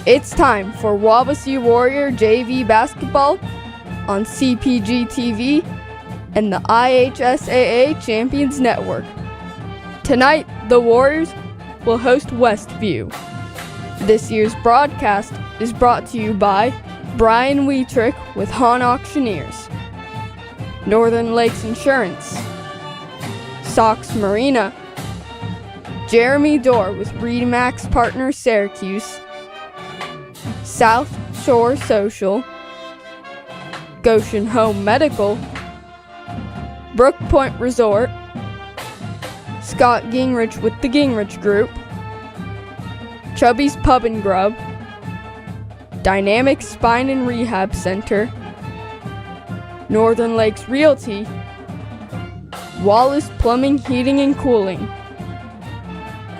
It's time for Wawasee Warrior JV basketball on CPG-TV and the IHSAA Champions Network. Tonight, the Warriors will host Westview. This year's broadcast is brought to you by Brian Wietrick with Hahn Auctioneers, Northern Lakes Insurance, Sox Marina, Jeremy Dorr with Remax Partners Syracuse, South Shore Social, Goshen Home Medical, Brook Point Resort, Scott Gingrich with the Gingrich Group, Chubby's Pub and Grub, Dynamic Spine and Rehab Center, Northern Lakes Realty, Wallace Plumbing, Heating and Cooling,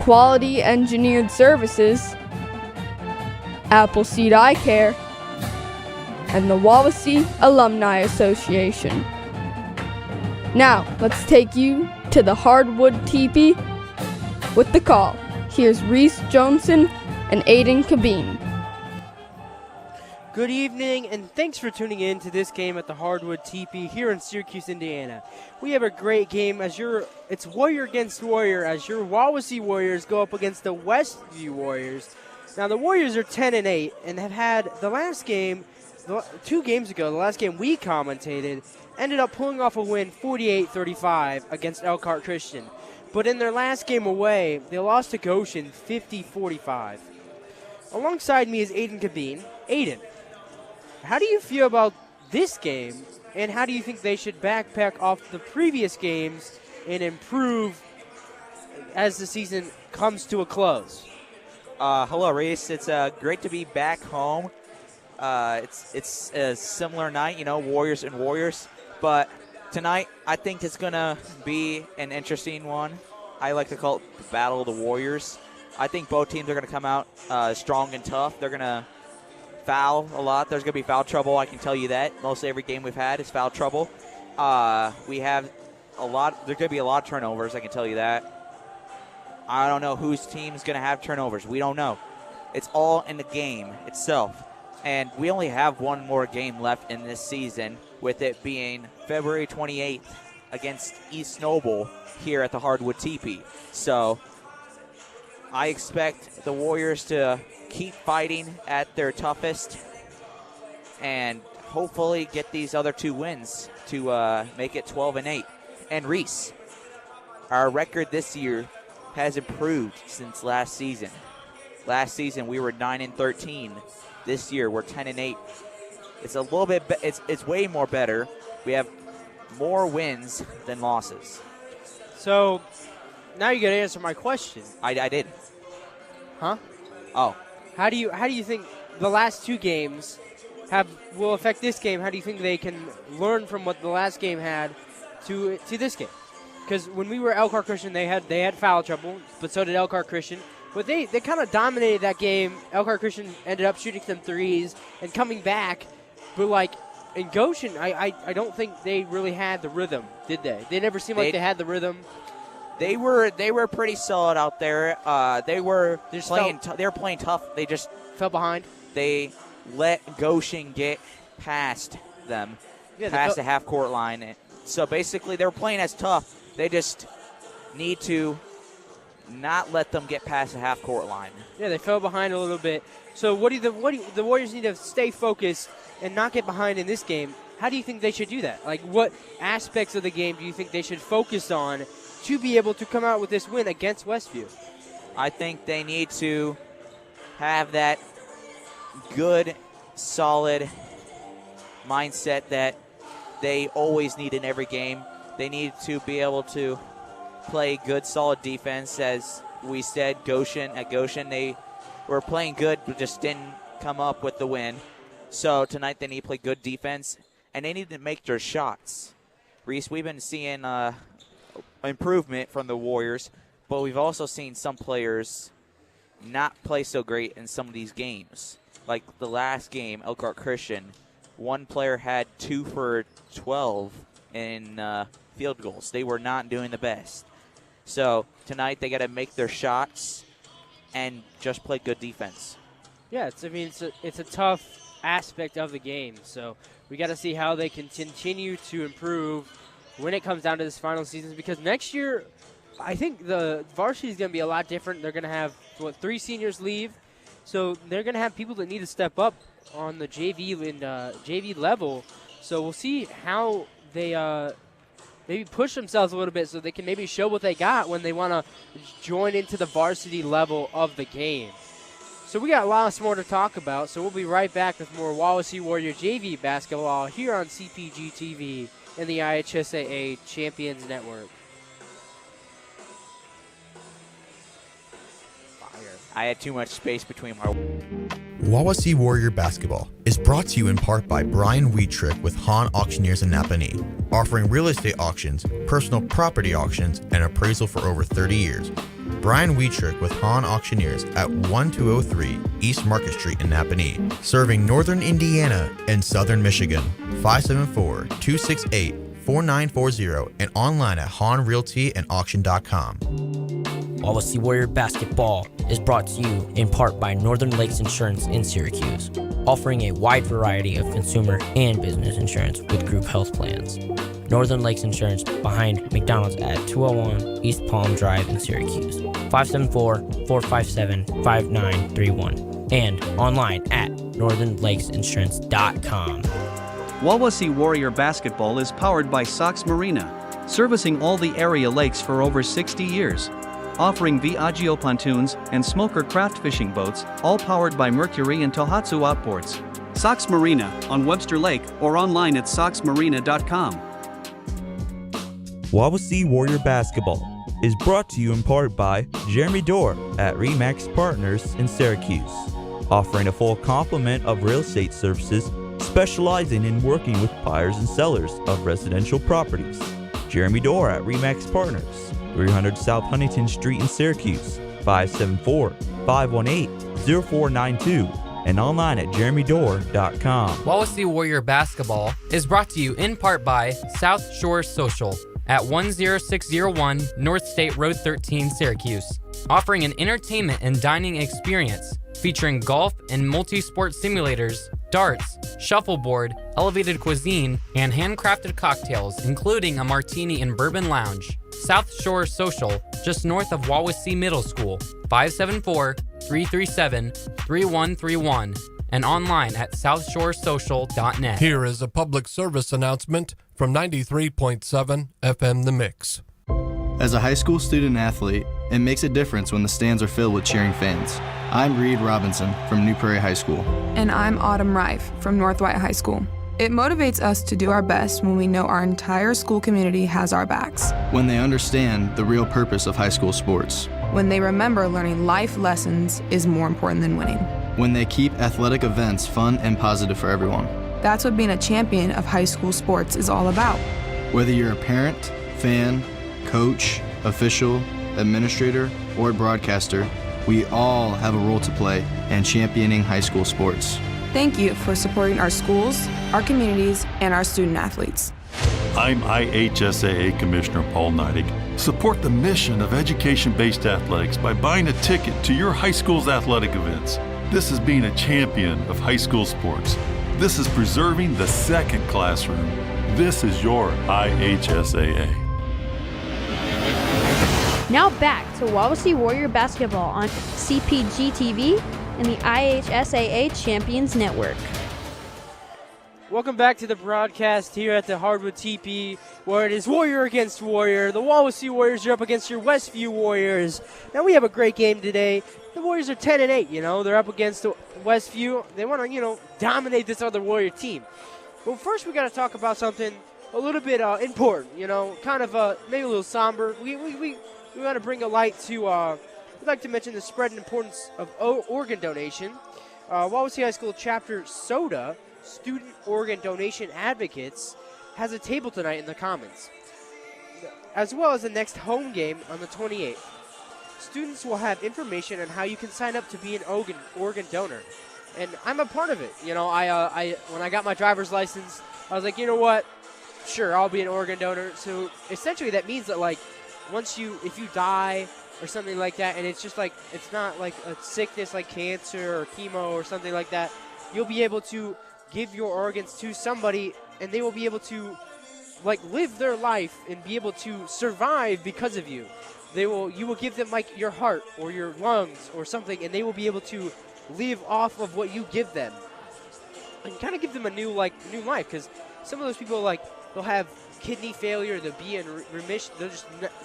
Quality Engineered Services, Appleseed Eye Care, and the Wawasee Alumni Association. Now, let's take you to the Hardwood Teepee with the call. Here's Reese Johnson and Aiden Cabine. Good evening, and thanks for tuning in to this game at the Hardwood Teepee here in Syracuse, Indiana. We have a great game it's Warrior against Warrior as your Wawasee Warriors go up against the Westview Warriors. Now, the Warriors are 10-8 and have had the last game, 2 games ago, the last game we commentated, ended up pulling off a win 48-35 against Elkhart Christian. But in their last game away, they lost to Goshen 50-45. Alongside me is Aiden Cabine. Aiden, how do you feel about this game, and how do you think they should backpack off the previous games and improve as the season comes to a close? Hello, Reese. It's great to be back home. It's a similar night, Warriors and Warriors. But tonight, I think it's going to be an interesting one. I like to call it the Battle of the Warriors. I think both teams are going to come out strong and tough. They're going to foul a lot. There's going to be foul trouble, I can tell you that. Mostly every game we've had is foul trouble. We have a lot. There's going to be a lot of turnovers, I can tell you that. I don't know whose team is going to have turnovers. We don't know. It's all in the game itself. And we only have one more game left in this season, with it being February 28th against East Noble here at the Hardwood Teepee. So I expect the Warriors to keep fighting at their toughest and hopefully get these other 2 wins to make it 12-8. And Reese, our record this year has improved since last season. Last season we were 9-13. This year we're 10-8. It's a little bit. It's way more better. We have more wins than losses. So now you got to answer my question. I did. Huh? Oh. How do you think the last 2 games will affect this game? How do you think they can learn from what the last game had to this game? Because when we were Elkhart Christian, they had foul trouble, but so did Elkhart Christian. But they kind of dominated that game. Elkhart Christian ended up shooting some threes and coming back. But, like, in Goshen, I don't think they really had the rhythm, did they? They never seemed like they had the rhythm. They were pretty solid out there. They were playing tough. They just fell behind. They let Goshen get past them, past the half-court line. So, basically, they were playing as tough. They just need to not let them get past the half-court line. Yeah, they fell behind a little bit. So the Warriors need to stay focused and not get behind in this game. How do you think they should do that? Like, what aspects of the game do you think they should focus on to be able to come out with this win against Westview? I think they need to have that good, solid mindset that they always need in every game. They need to be able to play good, solid defense. As we said, at Goshen, they were playing good, but just didn't come up with the win. So tonight they need to play good defense, and they need to make their shots. Reese, we've been seeing improvement from the Warriors, but we've also seen some players not play so great in some of these games. Like the last game, Elkhart Christian, one player had 2 for 12 in field goals. They were not doing the best. So tonight they got to make their shots and just play good defense. Yeah, it's a tough aspect of the game. So we got to see how they can continue to improve when it comes down to this final season, because next year I think the varsity is going to be a lot different. They're going to have 3 seniors leave, so they're going to have people that need to step up on the JV and JV level. So we'll see how they maybe push themselves a little bit so they can maybe show what they got when they want to join into the varsity level of the game. So we got lots more to talk about, so we'll be right back with more Wawasee Warrior JV basketball here on CPG-TV and the IHSAA Champions Network. I had too much space between my... Wawasee Warrior Basketball is brought to you in part by Brian Wheatrick with Hahn Auctioneers in Napanee, offering real estate auctions, personal property auctions, and appraisal for over 30 years. Brian Wheatrick with Hahn Auctioneers at 1203 East Market Street in Napanee, serving northern Indiana and southern Michigan. 574-268-4940 and online at hahnrealtyandauction.com. Wawasee Warrior Basketball is brought to you in part by Northern Lakes Insurance in Syracuse, offering a wide variety of consumer and business insurance with group health plans. Northern Lakes Insurance behind McDonald's at 201 East Palm Drive in Syracuse, 574-457-5931, and online at northernlakesinsurance.com. Wawasee Warrior Basketball is powered by Sox Marina, servicing all the area lakes for over 60 years. Offering Viaggio pontoons and smoker craft fishing boats, all powered by Mercury and Tohatsu outboards. Sox Marina on Webster Lake or online at soxmarina.com. Wawasee Warrior Basketball is brought to you in part by Jeremy Dorr at Remax Partners in Syracuse, offering a full complement of real estate services, specializing in working with buyers and sellers of residential properties. Jeremy Dorr at Remax Partners, 300 South Huntington Street in Syracuse, 574-518-0492, and online at jeremydorr.com. Wawasee Warrior Basketball is brought to you in part by South Shore Social at 10601 North State Road 13, Syracuse, offering an entertainment and dining experience featuring golf and multi-sport simulators, darts, shuffleboard, elevated cuisine, and handcrafted cocktails, including a martini and bourbon lounge. South Shore Social, just north of Wawasee Middle School, 574-337-3131, and online at southshoresocial.net. Here is a public service announcement from 93.7 FM The Mix. As a high school student athlete, it makes a difference when the stands are filled with cheering fans. I'm Reed Robinson from New Prairie High School. And I'm Autumn Rife from North White High School. It motivates us to do our best when we know our entire school community has our backs. When they understand the real purpose of high school sports. When they remember learning life lessons is more important than winning. When they keep athletic events fun and positive for everyone. That's what being a champion of high school sports is all about. Whether you're a parent, fan, coach, official, administrator, or broadcaster, we all have a role to play in championing high school sports. Thank you for supporting our schools, our communities, and our student athletes. I'm IHSAA Commissioner Paul Neidig. Support the mission of education-based athletics by buying a ticket to your high school's athletic events. This is being a champion of high school sports. This is preserving the second classroom. This is your IHSAA. Now back to Wawasee Warrior Basketball on CPG-TV and the IHSAA Champions Network. Welcome back to the broadcast here at the Hardwood TP, where it is Warrior against Warrior. The Wawasee Warriors are up against your Westview Warriors. Now we have a great game today. The Warriors are 10-8, They're up against Westview. They want to, dominate this other Warrior team. Well, first we got to talk about something a little bit important, kind of maybe a little somber. We want to bring a light to, we'd like to mention the spread and importance of organ donation. Wawasee High School Chapter SODA, Student Organ Donation Advocates, has a table tonight in the Commons, as well as the next home game on the 28th. Students will have information on how you can sign up to be an organ donor, and I'm a part of it. When I got my driver's license, I was like, you know what? Sure, I'll be an organ donor. So essentially, that means that if you die or something like that, and it's just like it's not like a sickness like cancer or chemo or something like that, you'll be able to give your organs to somebody, and they will be able to like live their life and be able to survive because of you. You will give them like your heart or your lungs or something, and they will be able to live off of what you give them, and kind of give them a new life. Because some of those people, like, they'll have kidney failure, they'll be in remission,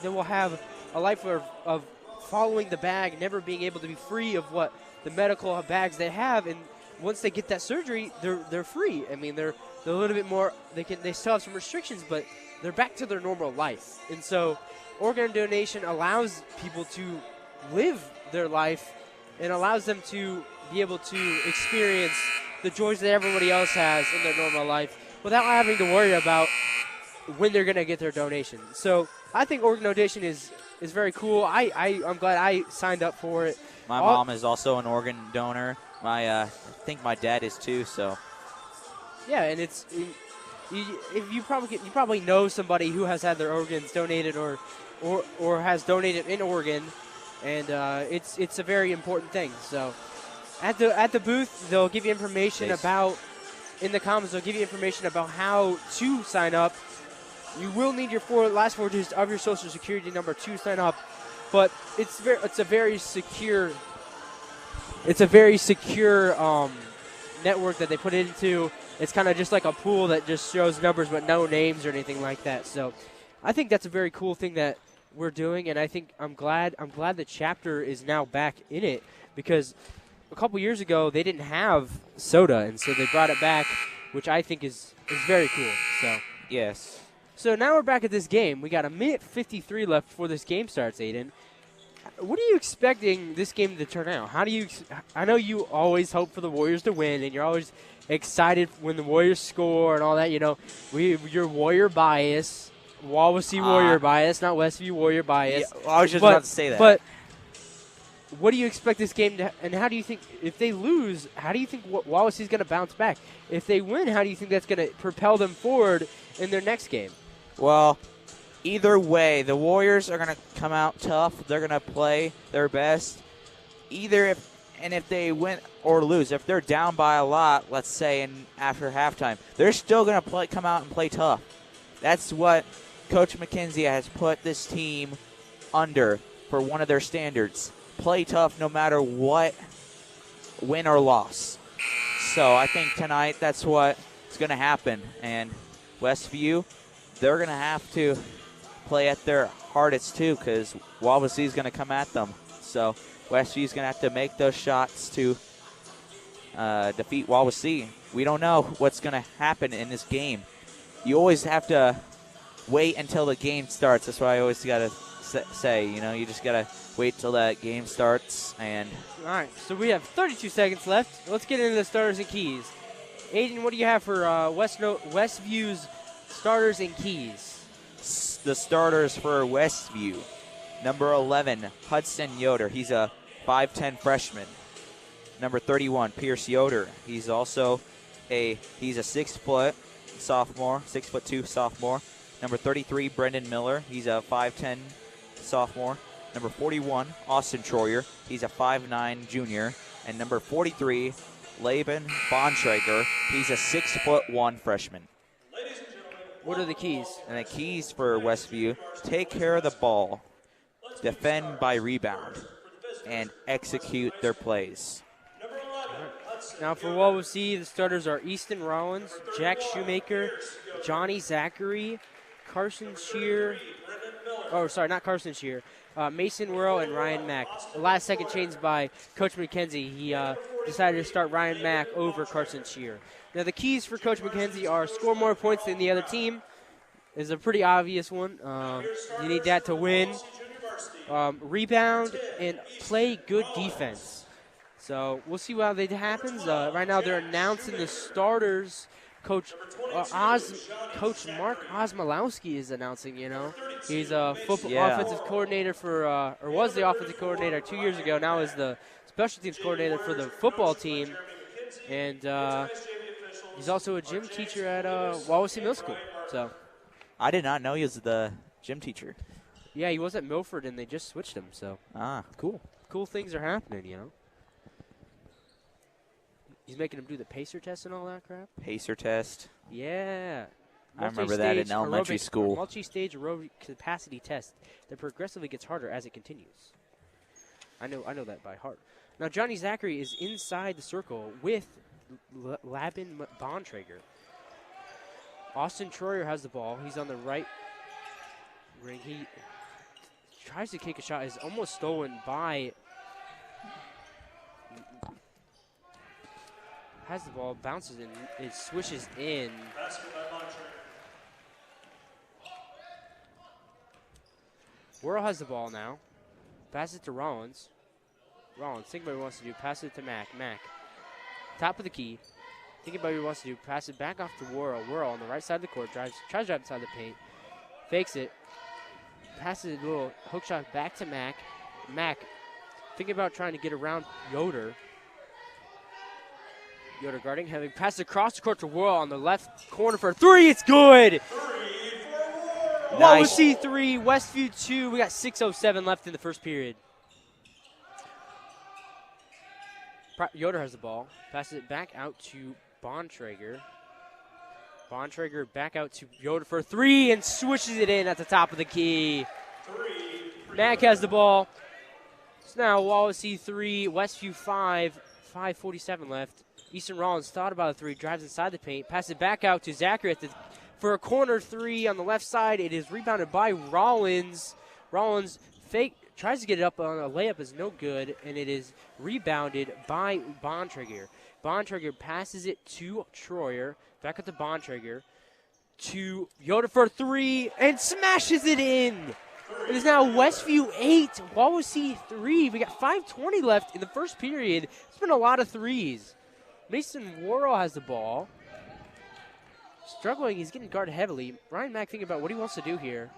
they will have a life of following the bag, never being able to be free of what the medical bags they have. And once they get that surgery, they're free. I mean, they're a little bit more. They still have some restrictions, but they're back to their normal life. And so, organ donation allows people to live their life and allows them to be able to experience the joys that everybody else has in their normal life without having to worry about when they're going to get their donation. So I think organ donation is very cool. I'm glad I signed up for it. My mom is also an organ donor. I think my dad is too. So yeah, and you probably know somebody who has had their organs donated or has donated an organ, and it's a very important thing. So at the booth, they'll give you information about, in the comments, they'll give you information about how to sign up. You will need your last four digits of your social security number to sign up, but it's a very secure network that they put it into. It's kind of just like a pool that just shows numbers but no names or anything like that. So I think that's a very cool thing that we're doing, and I think I'm glad the chapter is now back in it, because a couple years ago they didn't have soda, and so they brought it back, which I think is very cool. So yes. So now we're back at this game. We got a minute 53 left before this game starts, Aiden. What are you expecting this game to turn out? I know you always hope for the Warriors to win, and you're always excited when the Warriors score and all that. You know, your Warrior bias, Wawasee Warrior bias, not Westview Warrior bias. Yeah, I was just about to say that. But what do you expect this game to, and how do you think, if they lose, how do you think Wawasee is going to bounce back? If they win, how do you think that's going to propel them forward in their next game? Well, either way, the Warriors are going to come out tough. They're going to play their best. If they win or lose, if they're down by a lot, let's say, after halftime, they're still going to come out and play tough. That's what Coach McKenzie has put this team under for one of their standards. Play tough no matter what, win or loss. So I think tonight that's what's going to happen. And Westview, they're going to have to play at their hardest too, because Wawasee is going to come at them. So Westview is going to have to make those shots to defeat Wawasee. We don't know what's going to happen in this game. You always have to wait until the game starts. That's what I always got to say. You know, you just got to wait till that game starts. And all right, so we have 32 seconds left. Let's get into the starters and keys. Aiden, what do you have for Westview's starters and keys? The starters for Westview. Number 11, Hudson Yoder. He's a 5'10 freshman. Number 31, Pierce Yoder. He's also a 6-foot sophomore, 6'2" sophomore. Number 33, Brendan Miller. He's a 5'10 sophomore. Number 41, Austin Troyer. He's a 5'9 junior. And number 43, Laban Bontrager. He's a 6'1" freshman. What are the keys? And the keys for Westview: take care of the ball, defend by rebound, and execute their plays. Now for Wawasee, the starters are Easton Rollins, Jack Shoemaker, Johnny Zachary, Carson Shear. Oh, sorry, not Carson Shear. Mason Worrell and Ryan Mack. The last second change by Coach McKenzie. He decided to start Ryan Mack over Carson Shear. Now the keys for Coach McKenzie are score more points than the other team. Is a pretty obvious one. You need that to win. Rebound and play good defense. So we'll see how that happens. Right now they're announcing the starters. Coach Mark Osmolowski is announcing, you know. He's a offensive coordinator or was the offensive coordinator 2 years ago. Now is the special teams coordinator for the football team. And he's also a gym teacher at Wawasee Middle School. So I did not know he was the gym teacher. Yeah, he was at Milford, and they just switched him, so. Cool. Cool things are happening, you know. He's making him do the pacer test and all that crap. Pacer test. Yeah. I remember that in elementary school. Multi-stage aerobic capacity test that progressively gets harder as it continues. I know that by heart. Now, Johnny Zachary is inside the circle with Labin Bontrager. Austin Troyer has the ball. He's on the right ring. He tries to kick a shot. Is almost stolen by. Has the ball, bounces in, it swishes in. Worrell has the ball now. Passes it to Rollins. Rollins, think about what he wants to do. Pass it to Mack. Mack, top of the key. Thinking about what he wants to do. Pass it back off to Worrell. Worrell on the right side of the court. Tries to drive inside the paint. Fakes it. Passes a little hook shot back to Mack. Mack, thinking about trying to get around Yoder. Yoder guarding, having passed across the court to Worrell on the left corner for a three. It's good. Nice. Wawasee 3, Westview 2. We got 6:07 left in the first period. Yoder has the ball. Passes it back out to Bontrager. Bontrager back out to Yoder for a three and switches it in at the top of the key. Mack has the ball. It's now Wawasee 3, Westview 5, 5:47 left. Easton Rollins thought about a three, drives inside the paint, passes it back out to Zachary for a corner three on the left side. It is rebounded by Rollins. Rollins tries to get it up on a layup, is no good, and it is rebounded by Bontrager. Bontrager passes it to Troyer, back up to Bontrager, to Yoder for a three, and smashes it in. It is now Westview 8, Wawasee 3. We got 5:20 left in the first period. It's been a lot of threes. Mason Worrell has the ball. Struggling, he's getting guarded heavily. Ryan Mack thinking about what he wants to do here.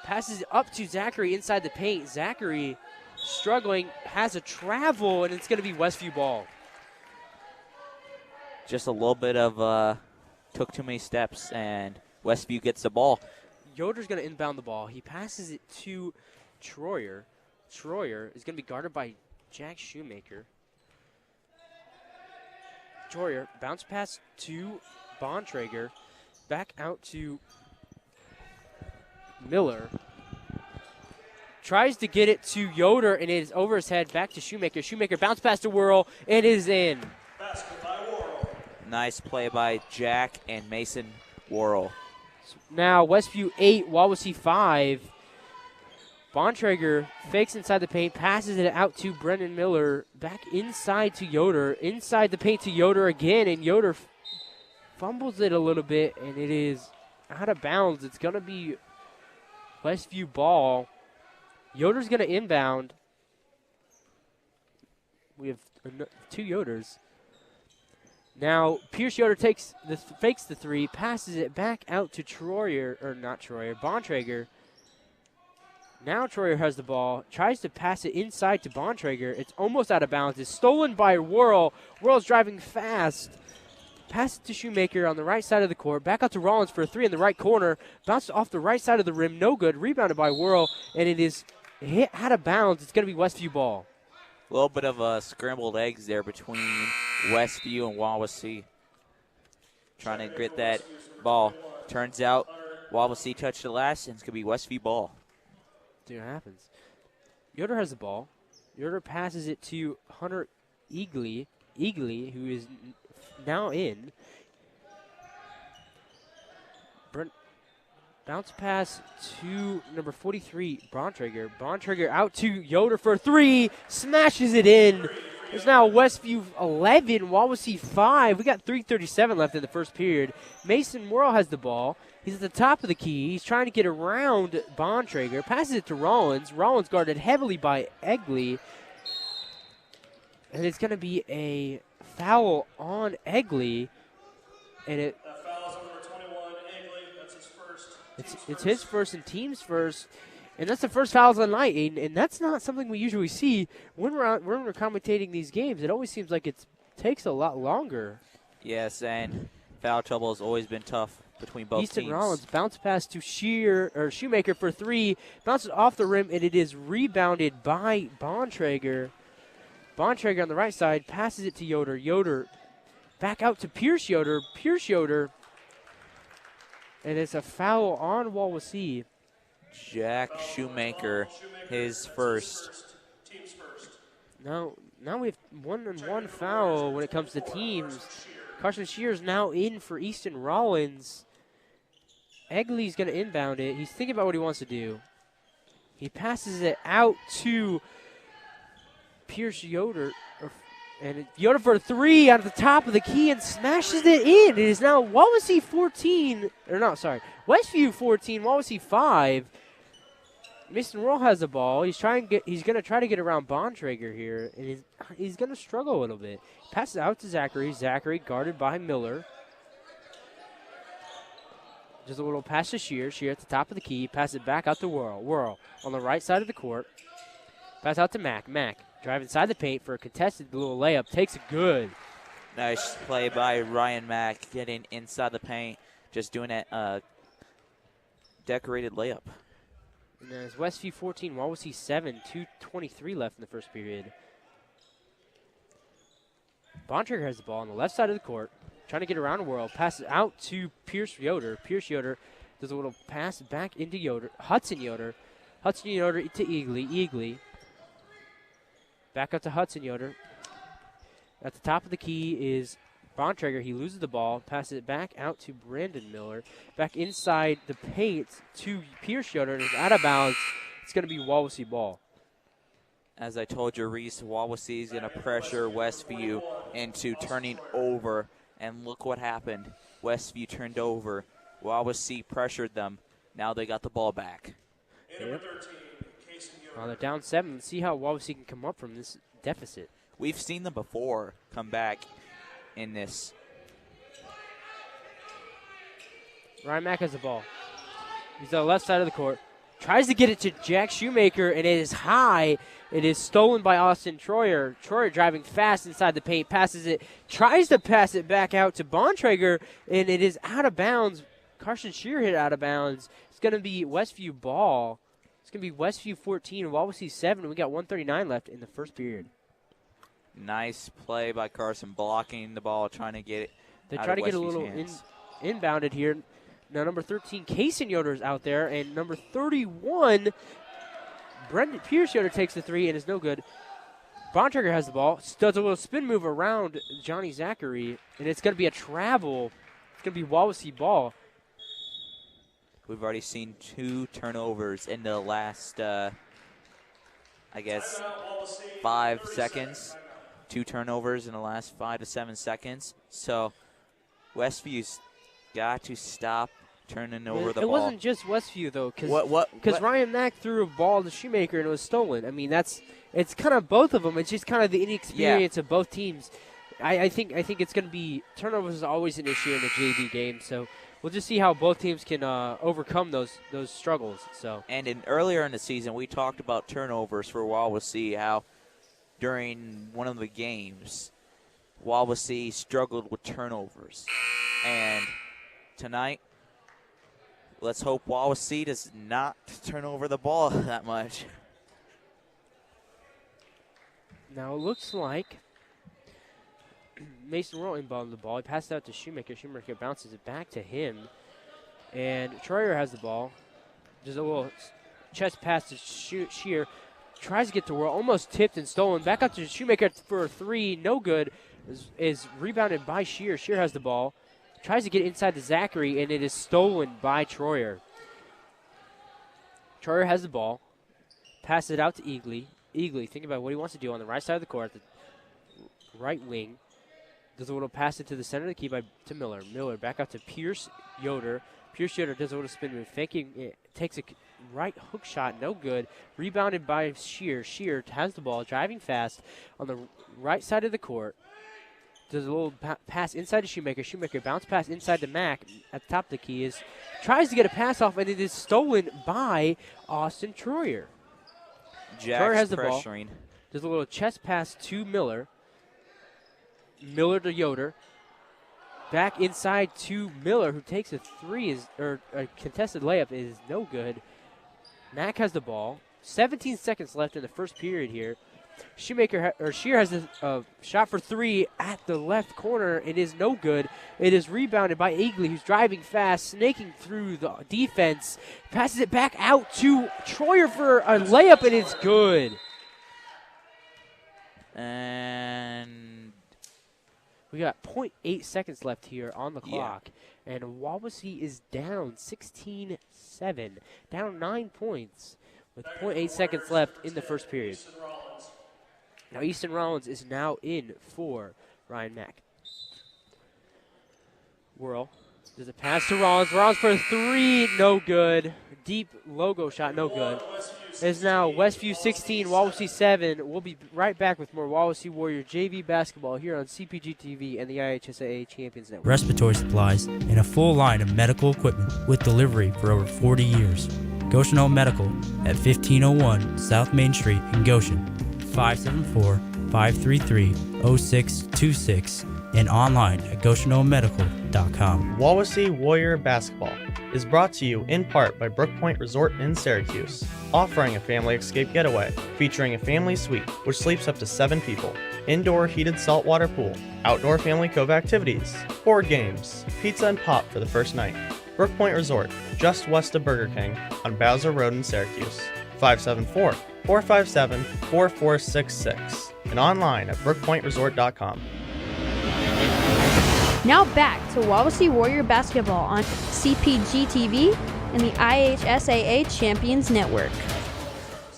Passes it up to Zachary inside the paint. Zachary struggling, has a travel, and it's going to be Westview ball. Just a little bit of took too many steps, and Westview gets the ball. Yoder's going to inbound the ball. He passes it to Troyer. Troyer is going to be guarded by Jack Shoemaker. Troyer, bounce pass to Bontrager. Back out to Miller. Tries to get it to Yoder, and it is over his head. Back to Shoemaker. Shoemaker bounce pass to Worrell. It is in. Nice play by Jack and Mason Worrell. Now Westview 8, Wawasee 5. Bontrager fakes inside the paint, passes it out to Brendan Miller, back inside to Yoder, inside the paint to Yoder again, and Yoder fumbles it a little bit, and it is out of bounds. It's going to be Westview ball. Yoder's going to inbound. We have two Yoders. Now, Pierce Yoder fakes the three, passes it back out to Bontrager. Now Troyer has the ball, tries to pass it inside to Bontrager. It's almost out of bounds. It's stolen by Worrell. Worrell's driving fast. Pass it to Shoemaker on the right side of the court. Back out to Rollins for a three in the right corner. Bounced off the right side of the rim. No good. Rebounded by Worrell, and it is hit out of bounds. It's going to be Westview ball. A little bit of scrambled eggs there between Westview and Wawasee. Trying to get that ball. Turns out Wawasee touched the last, and it's going to be Westview ball. See what happens. Yoder has the ball. Yoder passes it to Hunter Eagley, who is now in. Bounce pass to number 43, Bontrager. Bontrager out to Yoder for a three. Smashes it in. There's now Westview 11, Wawasee 5. We got 3:37 left in the first period. Mason Worrell has the ball. He's at the top of the key. He's trying to get around Bontrager. Passes it to Rollins. Rollins guarded heavily by Egley. And it's going to be a foul on Egley. And that foul's on number 21, Egley. That's his first. It's his first and team's first. And that's the first fouls on the night. And that's not something we usually see when we're commentating these games. It always seems like it takes a lot longer. Yes, and Foul trouble has always been tough between both Easton teams. Rollins bounce pass to Shoemaker for three. Bounces off the rim, and it is rebounded by Bontrager. Bontrager on the right side passes it to Yoder. Yoder back out to Pierce Yoder. Pierce Yoder. And it's a foul on Wawasee. Jack Shoemaker, his first. Team's first. Now we have 1-on-1 foul when it comes to teams. Carson Shears now in for Easton Rollins. Egley's going to inbound it. He's thinking about what he wants to do. He passes it out to Pierce Yoder. And Yoder for a three out of the top of the key and smashes it in. It is now Wawasee 14. Westview 14, Wawasee 5. Mason Roll has the ball. He's going to try to get around Bontrager here, and he's going to struggle a little bit. Passes out to Zachary. Zachary guarded by Miller. Just a little pass to Shear. Shear at the top of the key. Pass it back out to Whirl. Whirl on the right side of the court. Pass out to Mack. Mack drive inside the paint for a contested little layup. Takes it good. Nice play by Ryan Mack, getting inside the paint, just doing a decorated layup. And there's Westview 14, Wawasee 7, 2:23 left in the first period. Bontrager has the ball on the left side of the court, trying to get around the world. Passes out to Pierce Yoder. Pierce Yoder does a little pass back into Yoder. Hudson Yoder. Hudson Yoder to Eagley. Eagley. Back up to Hudson Yoder. At the top of the key is Bontrager. He loses the ball, passes it back out to Brandon Miller. Back inside the paint to Pierce Yoder, and it's out of bounds. It's going to be Wawasee ball. As I told you, Reese, Wawasee is going to pressure Westview into turning over. And look what happened. Westview turned over. Wawasee pressured them. Now they got the ball back. Yep. Well, they're down 7. Let's see how Wawasee can come up from this deficit. We've seen them before come back in this. Ryan Mack has the ball. He's on the left side of the court. Tries to get it to Jack Shoemaker, and it is high. It is stolen by Austin Troyer. Troyer driving fast inside the paint, passes it, tries to pass it back out to Bontrager, and it is out of bounds. Carson Shear hit out of bounds. It's going to be Westview ball. It's going to be Westview 14, Wawasee 7. We got 1:39 left in the first period. Nice play by Carson, blocking the ball, trying to get it. They try to get a little inbounded here. Now, number 13, Kaysen Yoder is out there, and number 31, Brendan Pierce Yoder takes the three and is no good. Bontrager has the ball, does a little spin move around Johnny Zachary, and it's going to be a travel. It's going to be Wawasee ball. We've already seen 2 turnovers in the last, 5 seconds. 2 turnovers in the last 5 to 7 seconds. So Westview's got to stop turning over the ball. It wasn't just Westview, though, because Ryan Mack threw a ball to Shoemaker and it was stolen. I mean, it's kind of both of them. It's just kind of the inexperience of both teams. I think it's going to be turnovers is always an issue in the JV game. So we'll just see how both teams can overcome those struggles. So earlier in the season, we talked about turnovers for Wawasee, how during one of the games, Wawasee struggled with turnovers. And tonight, let's hope Wawasee does not turn over the ball that much. Now it looks like Mason Rowe inbounded the ball. He passed it out to Shoemaker. Shoemaker bounces it back to him. And Troyer has the ball. Just a little chest pass to Shear. Tries to get to Whirl. Almost tipped and stolen. Back up to Shoemaker for a three. No good. Is rebounded by Shear. Shear has the ball. Tries to get inside to Zachary, and it is stolen by Troyer. Troyer has the ball. Passes it out to Eagley. Eagley thinking about what he wants to do on the right side of the court, the right wing. Does a little pass it to the center of the key to Miller. Miller back out to Pierce Yoder. Pierce Yoder does a little spin move. Faking it. Takes a right hook shot. No good. Rebounded by Shear. Shear has the ball. Driving fast on the right side of the court. Does a little pass inside to Shoemaker. Shoemaker bounce pass inside to Mack at the top of the key. Tries to get a pass off, and it is stolen by Austin Troyer. Troyer has the pressuring. ball. Does a little chest pass to Miller. Miller to Yoder. Back inside to Miller, who takes a a contested layup is no good. Mack has the ball. 17 seconds left in the first period here. Shear has a shot for three at the left corner. It is no good. It is rebounded by Eagley, who's driving fast, snaking through the defense. Passes it back out to Troyer for a layup, and it's good. And we got 0.8 seconds left here on the clock. And Wawasee is down 16-7, down 9 points with 0.8 seconds left in the first period. Now Easton Rollins is now in for Ryan Mack. Whirl. There's a pass to Rollins. Rollins for a three, no good. Deep logo shot, no good. It's now Westview 16, Wawasee 7. We'll be right back with more Wawasee Warrior JV basketball here on CPG-TV and the IHSAA Champions Network. Respiratory supplies and a full line of medical equipment with delivery for over 40 years. Goshen Home Medical at 1501 South Main Street in Goshen. 574-533-0626 and online at GoshenHomeMedical.com. Wawasee Warrior Basketball is brought to you in part by Brook Point Resort in Syracuse, offering a family escape getaway featuring a family suite which sleeps up to 7 people, indoor heated saltwater pool, outdoor family cove activities, board games, pizza and pop for the first night. Brook Point Resort, just west of Burger King on Bowser Road in Syracuse. 574-457-4466 and online at brookpointresort.com. Now back to Wawasee Warrior Basketball on CPG-TV and the IHSAA Champions Network.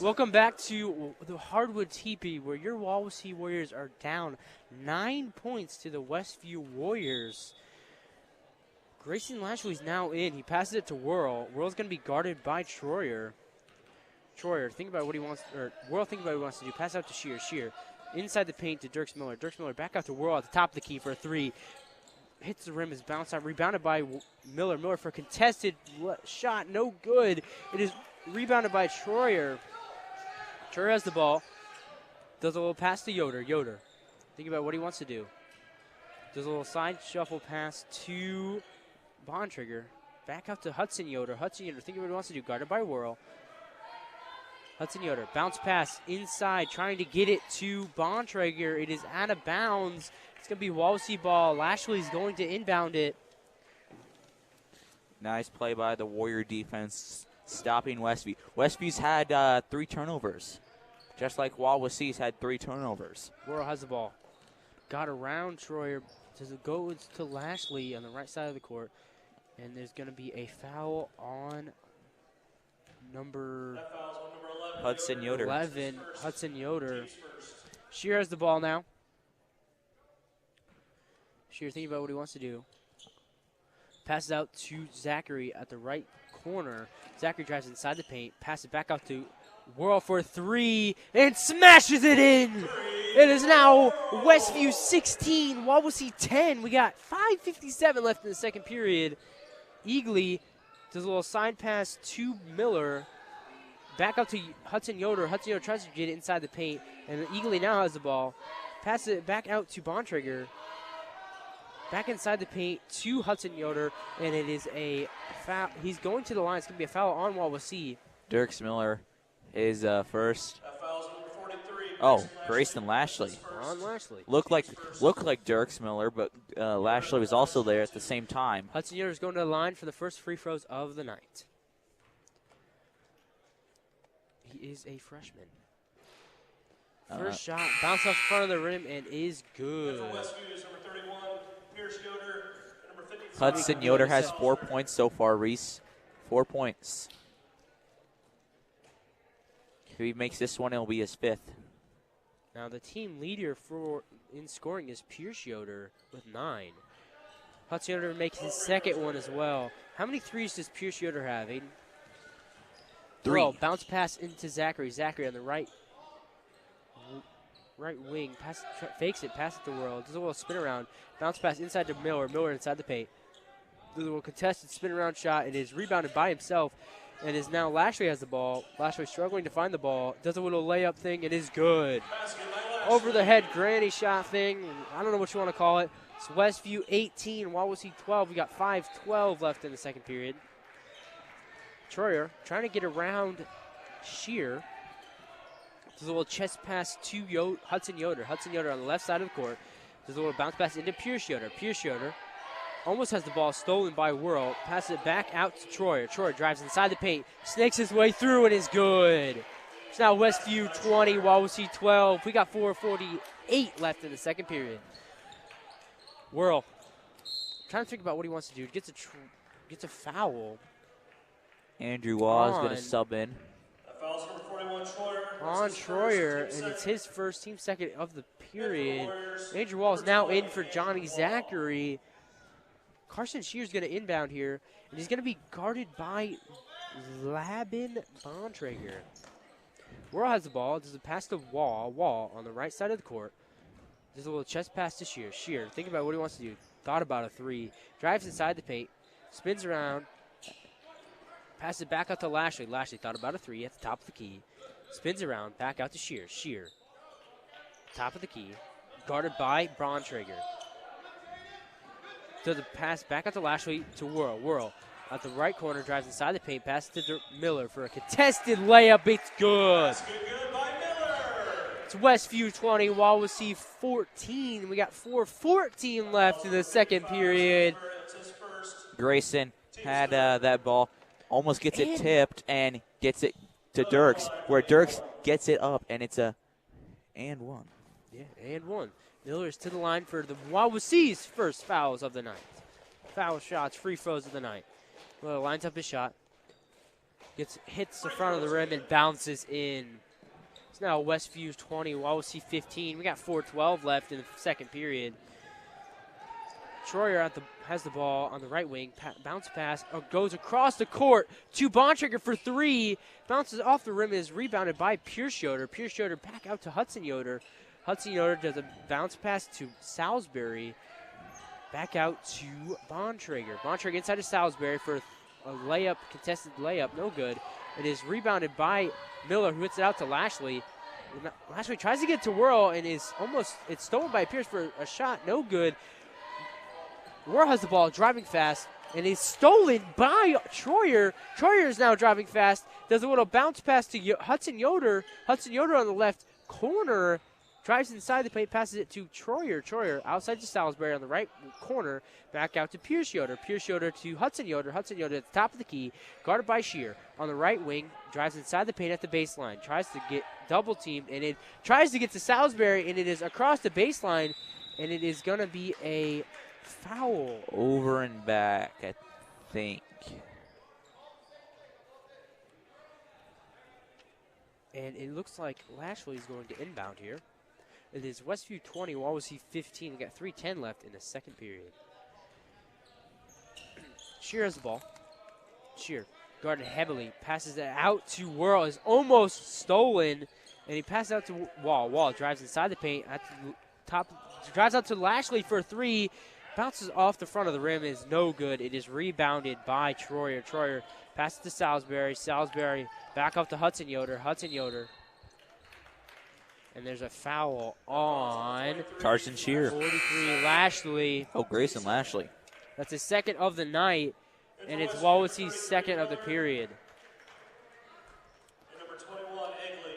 Welcome back to the Hardwood Teepee, where your Wawasee Warriors are down 9 points to the Westview Warriors. Grayson Lashley's now in. He passes it to Whirl. Whirl's going to be guarded by Troyer. Troyer, think about what he wants, or Whirl, think about what he wants to do. Pass out to Shear. Shear inside the paint to Dirks Miller. Dirks Miller back out to Whirl at the top of the key for a three. Hits the rim, is bounced out, rebounded by Miller. Miller for a contested shot, no good. It is rebounded by Troyer. Troyer has the ball. Does a little pass to Yoder. Yoder, think about what he wants to do. Does a little side shuffle pass to Bontrager. Back out to Hudson Yoder. Hudson Yoder, think about what he wants to do. Guarded by Whirl. Hudson Yoder, bounce pass inside, trying to get it to Bontrager. It is out of bounds. It's going to be Wawasee ball. Lashley's going to inbound it. Nice play by the Warrior defense, stopping Westview. Westview's had 3 turnovers, just like Wawasee's had 3 turnovers. Whirl has the ball. Got around Troyer. Does it go to Lashley on the right side of the court? And there's going to be a foul on number Hudson Yoder. 11, Hudson Yoder. Shear has the ball now. Shear thinking about what he wants to do. Passes out to Zachary at the right corner. Zachary drives inside the paint. Passes it back out to Whirl for a three and smashes it in. It is now Westview 16, Wawasee 10. We got 5:57 left in the second period. Eagley does a little side pass to Miller. Back out to Hudson Yoder. Hudson Yoder tries to get it inside the paint, and Eagley now has the ball. Passes it back out to Bontrager. Back inside the paint to Hudson Yoder, and it is a foul. He's going to the line. It's going to be a foul on Wawasee. Dirks Miller is first. Oh, Grayson Lashley. On Lashley. Looked like Dirks Miller, but Lashley was also there at the same time. Hudson Yoder is going to the line for the first free throws of the night. He is a freshman. First shot, bounce off the front of the rim, and is good. Hudson Yoder has 4 points so far, Reese. 4 points. If he makes this one, it'll be his 5th. Now the team leader in scoring is Pierce Yoder with 9. Hudson Yoder makes his second one as well. How many threes does Pierce Yoder have, Aiden? 3. Well, bounce pass into Zachary. Zachary on the right wing. Fakes it, pass it to Whirl. Does a little spin around. Bounce pass inside to Miller. Miller inside the paint. Does a little contested spin around shot. It is rebounded by himself. And is now Lashley has the ball. Lashley struggling to find the ball. Does a little layup thing. It is good. Over the head granny shot thing. I don't know what you want to call it. It's Westview 18, Wawasee 12. We got 5:12 left in the second period. Troyer trying to get around Shear. There's a little chest pass to Hudson Yoder. Hudson Yoder on the left side of the court. There's a little bounce pass into Pierce Yoder. Pierce Yoder almost has the ball stolen by Whirl. Passes it back out to Troyer. Troyer drives inside the paint, snakes his way through, and is good. It's now Westview 20, Wawasee 12. We got 4:48 left in the second period. Whirl trying to think about what he wants to do. Gets a foul. Andrew Waugh is going to sub in. Fouls number 41, Troyer. On Troyer, and it's his first, team second of the period. Andrew Wall is now in for Johnny Zachary. Carson Shear's going to inbound here, and he's going to be guarded by Labin Bontrager. Whirl has the ball. Does a pass to Wall. Wall on the right side of the court. There's a little chest pass to Shear. Shear, think about what he wants to do. Thought about a three. Drives inside the paint. Spins around. Passes it back out to Lashley. Lashley thought about a three at the top of the key. Spins around. Back out to Shear. Shear. Top of the key. Guarded by Bontrager. So the pass back out to Lashley to Whirl. Whirl at the right corner. Drives inside the paint. Passes to Miller for a contested layup. It's good. Good by Miller. It's Westview 20, Wawasee 14. We got 4:14 left in the second period. Grayson had that ball, almost gets it tipped and gets it to Dirks, where Dirks gets it up, and it's a and one. Yeah, and one. Miller's to the line for the Wawasee's first fouls of the night. Foul shots, free throws of the night. Miller lines up his shot, hits the front of the rim and bounces in. It's now Westview 20, Wawasee 15. We got 4:12 left in the second period. Troyer has the ball on the right wing. Bounce pass goes across the court to Bontrager for three. Bounces off the rim and is rebounded by Pierce Yoder. Pierce Yoder back out to Hudson Yoder. Hudson Yoder does a bounce pass to Salisbury. Back out to Bontrager. Bontrager inside of Salisbury for a layup, contested layup, no good. It is rebounded by Miller, who hits it out to Lashley. Lashley tries to get to Whirl and it's stolen by Pierce for a shot, no good. Whirl has the ball, driving fast, and is stolen by Troyer. Troyer is now driving fast, does a little bounce pass to Hudson Yoder. Hudson Yoder on the left corner, drives inside the paint, passes it to Troyer. Troyer outside to Salisbury on the right corner, back out to Pierce Yoder. Pierce Yoder to Hudson Yoder. Hudson Yoder at the top of the key, guarded by Shear. On the right wing, drives inside the paint at the baseline, tries to get double teamed, and it tries to get to Salisbury, and it is across the baseline, and it is going to be a foul. Over and back, I think. And it looks like Lashley is going to inbound here. It is Westview 20, Wawasee 15. We got 3:10 left in the second period. Shear has the ball. Shear guarded heavily, passes it out to Whirl, is almost stolen, and he passes out to Wall. Wall drives inside the paint at the top, drives out to Lashley for a three, bounces off the front of the rim, is no good. It is rebounded by Troyer. Troyer passes to Salisbury. Salisbury back up to Hudson Yoder. Hudson Yoder. And there's a foul on Carson Shear. 43 Lashley. Oh, Grayson Lashley. That's his second of the night, and it's Wawasee's second of the period. And number 21, Egley.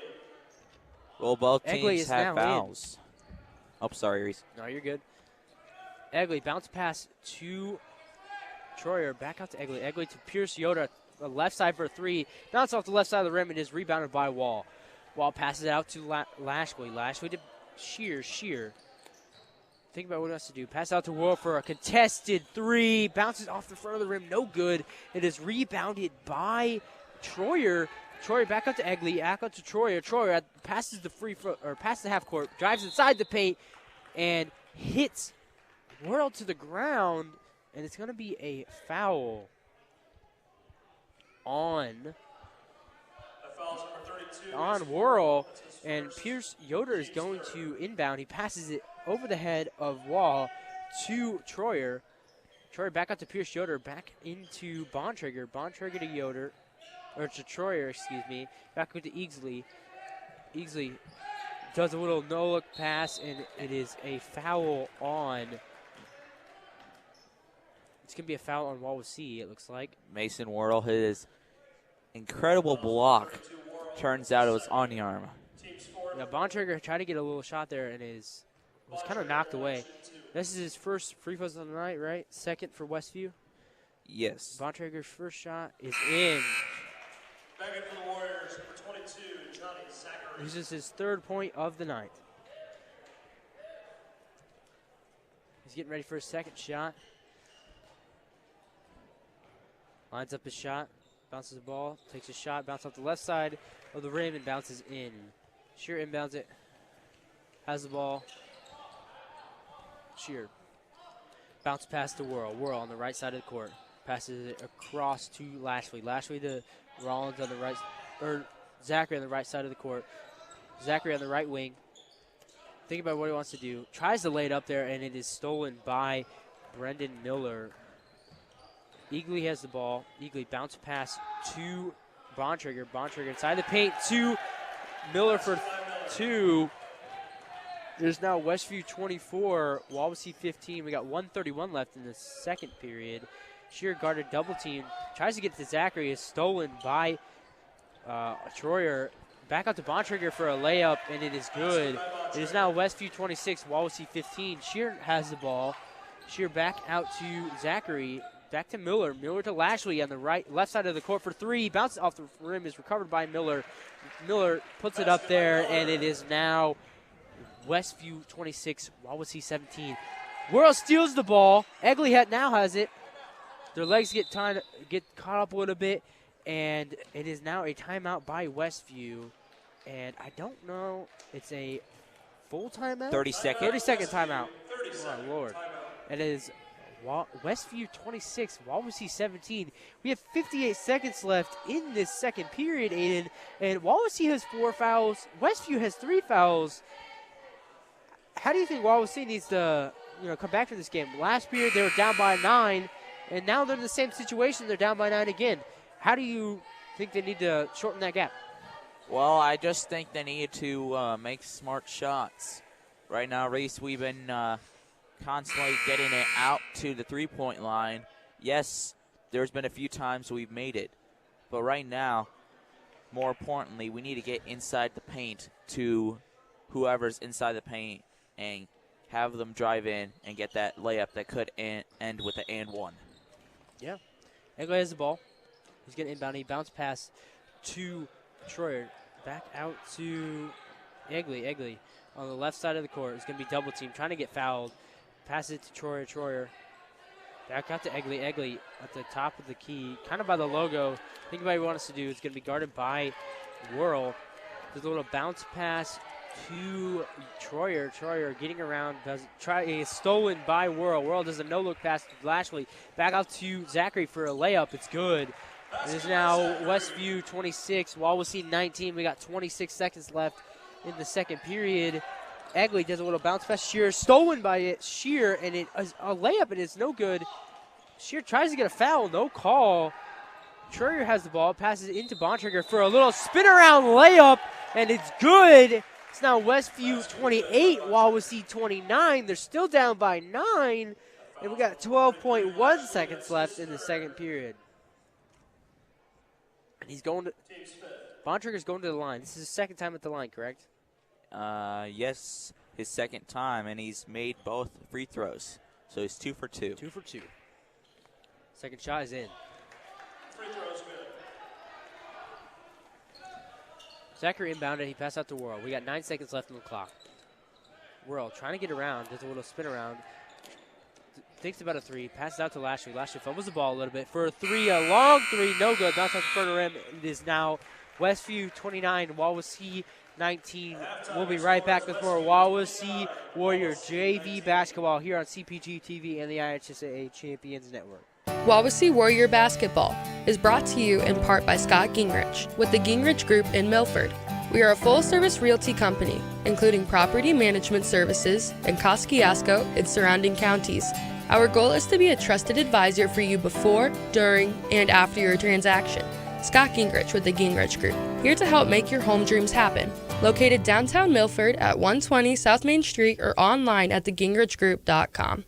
Well, both Egley teams is have now fouls. Oh, sorry, Reese. No, you're good. Egley, bounce pass to Troyer, back out to Egley. Egley to Pierce Yoder, the left side for a three. Bounce off the left side of the rim and is rebounded by Wall. Wall passes it out to Lashley. Lashley to Shear. Shear. Think about what he wants to do. Pass out to Whirl for a contested three. Bounces off the front of the rim. No good. It is rebounded by Troyer. Troyer back out to Egley. Back out to Troyer. Troyer passes passes the half court. Drives inside the paint and hits Whirl to the ground. And it's going to be a foul on Whirl, and Pierce Yoder is going to inbound. He passes it over the head of Wall to Troyer. Troyer back out to Pierce Yoder, back into Bontrager. Bontrager to Yoder, or to Troyer, excuse me. Back into Eagsley. Eagsley does a little no-look pass, and it is a foul on It's going to be a foul on Wawasee, it looks like. Mason Worrell, his incredible block. Turns out it was on the arm. Yeah, Bontrager tried to get a little shot there and was kind of knocked away. This is his first free throws of the night, right? Second for Westview. Yes. Bontrager's first shot is in. Back in for the Warriors, number 22, Johnny Zachary. This is his third point of the night. He's getting ready for his second shot. Lines up his shot, bounces the ball, takes a shot, bounces off the left side of the rim and bounces in. Shear inbounds it, has the ball. Shear. Bounce pass to Worrell. Worrell on the right side of the court. Passes it across to Lashley. Lashley to Rollins on the right, or Zachary on the right side of the court. Zachary on the right wing. Think about what he wants to do. Tries to lay it up there, and it is stolen by Brendan Miller. Eagley has the ball. Eagley bounce pass to Bontrager. Bontrager inside the paint to Miller for 2. There's now Westview 24, Wawasee 15. We got 1:31 left in the second period. Sheer guarded double team. Tries to get to Zachary. Is stolen by Troyer. Back out to Bontrager for a layup, and it is good. It is now Westview 26, Wawasee 15. Sheer has the ball. Sheer back out to Zachary. Back to Miller. Miller to Lashley on the left side of the court for 3. Bounces off the rim, is recovered by Miller. Miller puts it up there, and it is now Westview 26, Wawasee 17. Worrell steals the ball. Egley now has it. Their legs get caught up a little bit, and it is now a timeout by Westview. And I don't know, it's a full timeout? 30-second. 30-second timeout. Oh, Lord. It is Westview 26, Wawasee 17. We have 58 seconds left in this second period, Aiden. And Wawasee has 4 fouls. Westview has 3 fouls. How do you think Wawasee needs to come back from this game? Last period, they were down by 9, and now they're in the same situation. They're down by 9 again. How do you think they need to shorten that gap? Well, I just think they need to make smart shots. Right now, Reese, we've been constantly getting it out to the three-point line. Yes, there's been a few times we've made it. But right now, more importantly, we need to get inside the paint to whoever's inside the paint and have them drive in and get that layup that could end with an and one. Yeah. Egley has the ball. He's going to inbound. He bounce pass to Troyer. Back out to Egley. Egley on the left side of the court. It's going to be double team. Trying to get fouled. Passes it to Troyer. Troyer. Back out to Egley. Egley at the top of the key. Kind of by the logo. I think what he wants to do is going to be guarded by Worrell. There's a little bounce pass to Troyer. Troyer getting around. Is stolen by Worrell. Worrell does a no-look pass to Lashley. Back out to Zachary for a layup. It's good. It is now Westview 26, Wawasee 19. We got 26 seconds left in the second period. Egley does a little bounce pass. Shear stolen by Shear, and it is a layup, and it's no good. Shear tries to get a foul, no call. Troyer has the ball, passes it into Bontrager for a little spin-around layup, and it's good. It's now Westview 28, Wawasee 29. They're still down by 9, and we got 12.1 seconds left in the second period. And he's going to Bontrager's going to the line. This is his second time at the line, correct? Yes, his second time, and he's made both free throws. So he's 2 for 2. 2 for 2. Second shot is in. Free throw's good. Zachary inbounded. He passed out to Worrell. We got 9 seconds left on the clock. Worrell trying to get around. Does a little spin around. Thinks about a 3. Passes out to Lashley. Lashley fumbles the ball a little bit for a 3. A long 3. No good. Bounce off the front of the rim. It is now Westview 29, Wawasee 19. We'll be right back with more Wawasee Warrior JV basketball here on CPG-TV and the IHSAA Champions Network. Wawasee Warrior Basketball is brought to you in part by Scott Gingrich with the Gingrich Group in Milford. We are a full-service realty company, including property management services in Kosciuszko and surrounding counties. Our goal is to be a trusted advisor for you before, during, and after your transaction. Scott Gingrich with the Gingrich Group, here to help make your home dreams happen. Located downtown Milford at 120 South Main Street or online at thegingrichgroup.com.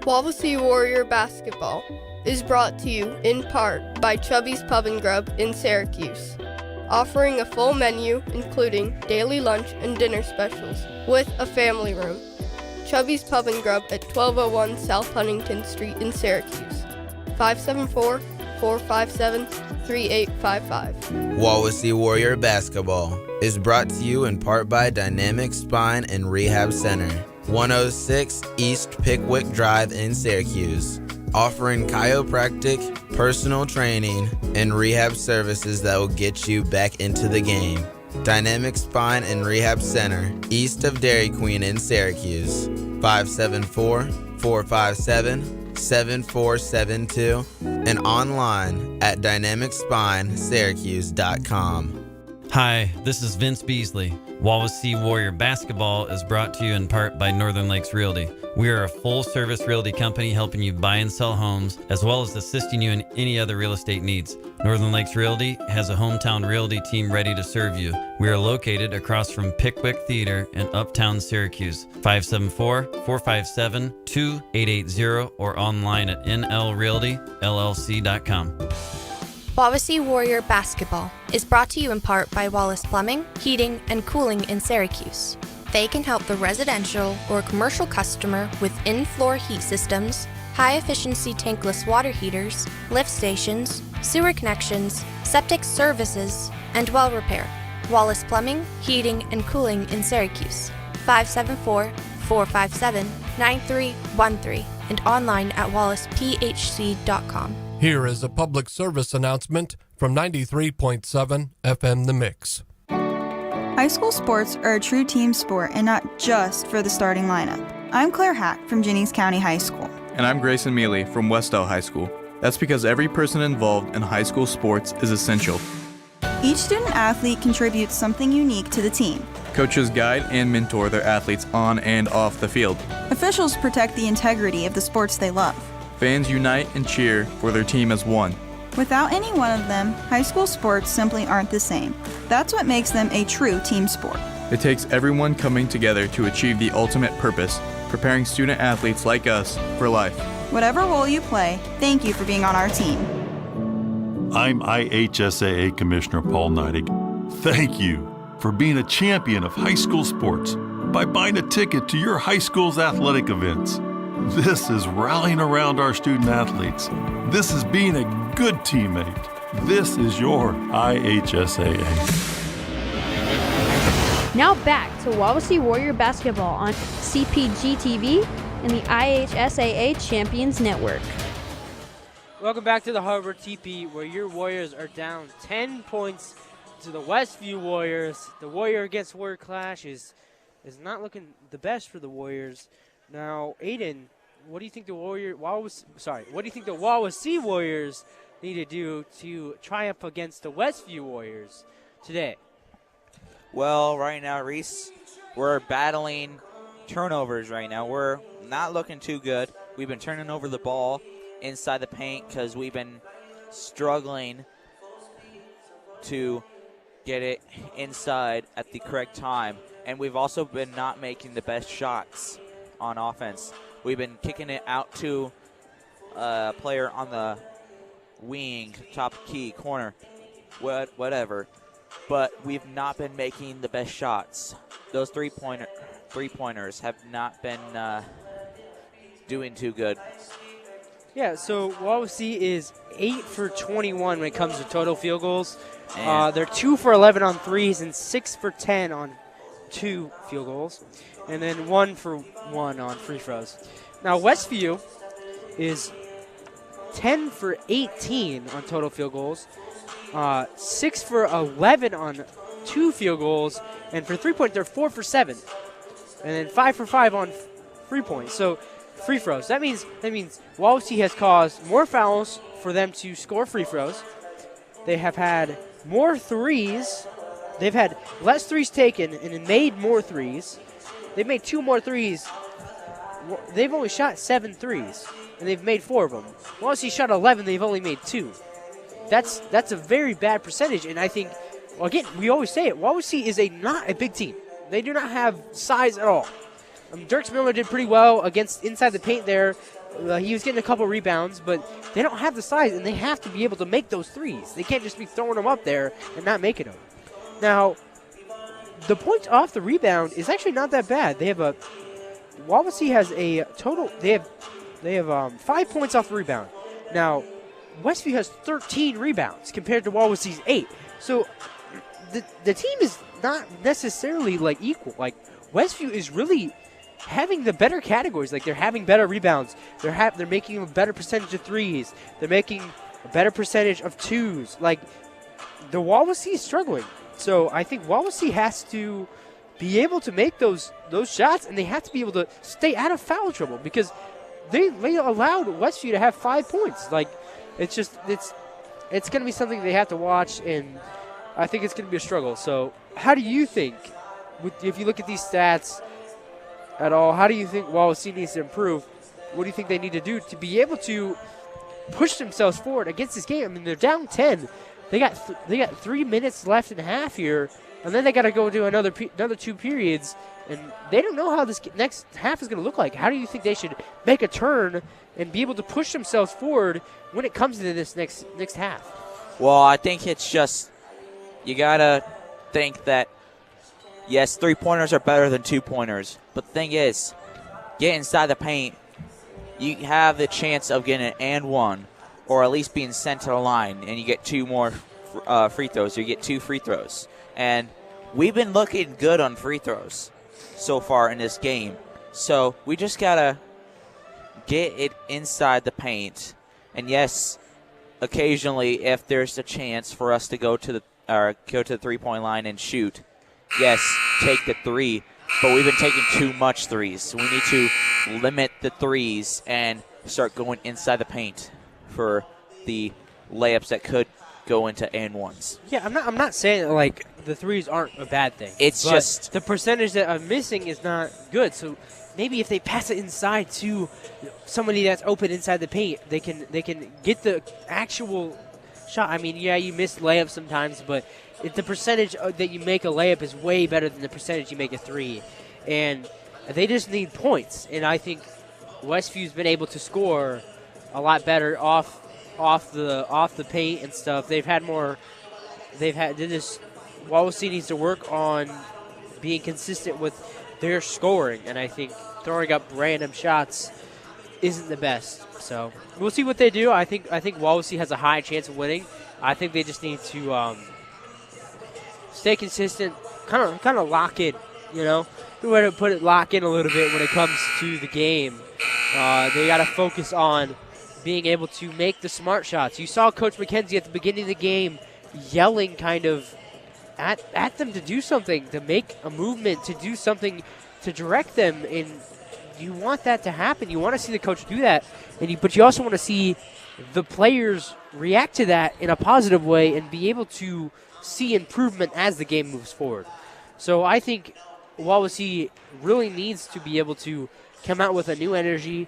Wawasee Warrior Basketball is brought to you in part by Chubby's Pub and Grub in Syracuse, offering a full menu including daily lunch and dinner specials with a family room. Chubby's Pub and Grub at 1201 South Huntington Street in Syracuse, 574-457-3855. Wawasee Warrior Basketball is brought to you in part by Dynamic Spine and Rehab Center, 106 East Pickwick Drive in Syracuse, offering chiropractic, personal training, and rehab services that will get you back into the game. Dynamic Spine and Rehab Center, east of Dairy Queen in Syracuse, 574-457-7472, and online at dynamicspinesyracuse.com. Hi, this is Vince Beasley. Wawasee Warrior Basketball is brought to you in part by Northern Lakes Realty. We are a full-service realty company helping you buy and sell homes, as well as assisting you in any other real estate needs. Northern Lakes Realty has a hometown realty team ready to serve you. We are located across from Pickwick Theater in Uptown Syracuse, 574-457-2880 or online at nlrealtyllc.com. Wawasee Warrior Basketball is brought to you in part by Wallace Plumbing, Heating, and Cooling in Syracuse. They can help the residential or commercial customer with in-floor heat systems, high-efficiency tankless water heaters, lift stations, sewer connections, septic services, and well repair. Wallace Plumbing, Heating, and Cooling in Syracuse, 574-457-9313 and online at wallacephc.com. Here is a public service announcement from 93.7 FM The Mix. High school sports are a true team sport and not just for the starting lineup. I'm Claire Hack from Jennings County High School. And I'm Grayson Mealy from Westview High School. That's because every person involved in high school sports is essential. Each student athlete contributes something unique to the team. Coaches guide and mentor their athletes on and off the field. Officials protect the integrity of the sports they love. Fans unite and cheer for their team as one. Without any one of them, high school sports simply aren't the same. That's what makes them a true team sport. It takes everyone coming together to achieve the ultimate purpose, preparing student athletes like us for life. Whatever role you play, thank you for being on our team. I'm IHSAA Commissioner Paul Neidig. Thank you for being a champion of high school sports by buying a ticket to your high school's athletic events. This is rallying around our student athletes. This is being a good teammate. This is your IHSAA. Now back to Wawasee Warrior Basketball on CPG-TV and the IHSAA Champions Network. Welcome back to the Hardwood TP, where your Warriors are down 10 points to the Westview Warriors. The Warrior against Warrior clash is not looking the best for the Warriors. Now, Aiden, what do you think the Wawasee Warriors need to do to triumph against the Westview Warriors today? Well, right now, Reese, we're battling turnovers right now. We're not looking too good. We've been turning over the ball inside the paint because we've been struggling to get it inside at the correct time. And we've also been not making the best shots on offense. We've been kicking it out to a player on the wing, top key, corner, whatever. But we've not been making the best shots. Those three-pointers have not been doing too good. Yeah, so Wawasee is 8 for 21 when it comes to total field goals. They're 2 for 11 on threes and 6 for 10 on 2 field goals, and then 1 for 1 on free throws. Now Westview is 10 for 18 on total field goals, 6 for 11 on 2 field goals, and for 3-point they're 4 for 7, and then 5 for 5 on free throws. That means Wawasee has caused more fouls for them to score free throws. They have had more threes. They've had less threes taken and made more threes. They've made 2 more threes. They've only shot 7 threes, and they've made 4 of them. Wawasee shot 11. They've only made 2. That's a very bad percentage, and I think, well, again, we always say it, Wawasee is not a big team. They do not have size at all. Dirks Miller did pretty well against inside the paint there. He was getting a couple rebounds, but they don't have the size, and they have to be able to make those threes. They can't just be throwing them up there and not making them. Now, the points off the rebound is actually not that bad. They have Wawasee has a total. They have 5 points off the rebound. Now, Westview has 13 rebounds compared to Wawasee's 8. So the team is not necessarily like equal. Like Westview is really having the better categories. Like they're having better rebounds. They're making a better percentage of threes. They're making a better percentage of twos. Like the Wawasee is struggling. So I think Wawasee has to be able to make those shots, and they have to be able to stay out of foul trouble because they allowed Westview to have 5 points. Like it's going to be something they have to watch, and I think it's going to be a struggle. So how do you think, if you look at these stats at all, how do you think Wawasee needs to improve? What do you think they need to do to be able to push themselves forward against this game? I mean, they're down 10. They got 3 minutes left in half here, and then they got to go do another 2 periods, and they don't know how this next half is going to look like. How do you think they should make a turn and be able to push themselves forward when it comes to this next half? Well, I think it's just you got to think that, yes, 3-pointers are better than 2-pointers, but the thing is, get inside the paint, you have the chance of getting an and one, or at least being sent to the line, and you get 2 more free throws, or you get 2 free throws. And we've been looking good on free throws so far in this game. So we just got to get it inside the paint. And yes, occasionally if there's a chance for us to go to the 3-point line and shoot, yes, take the 3. But we've been taking too much threes. So we need to limit the threes and start going inside the paint for the layups that could go into and ones. Yeah, I'm not saying like the threes aren't a bad thing. It's just the percentage that I'm missing is not good. So maybe if they pass it inside to somebody that's open inside the paint, they can get the actual shot. I mean, yeah, you miss layups sometimes, but the percentage that you make a layup is way better than the percentage you make a 3. And they just need points. And I think Westview's been able to score a lot better off the paint and stuff. Wawasee needs to work on being consistent with their scoring, and I think throwing up random shots isn't the best. So we'll see what they do. I think Wawasee has a high chance of winning. I think they just need to stay consistent, kind of lock in. The way to put it, lock in a little bit when it comes to the game. They got to focus on being able to make the smart shots. You saw Coach McKenzie at the beginning of the game yelling kind of at them to do something, to make a movement, to do something to direct them, and you want that to happen. You want to see the coach do that, but you also want to see the players react to that in a positive way and be able to see improvement as the game moves forward. So I think Wawasee really needs to be able to come out with a new energy,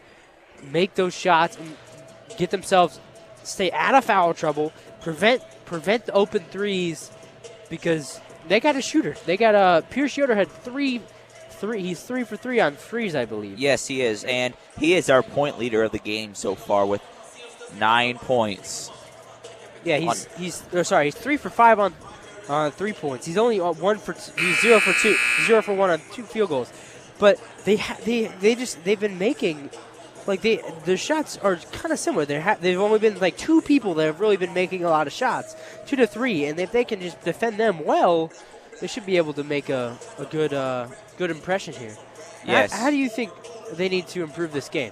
make those shots, and get themselves, stay out of foul trouble, prevent the open threes, because they got a shooter. They got Pierce Yoder had three. He's 3 for 3 on threes, I believe. Yes, he is, and he is our point leader of the game so far with 9 points. Yeah, he's 3 for 5 on 3 points. He's only he's 0 for 2, 0 for 1 on 2 field goals. But they've been making, like, their shots are kind of similar. They've only been like 2 people that have really been making a lot of shots, 2 to 3, and if they can just defend them well, they should be able to make a good impression here. Yes. How do you think they need to improve this game?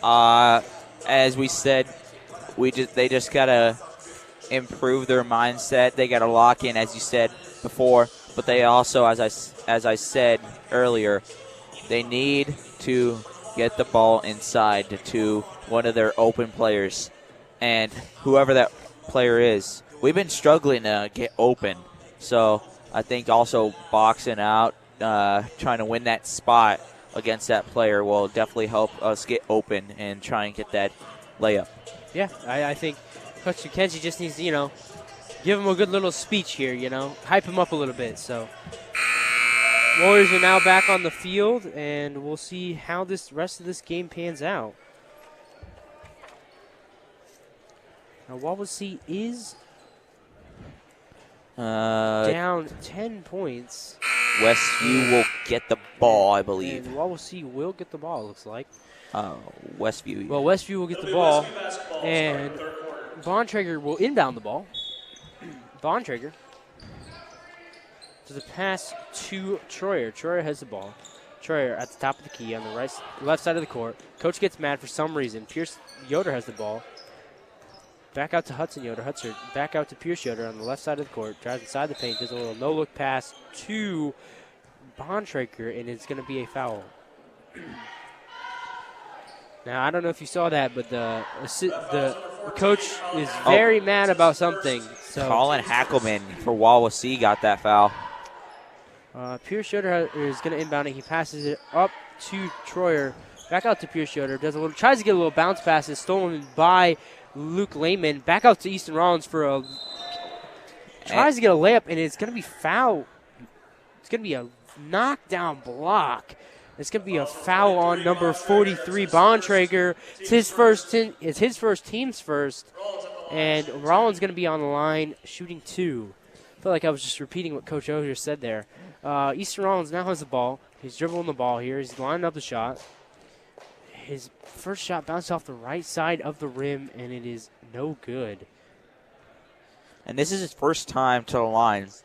As we said, they just gotta improve their mindset. They gotta lock in, as you said before. But they also, as I said earlier, they need to get the ball inside to one of their open players, and whoever that player is. We've been struggling to get open, so I think also boxing out, trying to win that spot against that player will definitely help us get open and try and get that layup. Yeah, I think Coach McKenzie just needs to, give him a good little speech here, hype him up a little bit. So Warriors are now back on the field, and we'll see how this rest of this game pans out. Now, Wawasee is down 10 points. Westview will get the ball, I believe. And Wawasee will get the ball, it looks like. Westview. Well, Westview will get the ball, and Bontrager will inbound the ball. Bontrager does a pass to Troyer. Troyer has the ball. Troyer at the top of the key on the left side of the court. Coach gets mad for some reason. Pierce Yoder has the ball. Back out to Hudson Yoder. Hudson back out to Pierce Yoder on the left side of the court. Drives inside the paint. Does a little no-look pass to Bontrager, and it's going to be a foul. Now, I don't know if you saw that, but the coach is very mad about something. So Colin Hackelman for Wawasee got that foul. Pierce Yoder is going to inbound it. He passes it up to Troyer. Back out to Pierce Yoder. Tries to get a little bounce pass. It's stolen by Luke Lehman. Back out to Easton Rollins for tries to get a layup, and it's going to be foul. It's going to be a knockdown block. It's going to be a foul on number 43, Bontrager. It's his first, team's first, and Rollins going to be on the line shooting 2. I feel like I was just repeating what Coach O just said there. Easton Rollins now has the ball. He's dribbling the ball here. He's lining up the shot. His first shot bounced off the right side of the rim, and it is no good. And this is his first time to the lines,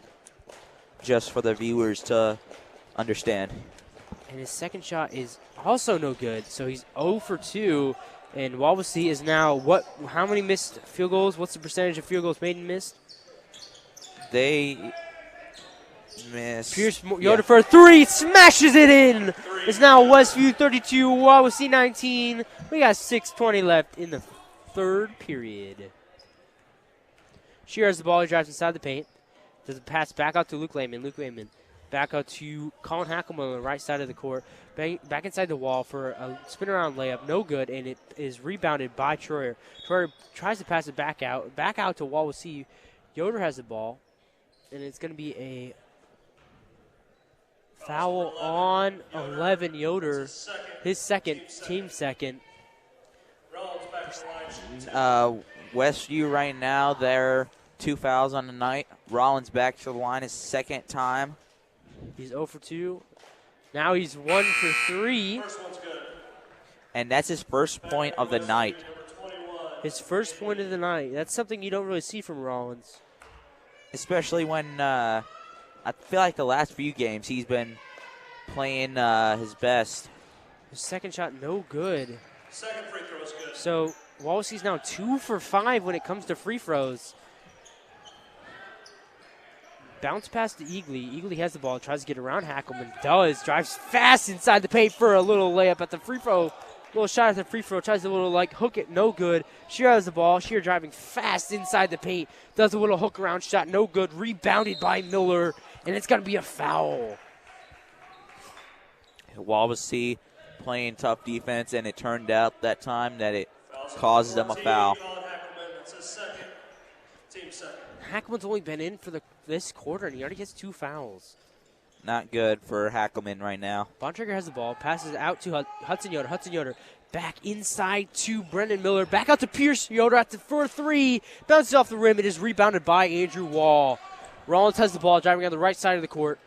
just for the viewers to understand. And his second shot is also no good, so he's 0 for 2. And Wawasee is now how many missed field goals? What's the percentage of field goals made and missed? They missed. Pierce Yoder for a 3, smashes it in. It's now Westview 32, Wawasee 19. We got 6:20 left in the third period. Shear has the ball. He drives inside the paint. Does a pass back out to Luke Lehman. Luke Lehman back out to Colin Hackelman on the right side of the court. Back inside the wall for a spin-around layup. No good, and it is rebounded by Troyer. Troyer tries to pass it back out to Wawasee. Yoder has the ball, and it's going to be a foul on 11 Yoder. His second, team second. Westview right now, they're 2 fouls on the night. Rollins back to the line his second time. He's 0 for 2. Now he's 1 for 3. And that's his first point of the night. His first point of the night. That's something you don't really see from Rollins. Especially when I feel like the last few games he's been playing his best. His second shot, no good. Second free throw is good. So Wawasee's now 2 for 5 when it comes to free throws. Bounce pass to Eagley. Eagley has the ball, tries to get around Hackelman. Drives fast inside the paint for a little layup at the free throw. Little shot at the free throw, tries a little hook it, no good. Shear has the ball. Shear driving fast inside the paint. Does a little hook around shot, no good. Rebounded by Miller, and it's going to be a foul. Wawasee playing tough defense, and it turned out that time that it caused them a foul. Hackelman's only been in for this quarter, and he already gets 2 fouls. Not good for Hackelman right now. Bontrager has the ball, passes out to Hudson Yoder. Hudson Yoder back inside to Brendan Miller. Back out to Pierce Yoder for 3. Bounces off the rim. It is rebounded by Andrew Wall. Rollins has the ball, driving on the right side of the court.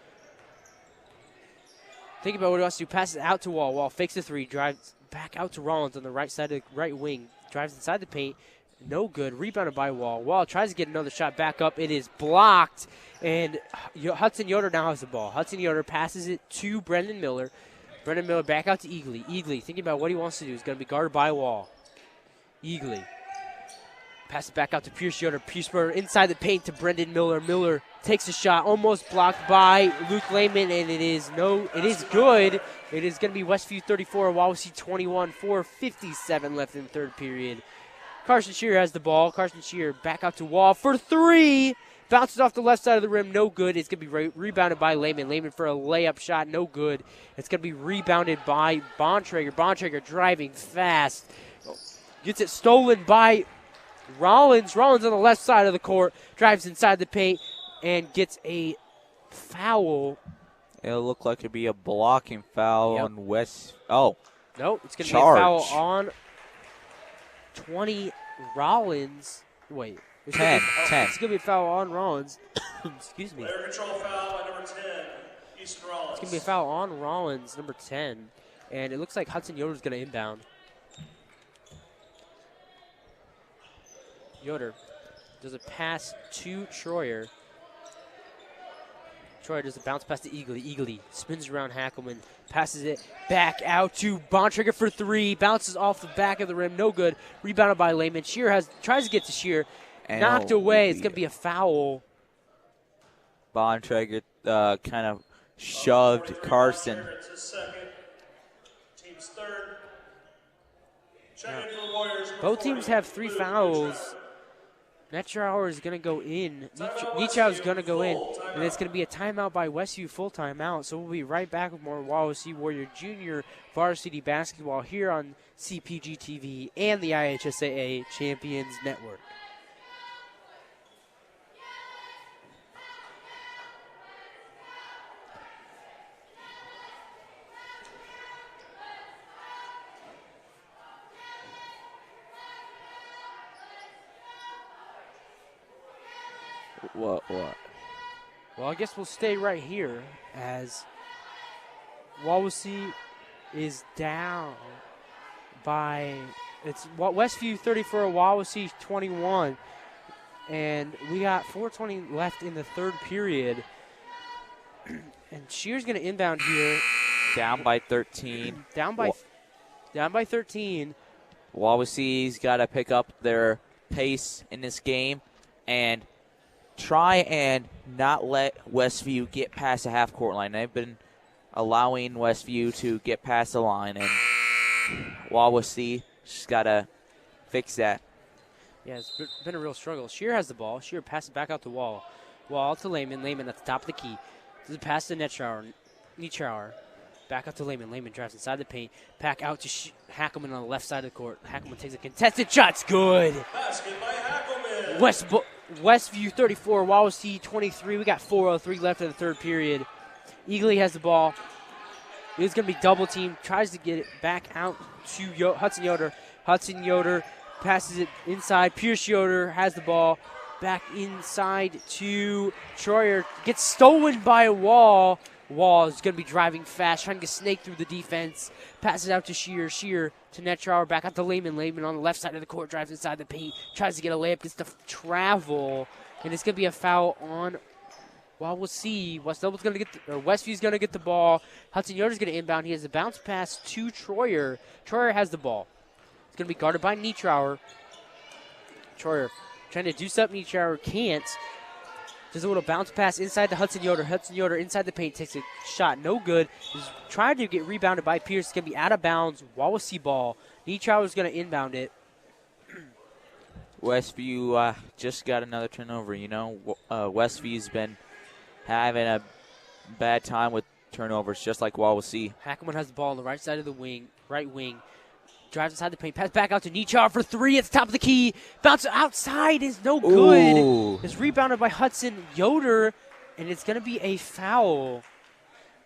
Think about what he wants to do. Passes out to Wall. Wall fakes the 3, drives back out to Rollins on the right side of the right wing. Drives inside the paint. No good. Rebounded by Wall. Wall tries to get another shot back up. It is blocked. And Hudson Yoder now has the ball. Hudson Yoder passes it to Brendan Miller. Brendan Miller back out to Eagley. Eagley thinking about what he wants to do. He's going to be guarded by Wall. Eagley. Pass it back out to Pierce Yoder. Pierce Yoder inside the paint to Brendan Miller. Miller takes a shot, almost blocked by Luke Lehman, and it is good. It is going to be Westview 34, Wawasee 21, 4:57 left in the third period. Carson Shear has the ball. Carson Shear back out to Wall for 3. Bounces off the left side of the rim, no good. It's going to be rebounded by Lehman. Lehman for a layup shot, no good. It's going to be rebounded by Bontrager. Bontrager driving fast. Gets it stolen by Rollins. Rollins on the left side of the court. Drives inside the paint and gets a foul. It'll look like it'd be a blocking foul on West. Oh. Nope, it's going to be a foul on 20 Rollins. Wait. 10. It's going to be a foul on Rollins. Excuse me. Player control foul by number 10, Easton Rollins. It's going to be a foul on Rollins, number 10. And it looks like Hudson Yoder's going to inbound. Yoder does a pass to Troyer. Troyer does a bounce pass to Eagley. Eagley spins around Hackelman, passes it back out to Bontrager for three. Bounces off the back of the rim, no good. Rebounded by Lehman. Shear tries to get to Shear. Knocked away. It's going to be a foul. Bontrager kind of shoved Carson. It's his second. Team's third. Check in for the Warriors. Both teams have 3 fouls. Netrower is going to go in. Nietzsche is going to go in. And it's going to be a timeout by Westview, full timeout. So we'll be right back with more Wawasee Warrior Junior Varsity Basketball here on CPG-TV and the IHSAA Champions Network. What? Well, I guess we'll stay right here as Wawasee is down by, it's Westview 34, Wawasee 21. And we got 4:20 left in the third period. And Shear's going to inbound here. Down by 13. Down by 13. Wawasee's got to pick up their pace in this game and try and not let Westview get past the half-court line. They've been allowing Westview to get past the line, and Wawasee just got to fix that. Yeah, it's been a real struggle. Shear has the ball. Shear passes back out the wall. Wall to Lehman. Lehman at the top of the key. Does a pass to Netrower. Back out to Lehman. Lehman drives inside the paint. Back out to Hackelman on the left side of the court. Hackelman takes a contested shot. It's good. Basket by Hackelman. Westview 34, Wawasee 23. We got 4:03 left in the third period. Eagley has the ball. It's going to be double team. Tries to get it back out to Hudson Yoder. Hudson Yoder passes it inside. Pierce Yoder has the ball. Back inside to Troyer. Gets stolen by a Wall. Wall is going to be driving fast, trying to snake through the defense. Passes out to Shear. Shear to Netrower. Back out to Lehman. Lehman on the left side of the court. Drives inside the paint. Tries to get a layup. Gets to travel. And it's going to be a foul on Wawasee. Westview's going to get the ball. Hudson Yoder's going to inbound. He has a bounce pass to Troyer. Troyer has the ball. It's going to be guarded by Netrower. Troyer trying to do something. Netrower can't. Does a little bounce pass inside to Hudson Yoder. Hudson Yoder inside the paint takes a shot. No good. He's trying to get rebounded by Pierce. It's going to be out of bounds. Wawasee ball. Netrower is going to inbound it. Westview just got another turnover. You know, Westview's been having a bad time with turnovers, just like Wawasee. Hackelman has the ball on the right side of the right wing. Drives inside the paint. Pass back out to Netrower for three. At the top of the key. Bounce outside is no good. Ooh. It's rebounded by Hudson Yoder, and it's going to be a foul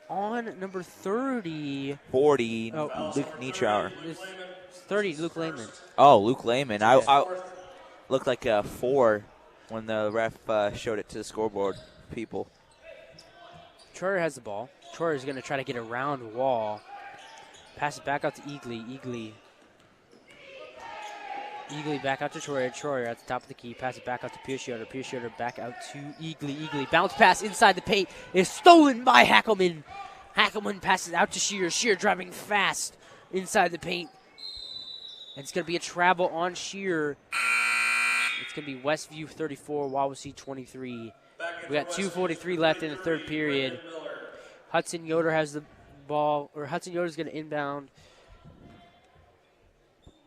on number 30. 40, Luke Netrower. 30, Luke Lehman. Oh, Luke Lehman. I looked like a 4 when the ref showed it to the scoreboard people. Troyer has the ball. Troyer is going to try to get around Wall. Pass it back out to Eagley. Eagley back out to Troyer. Troyer at the top of the key. Pass it back out to Pierce Yoder. Pierce Yoder back out to Eagley. Bounce pass inside the paint is stolen by Hackelman. Hackelman passes out to Shear. Shear driving fast inside the paint. And it's going to be a travel on Shear. It's going to be Westview 34, Wawasee 23. We got 2:43 left in the third period. Hudson Yoder has the ball, or Hudson Yoder's going to inbound.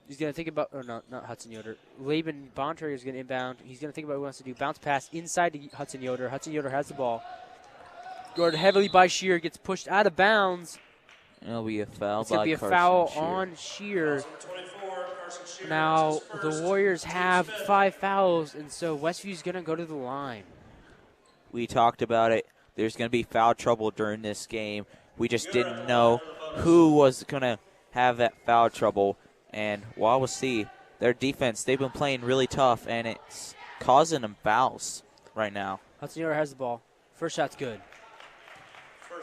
He's going to think about, or not Hudson Yoder. Laban Bontrager is going to inbound. He's going to think about what he wants to do. Bounce pass inside to Hudson Yoder. Hudson Yoder has the ball. Guarded heavily by Shear. Gets pushed out of bounds. It'll be a foul. It's going to be a foul on Shear. Now, the Warriors have 5 fouls, and so Westview's going to go to the line. We talked about it there's going to be foul trouble during this game. We just didn't know who was going to have that foul trouble. And Wawasee, their defense, they've been playing really tough, and it's causing them fouls right now. Hudson Yoder has the ball. First shot's good.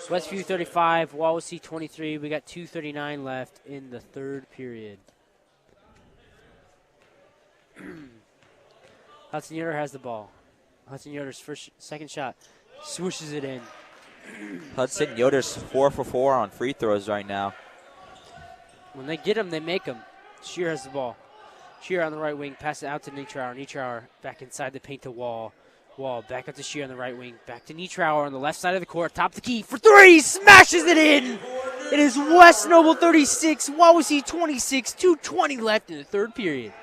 Westview 35, Wawasee 23. We got 2:39 left in the third period. Hudson Yoder has the ball. Hudson Yoder's second shot. Swooshes it in. Hudson Yoder's 4 for 4 on free throws right now. When they get them, they make them. Shear has the ball. Shear on the right wing. Pass it out to Nietrauer. Nietrauer back inside the paint to Wall. Wall back up to Shear on the right wing. Back to Nietrauer on the left side of the court. Top the key for three. Smashes it in. It is West Noble 36, Wawasee 26. 2:20 left in the third period.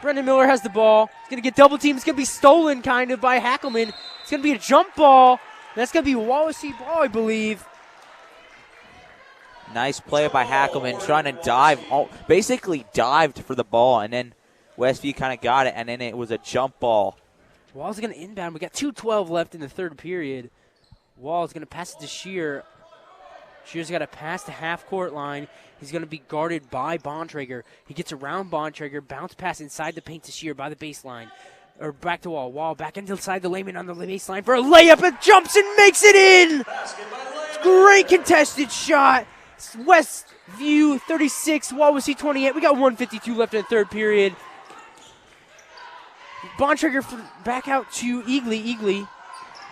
Brendan Miller has the ball. He's going to get double teamed. It's going to be stolen kind of by Hackelman. It's going to be a jump ball. That's going to be Wawasee ball, I believe. Nice play by Hackelman, trying to dive. Basically dived for the ball, and then Westview kind of got it, and then it was a jump ball. Wall's going to inbound. We got 2:12 left in the third period. Wall's going to pass it to Shear. Shear's got to pass the half-court line. He's going to be guarded by Bontrager. He gets around Bontrager, bounce pass inside the paint to Shear by the baseline. Or back to Wall. Wall back inside the Lehman on the baseline for a layup. It jumps and makes it in! Great contested shot. Westview 36, Wawasee 28. We got 1:52 left in the third period. Bontrager back out to Eagley. Eagley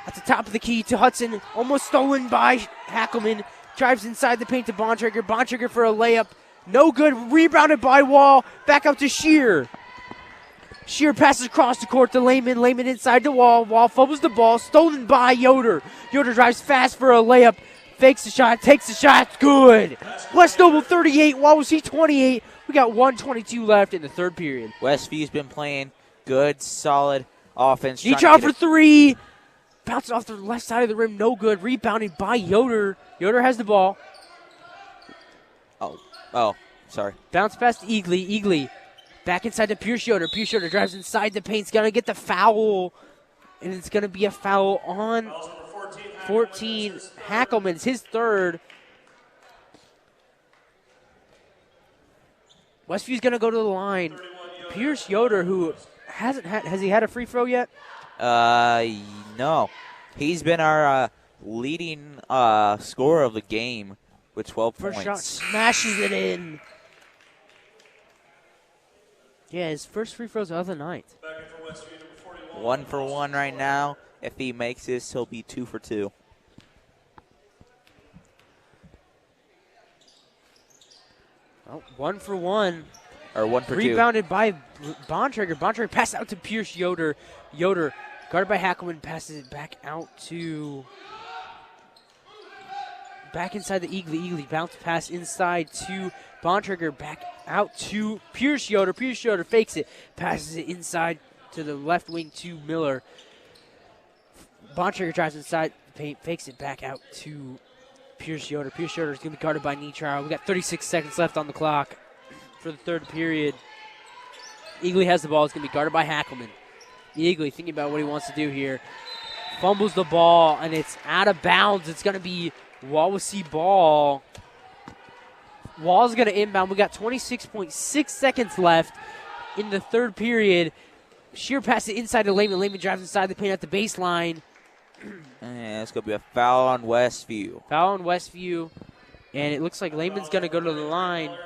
at the top of the key to Hudson. Almost stolen by Hackelman. Drives inside the paint to Bontrager. Bontrager for a layup. No good. Rebounded by Wall. Back out to Shear. Shear passes across the court to Lehman. Lehman inside the Wall. Wall fumbles the ball. Stolen by Yoder. Yoder drives fast for a layup. Fakes the shot. Takes the shot. Good. West Noble 38. Wawasee 28. We got 1:22 left in the third period. Westview's been playing good, solid offense. Each out for three. Bounces off the left side of the rim. No good. Rebounded by Yoder. Yoder has the ball. Oh, sorry. Bounce pass to Eagley. Eagley back inside to Pierce Yoder. Pierce Yoder drives inside the paint. He's going to get the foul. And it's going to be a foul on 14. Hackelman's his third. Westview's going to go to the line. Pierce Yoder, who has he had a free throw yet? No. He's been our leading scorer of the game with 12 First points. shot smashes it in. Yeah, his first free throw's of the night. 1 for 1 right now. If he makes this, he'll be 2 for 2. Well, 1 for 1. Or 1 for 2. Rebounded by Bontrager. Bontrager passes out to Pierce Yoder. Yoder, guarded by Hackelman, passes it back out to... Back inside the Eagley. Eagley bounce pass inside to Bontrager. Back out to Pierce Yoder. Pierce Yoder fakes it. Passes it inside to the left wing to Miller. Bontrager drives inside the paint. Fakes it back out to Pierce Yoder. Pierce Yoder is going to be guarded by Nietrauer. We got 36 seconds left on the clock for the third period. Eagley has the ball. It's going to be guarded by Hackelman. Eagley thinking about what he wants to do here. Fumbles the ball, and it's out of bounds. It's going to be Wawasee ball. Wall's going to inbound. We got 26.6 seconds left in the third period. Shear passes it inside to Lehman. Lehman drives inside the paint at the baseline. And it's going to be a foul on Westview. Foul on Westview. And it looks like Lehman's going to go to the line. I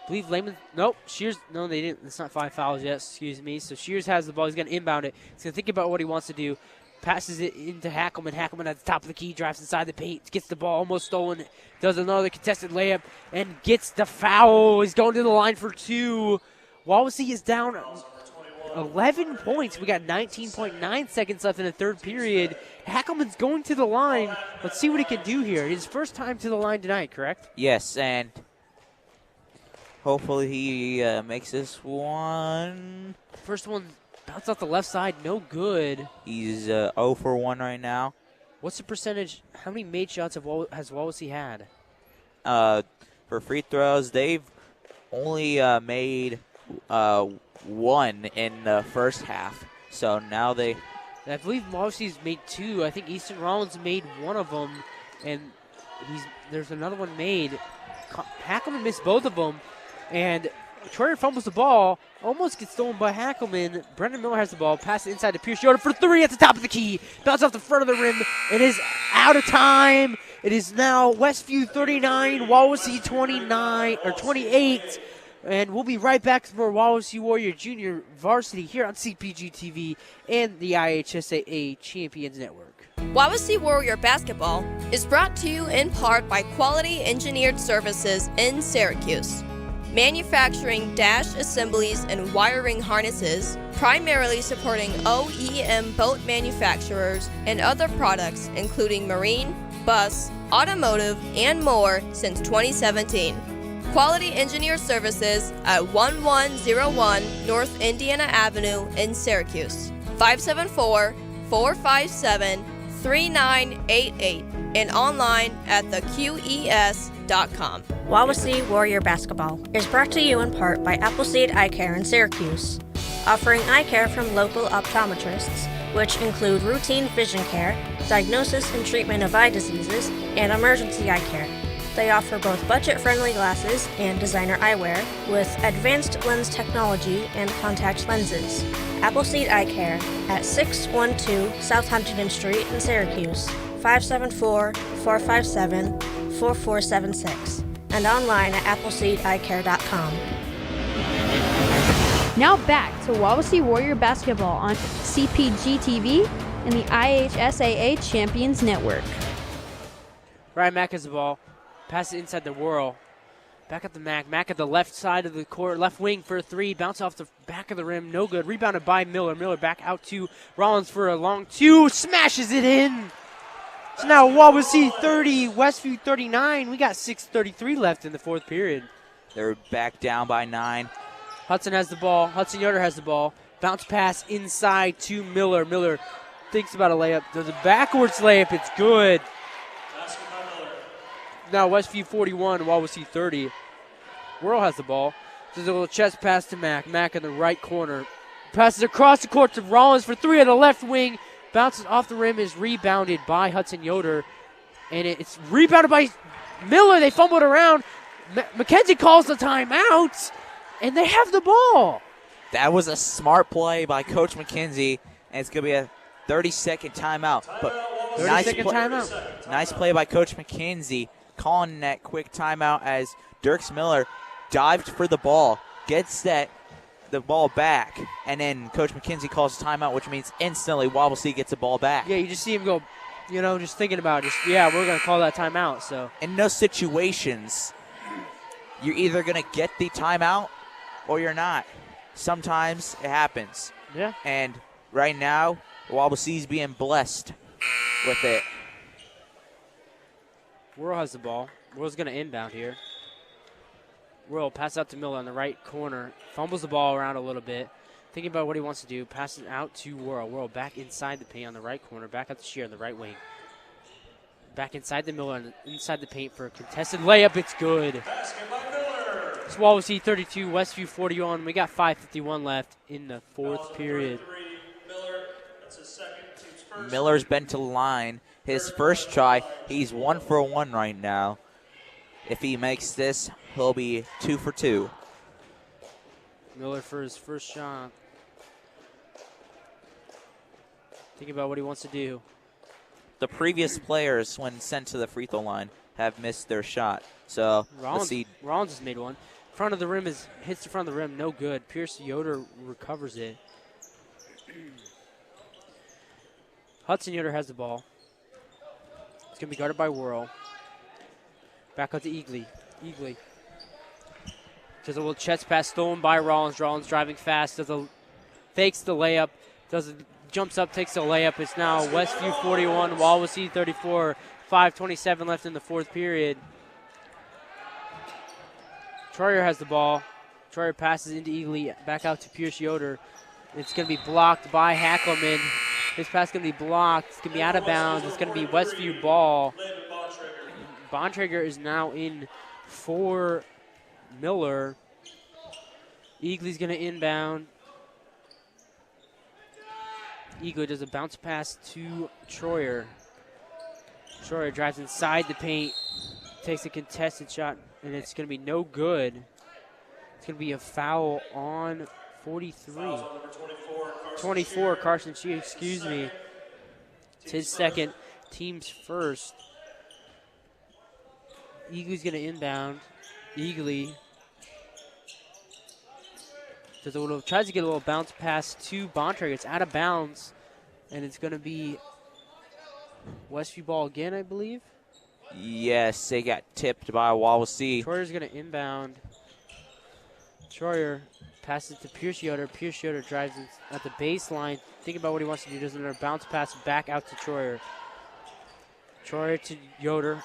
believe Lehman. Nope. Shears. No, they didn't. It's not 5 fouls yet. Excuse me. So Shears has the ball. He's going to inbound it. He's going to think about what he wants to do. Passes it into Hackelman. Hackelman at the top of the key. Drives inside the paint. Gets the ball almost stolen. Does another contested layup. And gets the foul. He's going to the line for 2. Wawasee is down 11 points. We got 19.9 seconds left in the third period. Hackelman's going to the line. Let's see what he can do here. His first time to the line tonight, correct? Yes, and hopefully he makes this one. First one bounced off the left side. No good. He's 0 for 1 right now. What's the percentage? How many made shots has Wawasee had? For free throws, they've only made 1 in the first half. So now they. I believe Wawasee's made 2. I think Easton Rollins made one of them, and there's another one made. Hackelman missed both of them, and Troyer fumbles the ball, almost gets stolen by Hackelman. Brendan Miller has the ball, passes inside to Pierce Yoder for 3 at the top of the key. Bounce off the front of the rim. It is out of time. It is now Westview 39, Wawasee 28. And we'll be right back for Wawasee Warrior Junior Varsity here on CPG-TV and the IHSAA Champions Network. Wawasee Warrior Basketball is brought to you in part by Quality Engineered Services in Syracuse. Manufacturing dash assemblies and wiring harnesses, primarily supporting OEM boat manufacturers and other products including marine, bus, automotive, and more since 2017. Quality Engineered Services at 1101 North Indiana Avenue in Syracuse. 574-457-3988 and online at theqes.com. Wawasee Warrior Basketball is brought to you in part by Appleseed Eye Care in Syracuse, offering eye care from local optometrists, which include routine vision care, diagnosis and treatment of eye diseases, and emergency eye care. They offer both budget-friendly glasses and designer eyewear with advanced lens technology and contact lenses. Appleseed Eye Care at 612 South Huntington Street in Syracuse, 574-457-4476, and online at appleseedeyecare.com. Now back to Wawasee Warrior Basketball on CPG-TV and the IHSAA Champions Network. Ryan Mack has the ball. Pass it inside the whirl. Back at the Mack. Mack at the left side of the court. Left wing for a 3. Bounce off the back of the rim. No good. Rebounded by Miller. Miller back out to Rollins for a long 2. Smashes it in. So now Wawasee 30, Westview 39. We got 6:33 left in the fourth period. They're back down by 9. Hudson has the ball. Hudson Yoder has the ball. Bounce pass inside to Miller. Miller thinks about a layup. Does a backwards layup. It's good. Now Westview 41, Wawasee 30. Whirl has the ball. There's a little chest pass to Mack. Mack in the right corner. Passes across the court to Rollins for 3 on the left wing. Bounces off the rim, is rebounded by Hudson Yoder. And it's rebounded by Miller. They fumbled around. McKenzie calls the timeout, and they have the ball. That was a smart play by Coach McKenzie, and it's going to be a 30-second timeout. But 30-second timeout. Nice play by Coach McKenzie, calling that quick timeout as Dirks Miller dived for the ball, gets the ball back, and then Coach McKenzie calls a timeout, which means instantly Wawasee gets the ball back. Yeah, you just see him go, just thinking about it. We're going to call that timeout. So in those situations, you're either going to get the timeout or you're not. Sometimes it happens. Yeah. And right now, Wawasee's being blessed with it. Whirl has the ball. Whirl's going to inbound here. Whirl pass out to Miller on the right corner. Fumbles the ball around a little bit. Thinking about what he wants to do. Passes it out to Whirl. Whirl back inside the paint on the right corner. Back out to Shear on the right wing. Back inside the Miller and inside the paint for a contested layup. It's good. It's Wawasee 32, Westview 41. We got 5:51 left in the fourth period. Miller's been to the line. His first try, he's 1 for 1 right now. If he makes this, he'll be 2 for 2. Miller for his first shot. Thinking about what he wants to do. The previous players, when sent to the free throw line, have missed their shot. So Rollins has made one. Front of the rim hits the front of the rim, no good. Pierce Yoder recovers it. Hudson Yoder has the ball. It's going to be guarded by Whirl. Back out to Eagley. Eagley. Does a little chest pass stolen by Rollins. Rollins driving fast. Fakes the layup. Jumps up, takes the layup. It's now Westview 41, Wawasee 34. 5:27 left in the fourth period. Troyer has the ball. Troyer passes into Eagley. Back out to Pierce Yoder. It's going to be blocked by Hackelman. This pass is going to be blocked. It's going to be out of bounds. It's going to be Westview ball. Bontrager is now in for Miller. Eagley's going to inbound. Eagle does a bounce pass to Troyer. Troyer drives inside the paint, takes a contested shot, and it's going to be no good. It's going to be a foul on 43. 24, Carson Shee, excuse me. It's his second, team's first. Eagly's going to inbound. Eagly tries to get a little bounce pass to Bontrager. It's out of bounds, and it's going to be Westview ball again, I believe. Yes, they got tipped by Wawasee. Troyer's going to inbound. Troyer passes to Pierce Yoder. Pierce Yoder drives at the baseline. Think about what he wants to do. Does another bounce pass back out to Troyer. Troyer to Yoder.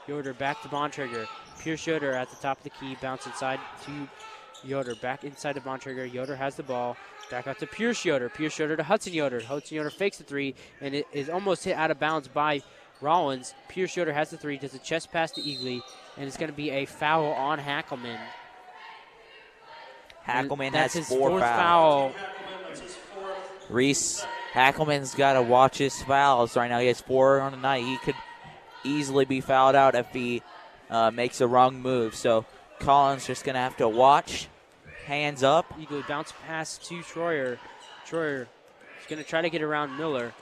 Yoder back to Bontrager. Pierce Yoder at the top of the key. Bounce inside to Yoder. Back inside to Bontrager. Yoder has the ball. Back out to Pierce Yoder. Pierce Yoder to Hudson Yoder. Hudson Yoder fakes the three, and it is almost hit out of bounds by Rollins. Pierce Yoder has the three. Does a chest pass to Eagly, and it's going to be a foul on Hackelman. Hackelman That's has his 4 fourth fouls. Reese, Hackelman's got to watch his fouls right now. He has 4 on the night. He could easily be fouled out if he makes a wrong move. So Collins just going to have to watch. Hands up. Eagle bounce pass to Troyer. Troyer is going to try to get around Miller.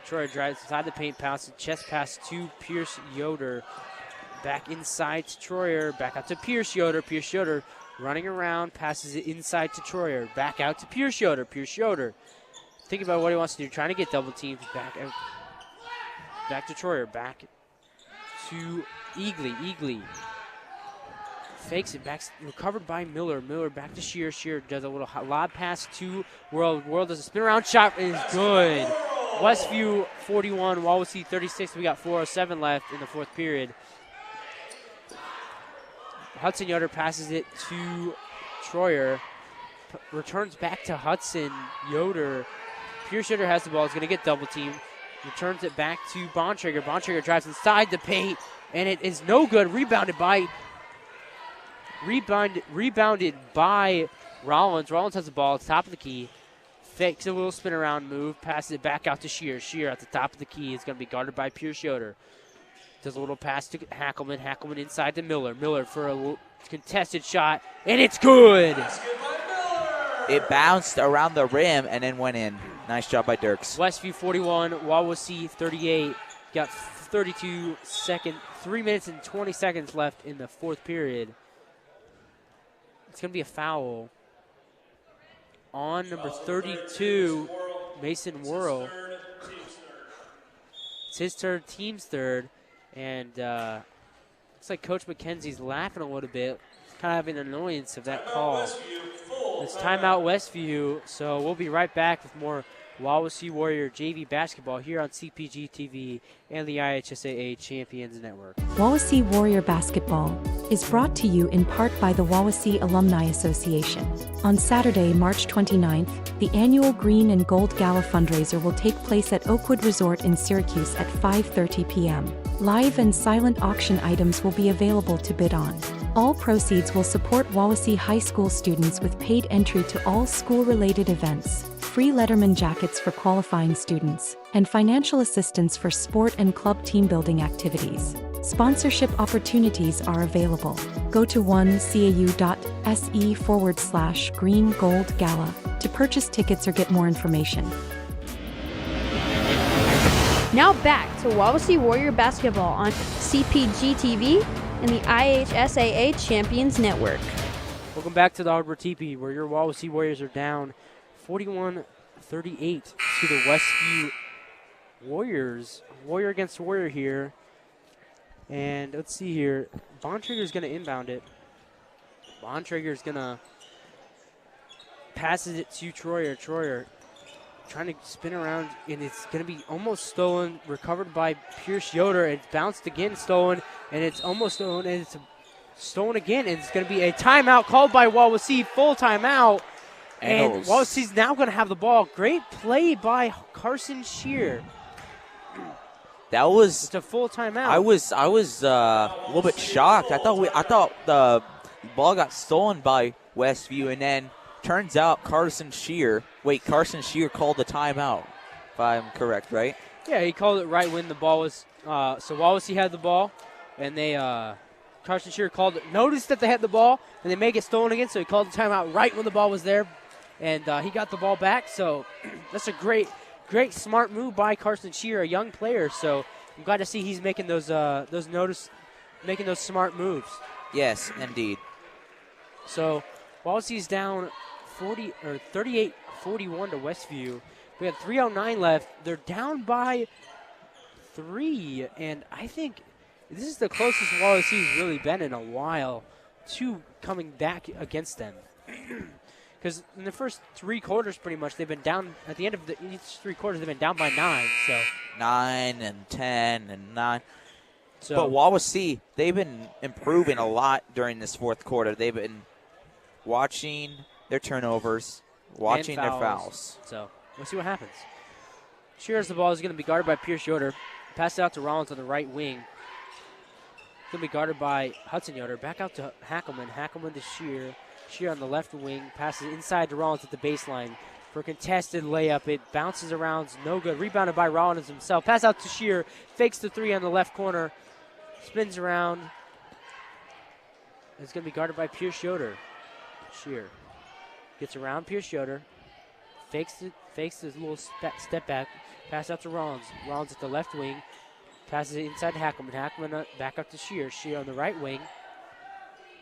Troyer drives inside the paint, passes chest pass to Pierce Yoder. Back inside to Troyer. Back out to Pierce Yoder. Pierce Yoder running around, passes it inside to Troyer. Back out to Pierce Yoder. Pierce Yoder. Think about what he wants to do. Trying to get double teams. Back to Troyer. Back to Eagly. Eagly fakes it back, recovered by Miller. Miller back to Shear. Shear does a little lob pass to World. World does a spin around shot. It is good. Westview 41, Wawasee 36. We got 4:07 left in the fourth period. Hudson Yoder passes it to Troyer. Returns back to Hudson Yoder. Pierce Yoder has the ball. He's going to get double teamed. Returns it back to Bontrager. Bontrager drives inside the paint, and it is no good. Rebounded by Rollins. Rollins has the ball at the top of the key. Fakes a little spin around move. Passes it back out to Shear. Shear at the top of the key is going to be guarded by Pierce Yoder. Does a little pass to Hackelman. Hackelman inside to Miller. Miller for a contested shot, and it's good. It bounced around the rim and then went in. Nice job by Dirks. Westview 41, Wawasee 38. Got 3 minutes and 20 seconds left in the fourth period. It's going to be a foul on number 32, Mason Worrell. It's his third, team's third, and looks like Coach McKenzie's laughing a little bit, kind of having an annoyance of that call. It's timeout Westview, so we'll be right back with more Wawasee Warrior JV basketball here on CPG-TV and the IHSAA Champions Network. Wawasee Warrior Basketball is brought to you in part by the Wawasee Alumni Association. On Saturday, March 29th, the annual Green and Gold Gala fundraiser will take place at Oakwood Resort in Syracuse at 5:30 p.m. Live and silent auction items will be available to bid on. All proceeds will support Wawasee High School students with paid entry to all school-related events, free Letterman jackets for qualifying students, and financial assistance for sport and club team building activities. Sponsorship opportunities are available. Go to 1cau.se/Green Gold Gala to purchase tickets or get more information. Now back to Wawasee Warrior Basketball on CPG-TV and the IHSAA Champions Network. Welcome back to the Hardwood Teepee, where your Wawasee Warriors are down 41-38 to the Westview Warriors. Warrior against Warrior here. And let's see here. Bontrager is going to inbound it. Bontrager is going to passes it to Troyer. Troyer trying to spin around, and it's going to be almost stolen. Recovered by Pierce Yoder. It's bounced again, stolen, and it's almost stolen, and it's stolen again. And it's going to be a timeout called by Wawasee, full timeout. And Wawasee's now going to have the ball. Great play by Carson Shear. That was it's a full timeout. I was a little bit shocked. I thought the ball got stolen by Westview, and then turns out Carson Shear called the timeout, if I'm correct, right? Yeah, he called it right when the ball was. So Wawasee had the ball, and they Carson Shear noticed that they had the ball, and they may get stolen again. So he called the timeout right when the ball was there, and he got the ball back. So that's a great smart move by Carson Shear, a young player. So I'm glad to see he's making those smart moves. Yes, indeed. So Wawasee's down 38-41 to Westview. We have 3:09 left. They're down by 3, and I think this is the closest Wawasee's really been in a while to coming back against them. Because in the first 3 quarters, pretty much, they've been down. At the end of each 3 quarters, they've been down by 9. So 9 and 10 and 9. So, but Wawasee, they've been improving a lot during this fourth quarter. They've been watching their turnovers, watching their fouls. So we'll see what happens. Shear's the ball is going to be guarded by Pierce Yoder. Pass it out to Rollins on the right wing. Going to be guarded by Hudson Yoder. Back out to Hackelman. Hackelman to Shear. Shear on the left wing. Passes inside to Rollins at the baseline. For a contested layup. It bounces around. No good. Rebounded by Rollins himself. Pass out to Shear. Fakes the 3 on the left corner. Spins around. It's going to be guarded by Pierce Yoder. Shear gets around Pierce Yoder. Fakes his little step back. Pass out to Rollins. Rollins at the left wing. Passes it inside to Hackelman. Hackelman back up to Shear. Shear on the right wing.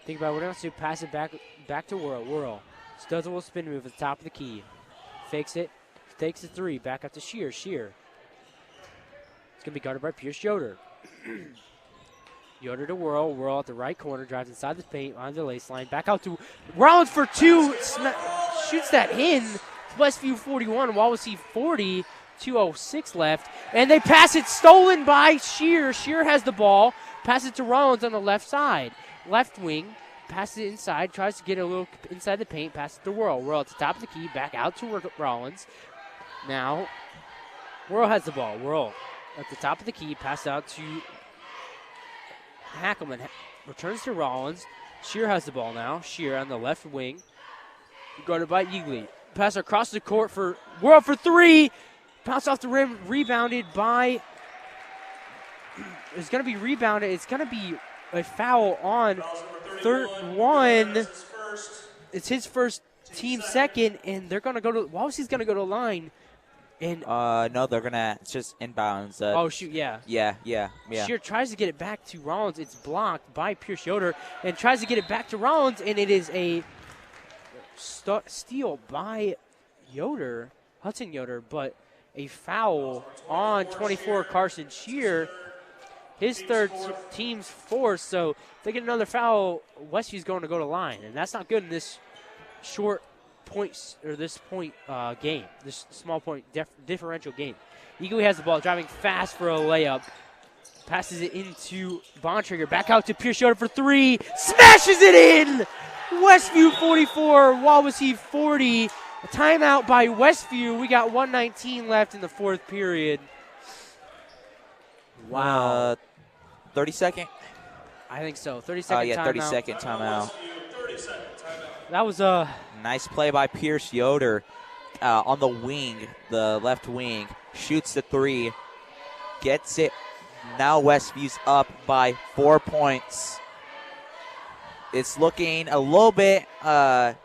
Think about what he wants to do. Pass it back to Whirl. Whirl. Does a little spin move at the top of the key. Fakes it. Takes the 3. Back up to Shear. Shear. It's going to be guarded by Pierce Yoder. Yoder to Whirl. Whirl at the right corner. Drives inside the paint. On the lace line. Back out to Rollins for 2. Shoots that in. Westview 41. Wawasee 40. 2:06 left. And they pass it. Stolen by Shear. Shear has the ball. Pass it to Rollins on the left side. Left wing. Passes it inside. Tries to get a little inside the paint. Passes it to Whirl. Whirl at the top of the key. Back out to Rollins. Now, Whirl has the ball. Whirl at the top of the key. Pass out to Hackelman. Returns to Rollins. Shear has the ball now. Shear on the left wing. Guarded by Yeagley. Pass across the court for Whirl for 3. Bounce off the rim. Rebounded by. It's going to be rebounded. It's going to be a foul on third one. It's his first, team second, and they're going to go to. Wawasee's going to go to the line. And no, they're gonna. It's just inbounds. Oh shoot! Yeah. Yeah. Shear tries to get it back to Rollins. It's blocked by Pierce Yoder, and tries to get it back to Rollins, and it is a steal by Hudson Yoder, but a foul on 24 Carson Shear. His third, team's fourth. So if they get another foul, Westview's going to go to line, and that's not good in this short points or this game, this small point differential game. Eagley has the ball, driving fast for a layup. Passes it into Bontrager. Back out to Pierce Yoder for 3. Smashes it in! Westview 44, Wawasee 40. A timeout by Westview. We got 1:19 left in the fourth period. Wow. 30-second? I think so. 30-second timeout. 30-second timeout. That was a nice play by Pierce Yoder on the wing, the left wing. Shoots the 3. Gets it. Now Westview's up by 4 points. It's looking a little bit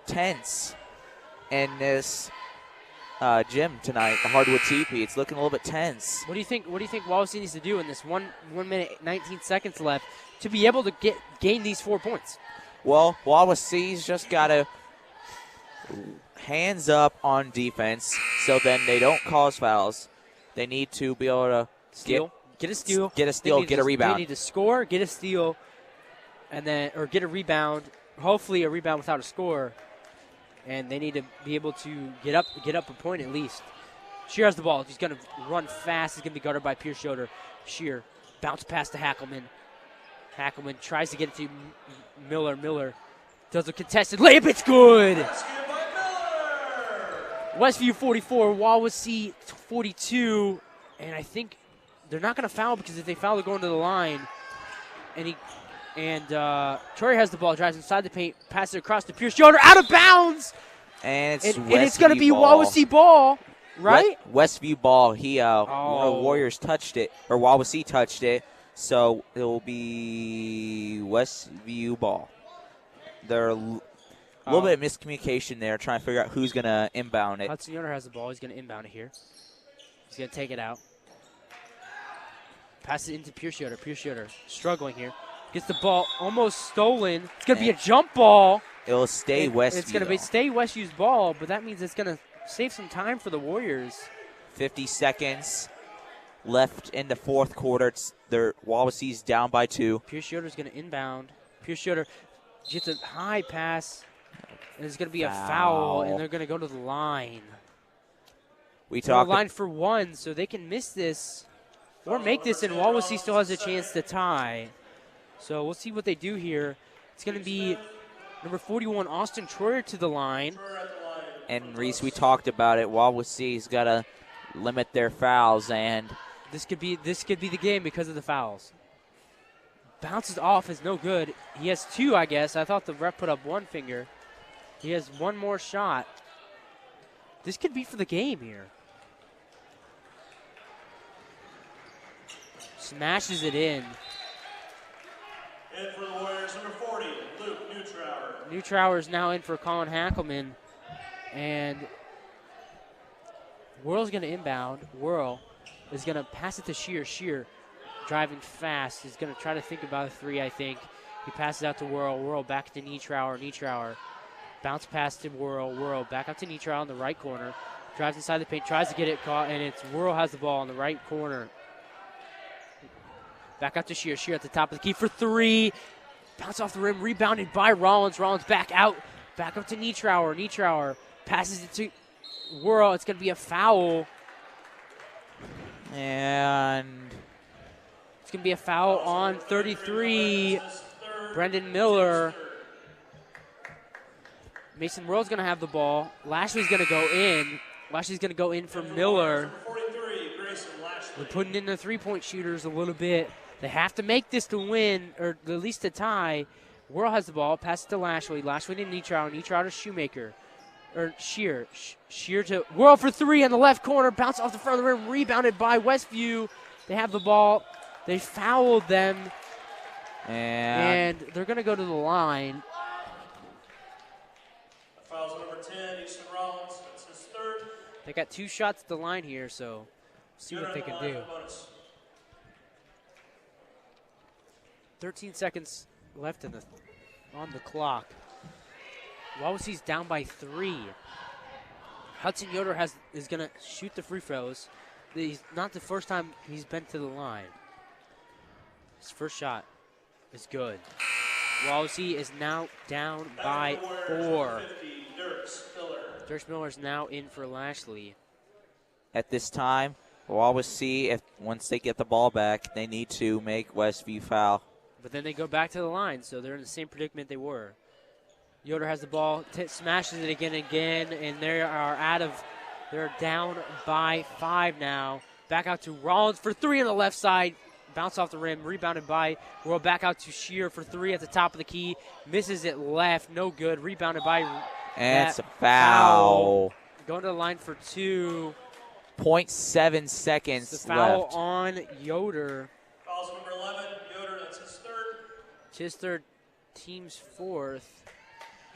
tense in this gym tonight, the Hardwood TP. It's looking a little bit tense. What do you think Wawasee needs to do in this 1 minute 19 seconds left to be able to gain these 4 points? Well, Wawasee's just got to hands up on defense so then they don't cause fouls. They need to be able to get a steal, get a rebound. They need to score, get a steal, and then get a rebound. Hopefully, a rebound without a score. And they need to be able to get up a point at least. Shear has the ball. He's going to run fast. He's going to be guarded by Pierce Yoder. Shear bounce pass to Hackelman. Hackelman tries to get it to Miller. Miller does a contested layup. It's good. Westview 44, Wawasee 42, and I think they're not going to foul because if they foul, they're going to the line. And Troy has the ball, drives inside the paint, passes it across to Pierce Yoder, out of bounds. And it's going to be Wawasee ball, right? Westview ball. One of the Warriors touched it, or Wawasee touched it, so it will be Westview ball. There are a little bit of miscommunication there, trying to figure out who's going to inbound it. Hudson Yoder has the ball. He's going to inbound it here. He's going to take it out. Pass it into Pierce Yoder. Pierce Yoder struggling here. Gets the ball almost stolen. It's going to be a jump ball. It'll stay Westview. It's going to stay Westview's ball, but that means it's going to save some time for the Warriors. 50 seconds left in the fourth quarter. Wawasee's down by 2. Pierce Yoder's going to inbound. Pierce Yoder gets a high pass, and it's going to be a foul, and they're going to go to the line. Line for 1, so they can miss this or make this, and Wawasee still has a chance to tie. So we'll see what they do here. It's going to be number 41, Austin Troyer, to the line. And Reese, we talked about it. Wawasee's got to limit their fouls, and this could be the game because of the fouls. Bounces off is no good. He has 2, I guess. I thought the ref put up 1 finger. He has 1 more shot. This could be for the game here. Smashes it in. And for the Warriors, number 40, Luke Neutrauer. Neutrauer is now in for Colin Hackelman. And Whirl's going to inbound. Whirl is going to pass it to Shear. Shear driving fast. He's going to try to think about a 3, I think. He passes out to Whirl. Whirl back to Neutrauer. Neutrauer bounce pass to Whirl. Whirl back up to Neutrauer in the right corner. Drives inside the paint. Tries to get it caught. And it's Whirl has the ball in the right corner. Back out to Shear. Shear at the top of the key for 3. Bounce off the rim. Rebounded by Rollins. Rollins back out. Back up to Neutrauer. Neutrauer passes it to Whirl. It's going to be a foul. And it's going to be a foul on 33, Brendan Miller. Mason Whirl's going to have the ball. Lashley's going to go in. Lashley's going to go in for Miller. They're putting in the three-point shooters a little bit. They have to make this to win, or at least to tie. Whirl has the ball. Pass it to Lashley. Lashley to Neutrauer. Neutrauer to Shoemaker. Or Shear. Shear to Whirl for 3 in the left corner. Bounce off the front of the rim. Rebounded by Westview. They have the ball. They fouled them. And they're going to go to the line. Fouls number 10, Easton Rollins. That's his 3rd. They got 2 shots at the line here, so see what they can do. 13 seconds left on the clock. Wawasee's down by 3. Hudson Yoder is going to shoot the free throws. He's not the first time he's been to the line. His first shot is good. Wawasee is now down by 4. Dirks Miller is now in for Lashley. At this time, Wawasee, once they get the ball back, they need to make Westview foul. But then they go back to the line, so they're in the same predicament they were. Yoder has the ball, smashes it again and again, and they're down by 5 now. Back out to Rollins for 3 on the left side. Bounce off the rim, rebounded by Whirl. Back out to Shear for 3 at the top of the key. Misses it left, no good. Rebounded by And it's a foul. Going to the line for 2. 0.7 seconds the foul left. On Yoder. Fouls number 11, Yoder, that's his 3rd. His 3rd, team's 4th.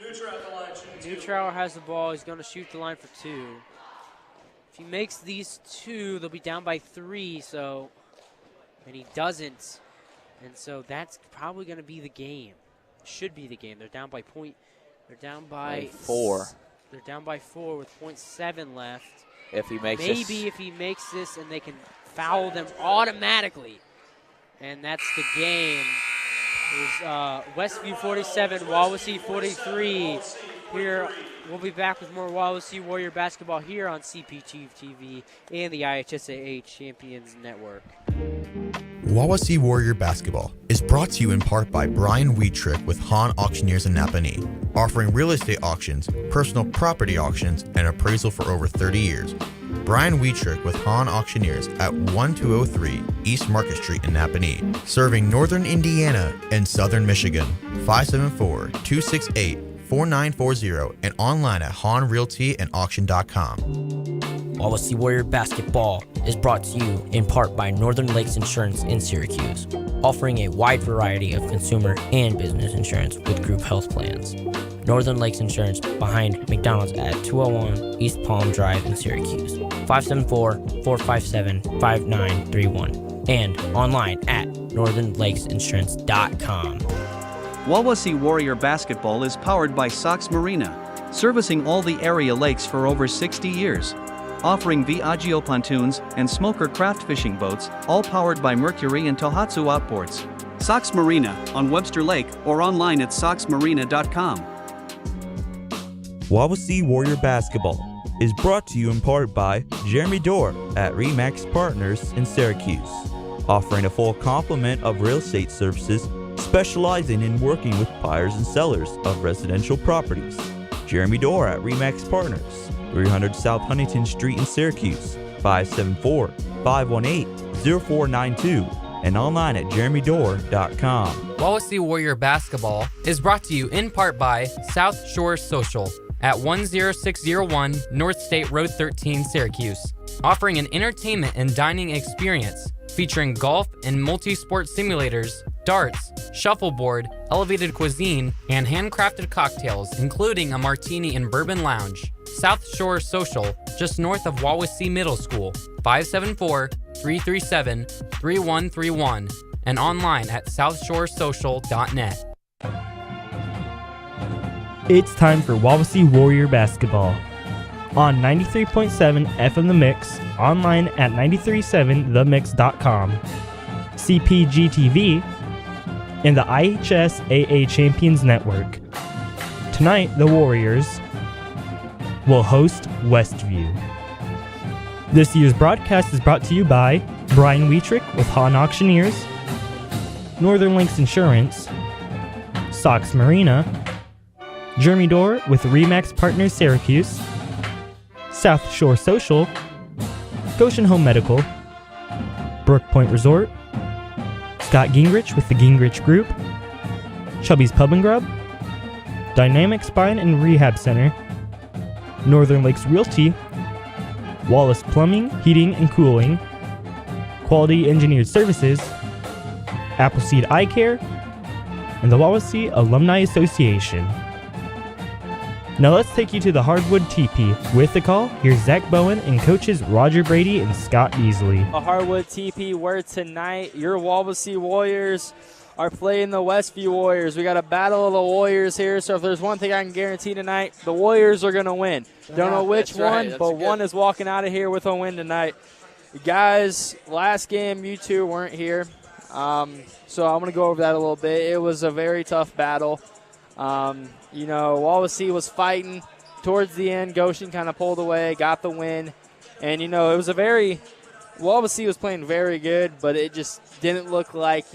Neutrauer at the line, shooting 2. Neutrauer has the ball. He's going to shoot the line for 2. If he makes these 2, they'll be down by 3, and he doesn't. And so that's probably going to be the game. Should be the game. They're down by 4. They're down by 4 with 0.7 left. If he makes Maybe if he makes this and they can foul them automatically. And that's the game. It was Westview 47, Wawasee 43. Here, we'll be back with more Wawasee Warrior basketball here on CPG-TV and the IHSAA Champions Network. Wawasee Warrior Basketball is brought to you in part by Brian Wheatrick with Hahn Auctioneers in Napanee, offering real estate auctions, personal property auctions, and appraisal for over 30 years. Brian Wheatrick with Hahn Auctioneers at 1203 East Market Street in Napanee, serving northern Indiana and southern Michigan. 574-268 4940 and online at hanrealtyandauction.com. Wawasee Warrior Basketball is brought to you in part by Northern Lakes Insurance in Syracuse, offering a wide variety of consumer and business insurance with group health plans. Northern Lakes Insurance behind McDonald's at 201 East Palm Drive in Syracuse, 574-457-5931, and online at northernlakesinsurance.com. Wawasee Warrior Basketball is powered by Sox Marina, servicing all the area lakes for over 60 years. Offering Viaggio pontoons and smoker craft fishing boats, all powered by Mercury and Tohatsu outboards. Sox Marina on Webster Lake or online at soxmarina.com. Wawasee Warrior Basketball is brought to you in part by Jeremy Dorr at Remax Partners in Syracuse, offering a full complement of real estate services specializing in working with buyers and sellers of residential properties. Jeremy Dorr at Remax Partners, 300 South Huntington Street in Syracuse, 574-518-0492, and online at jeremydorr.com. Wawasee Warrior Basketball is brought to you in part by South Shore Social at 10601 North State Road 13, Syracuse, offering an entertainment and dining experience featuring golf and multi-sport simulators, darts, shuffleboard, elevated cuisine, and handcrafted cocktails, including a martini and bourbon lounge. South Shore Social, just north of Wawasee Middle School, 574-337-3131, and online at southshoresocial.net. It's time for Wawasee Warrior Basketball. On 93.7 FM The Mix, online at 937themix.com, CPG-TV, and the IHSAA Champions Network. Tonight, the Warriors will host Westview. This year's broadcast is brought to you by Brian Wietrick with Hahn Auctioneers, Northern Lakes Insurance, Sox Marina, Jeremy Dorr with Remax Partners Syracuse, South Shore Social, Goshen Home Medical, Brook Point Resort, Scott Gingrich with the Gingrich Group, Chubby's Pub and Grub, Dynamic Spine and Rehab Center, Northern Lakes Realty, Wallace Plumbing, Heating and Cooling, Quality Engineered Services, Appleseed Eye Care, and the Wawasee Alumni Association. Now let's take you to the Hardwood Teepee. With the call, here's Zach Bowen and coaches Roger Brady and Scott Beasley. A Hardwood Teepee where tonight your Wawasee Warriors are playing the Westview Warriors. We got a battle of the Warriors here, so if there's one thing I can guarantee tonight, the Warriors are going to win. Don't know which one, but one is walking out of here with a win tonight. Guys, last game you two weren't here, so I'm going to go over that a little bit. It was a very tough battle. Wawasee was fighting towards the end. Goshen kind of pulled away, got the win. And, it was Wawasee was playing very good, but it just didn't look like,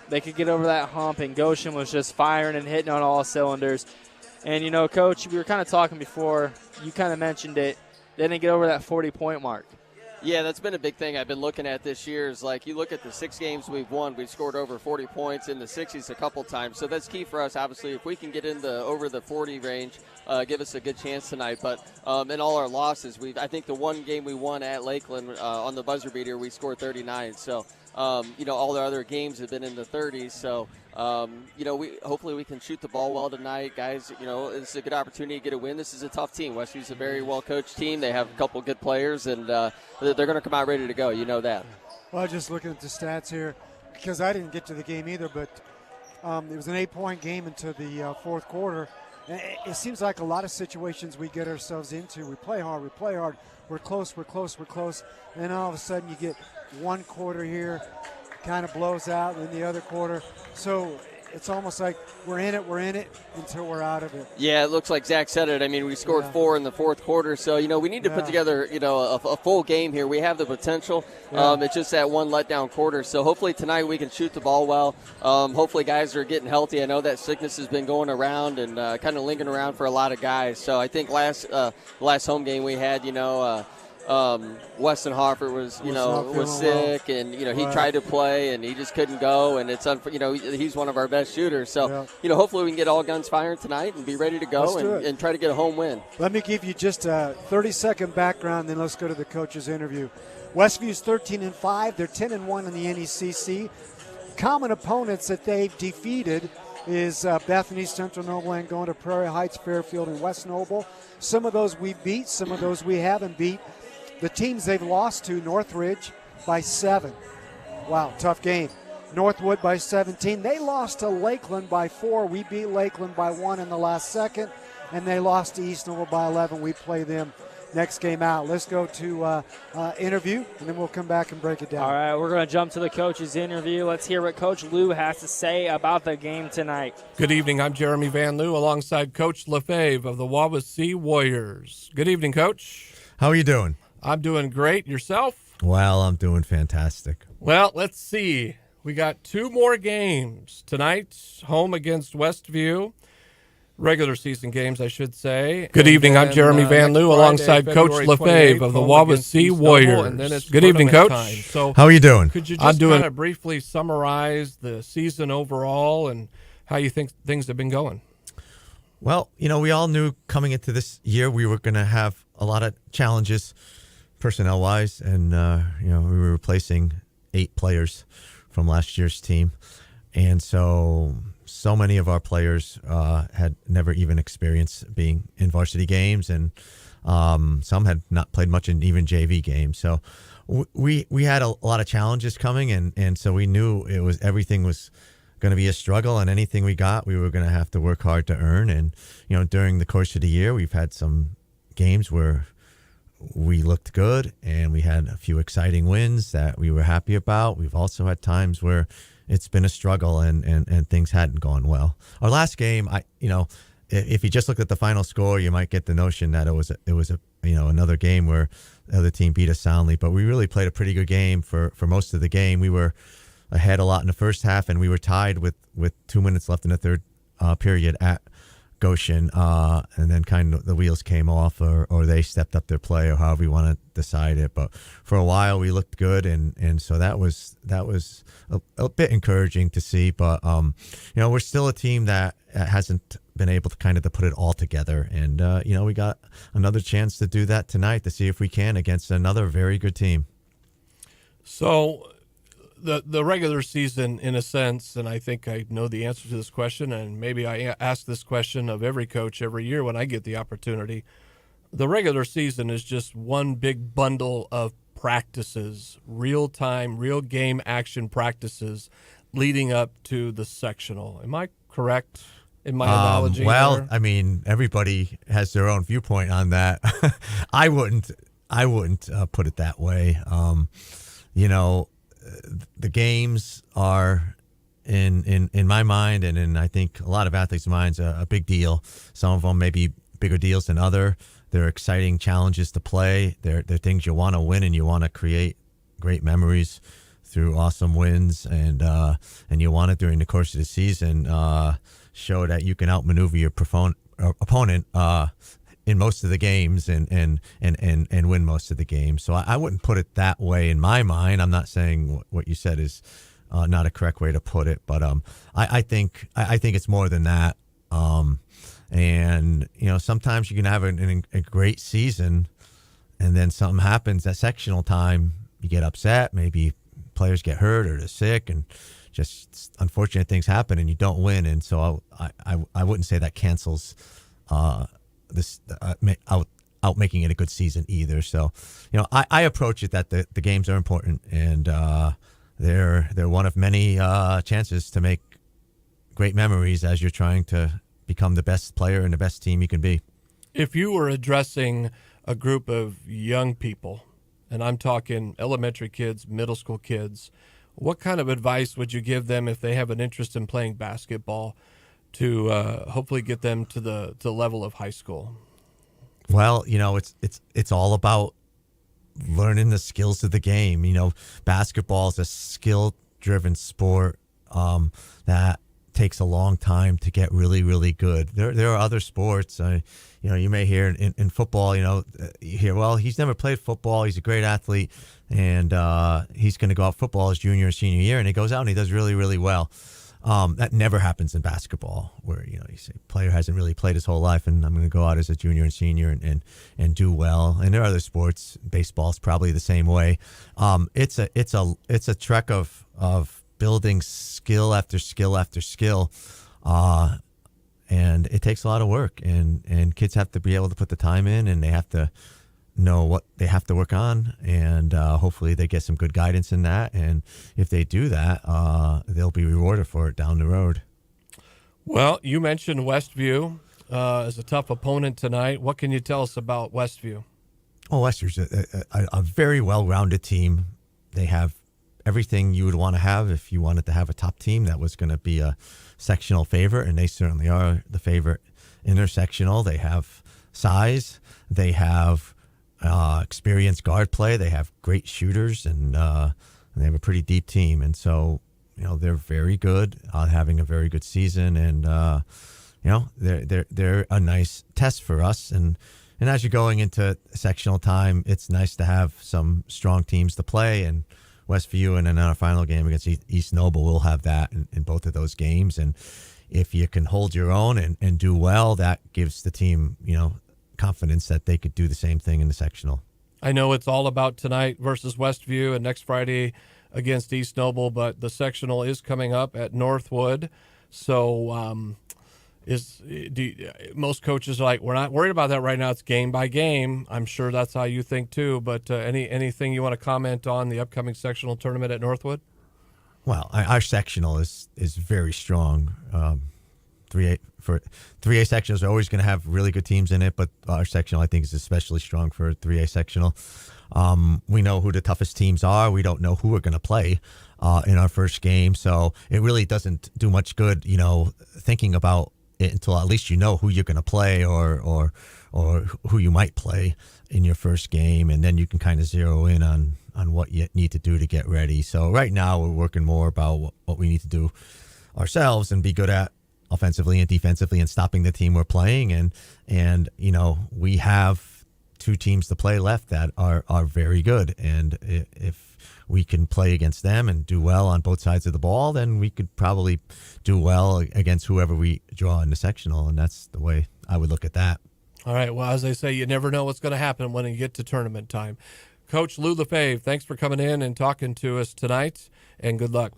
they could get over that hump, and Goshen was just firing and hitting on all cylinders. And, Coach, we were kind of talking before. You kind of mentioned it. They didn't get over that 40-point mark. Yeah, that's been a big thing I've been looking at this year is you look at the 6 games we've won, we've scored over 40 points in the 60s a couple times. So that's key for us, obviously. If we can get over the 40 range, give us a good chance tonight. But in all our losses, I think the one game we won at Lakeland on the buzzer beater, we scored 39. So, all the other games have been in the 30s. So, hopefully we can shoot the ball well tonight. Guys, it's a good opportunity to get a win. This is a tough team. Westview's a very well-coached team. They have a couple good players, and they're going to come out ready to go. You know that. Well, just looking at the stats here, because I didn't get to the game either, but it was an 8-point game into the fourth quarter. It seems like a lot of situations we get ourselves into. We play hard, we're close, and then all of a sudden you get one quarter here, kind of blows out, and then the other quarter. So it's almost like we're in it until we're out of it. Yeah, it looks like Zach said it. I mean, we scored 4 in the fourth quarter, so, we need to put together, a full game here. We have the potential. Yeah. It's just that one letdown quarter. So hopefully tonight we can shoot the ball well. Hopefully guys are getting healthy. I know that sickness has been going around and kind of lingering around for a lot of guys. So I think last home game we had, Weston Harford was Was sick, and he tried to play and he just couldn't go, and it's he's one of our best shooters. So hopefully we can get all guns firing tonight and be ready to go and try to get a home win. Let me give you just a 30-second background, then let's go to the coach's interview. Westview's 13-5. They're 10-1 in the NECC. Common opponents that they've defeated is Bethany, Central Noble, Angona, Prairie Heights, Fairfield, and West Noble. Some of those we beat, some of those we haven't beat. The teams they've lost to, Northridge by 7. Wow, tough game. Northwood by 17. They lost to Lakeland by 4. We beat Lakeland by 1 in the last second, and they lost to East Noble by 11. We play them next game out. Let's go to interview, and then we'll come back and break it down. All right, we're going to jump to the coach's interview. Let's hear what Coach Lou has to say about the game tonight. Good evening. I'm Jeremy Van Loo alongside Coach Lefebvre of the Wawasee Warriors. Good evening, Coach. How are you doing? I'm doing great. Yourself? Well, I'm doing fantastic. Well, let's see. We got 2 more games tonight. Home against Westview. Regular season games, I should say. Good evening. I'm Jeremy Van Loo alongside Coach Lefebvre of the Wawasee Warriors. Good evening, Coach. So, how are you doing? Could you just kind of briefly summarize the season overall and how you think things have been going? Well, we all knew coming into this year we were going to have a lot of challenges personnel-wise, and we were replacing 8 players from last year's team, and so many of our players had never even experienced being in varsity games, and some had not played much in even JV games. So we had a lot of challenges coming, and so we knew everything was going to be a struggle, and anything we got, we were going to have to work hard to earn. And during the course of the year, we've had some games where we looked good, and we had a few exciting wins that we were happy about. We've also had times where it's been a struggle and things hadn't gone well. Our last game, if you just looked at the final score, you might get the notion that it was another game where the other team beat us soundly. But we really played a pretty good game for most of the game. We were ahead a lot in the first half, and we were tied with 2 minutes left in the third period at Goshen, and then kind of the wheels came off, or they stepped up their play, or however you want to decide it. But for a while we looked good, and so that was a bit encouraging to see. But we're still a team that hasn't been able to kind of to put it all together, and we got another chance to do that tonight to see if we can against another very good team. So the regular season, in a sense, and I think I know the answer to this question, and maybe I ask this question of every coach every year when I get the opportunity. The regular season is just one big bundle of practices, real-time, real game action practices leading up to the sectional. Am I correct in my analogy? Well, there? I mean, everybody has their own viewpoint on that. I wouldn't put it that way. The games are, in my mind, and in I think a lot of athletes' minds, a big deal. Some of them may be bigger deals than other. They're exciting challenges to play. They're things you want to win, and you want to create great memories through awesome wins, and you want to, during the course of the season, show that you can outmaneuver your opponent in most of the games and win most of the games. So I wouldn't put it that way in my mind. I'm not saying what you said is not a correct way to put it, but I think it's more than that. And sometimes you can have a great season, and then something happens at sectional time. You get upset, maybe players get hurt or they're sick, and just unfortunate things happen, and you don't win. And so I wouldn't say that cancels this out making it a good season either. So I approach it that the games are important, and they're one of many chances to make great memories as you're trying to become the best player and the best team you can be. If you were addressing a group of young people, and I'm talking elementary kids, middle school kids, what kind of advice would you give them if they have an interest in playing basketball to hopefully get them to the level of high school? Well, it's all about learning the skills of the game. Basketball is a skill-driven sport that takes a long time to get really, really good. There are other sports, you may hear in football, you hear, well, he's never played football. He's a great athlete, and he's going to go out football his junior and senior year, and he goes out and he does really, really well. That never happens in basketball, where you say player hasn't really played his whole life, and I'm going to go out as a junior and senior and do well. And there are other sports, baseball's probably the same way. It's a trek of building skill after skill after skill, and it takes a lot of work. And kids have to be able to put the time in, and they have to know what they have to work on, and hopefully they get some good guidance in that. And if they do that, they'll be rewarded for it down the road. Well, you mentioned Westview as a tough opponent tonight. What can you tell us about Westview? Oh, Westview's a very well-rounded team. They have everything you would want to have if you wanted to have a top team that was going to be a sectional favorite, and they certainly are the favorite in their sectional. They have size. They have experienced guard play. They have great shooters, and they have a pretty deep team. And so, they're very good, having a very good season, and they're a nice test for us. And as you're going into sectional time, it's nice to have some strong teams to play. And Westview, and in our final game against East Noble, we'll have that in both of those games. And if you can hold your own and do well, that gives the team, confidence that they could do the same thing in the sectional. I know it's all about tonight versus Westview and next Friday against East Noble, but the sectional is coming up at Northwood. So most coaches are like, we're not worried about that right now. It's game by game. I'm sure that's how you think too. But anything you want to comment on the upcoming sectional tournament at Northwood? Well, our sectional is very strong. 3A sectionals are always going to have really good teams in it, but our sectional, I think, is especially strong for 3A sectional. We know who the toughest teams are. We don't know who we're going to play in our first game, so it really doesn't do much good, thinking about it until at least you know who you're going to play or who you might play in your first game, and then you can kind of zero in on what you need to do to get ready. So right now we're working more about what we need to do ourselves and be good at offensively and defensively and stopping the team we're playing. And we have two teams to play left that are very good. And if we can play against them and do well on both sides of the ball, then we could probably do well against whoever we draw in the sectional. And that's the way I would look at that. All right. Well, as they say, you never know what's going to happen when you get to tournament time. Coach Lou Lefebvre, thanks for coming in and talking to us tonight, and good luck.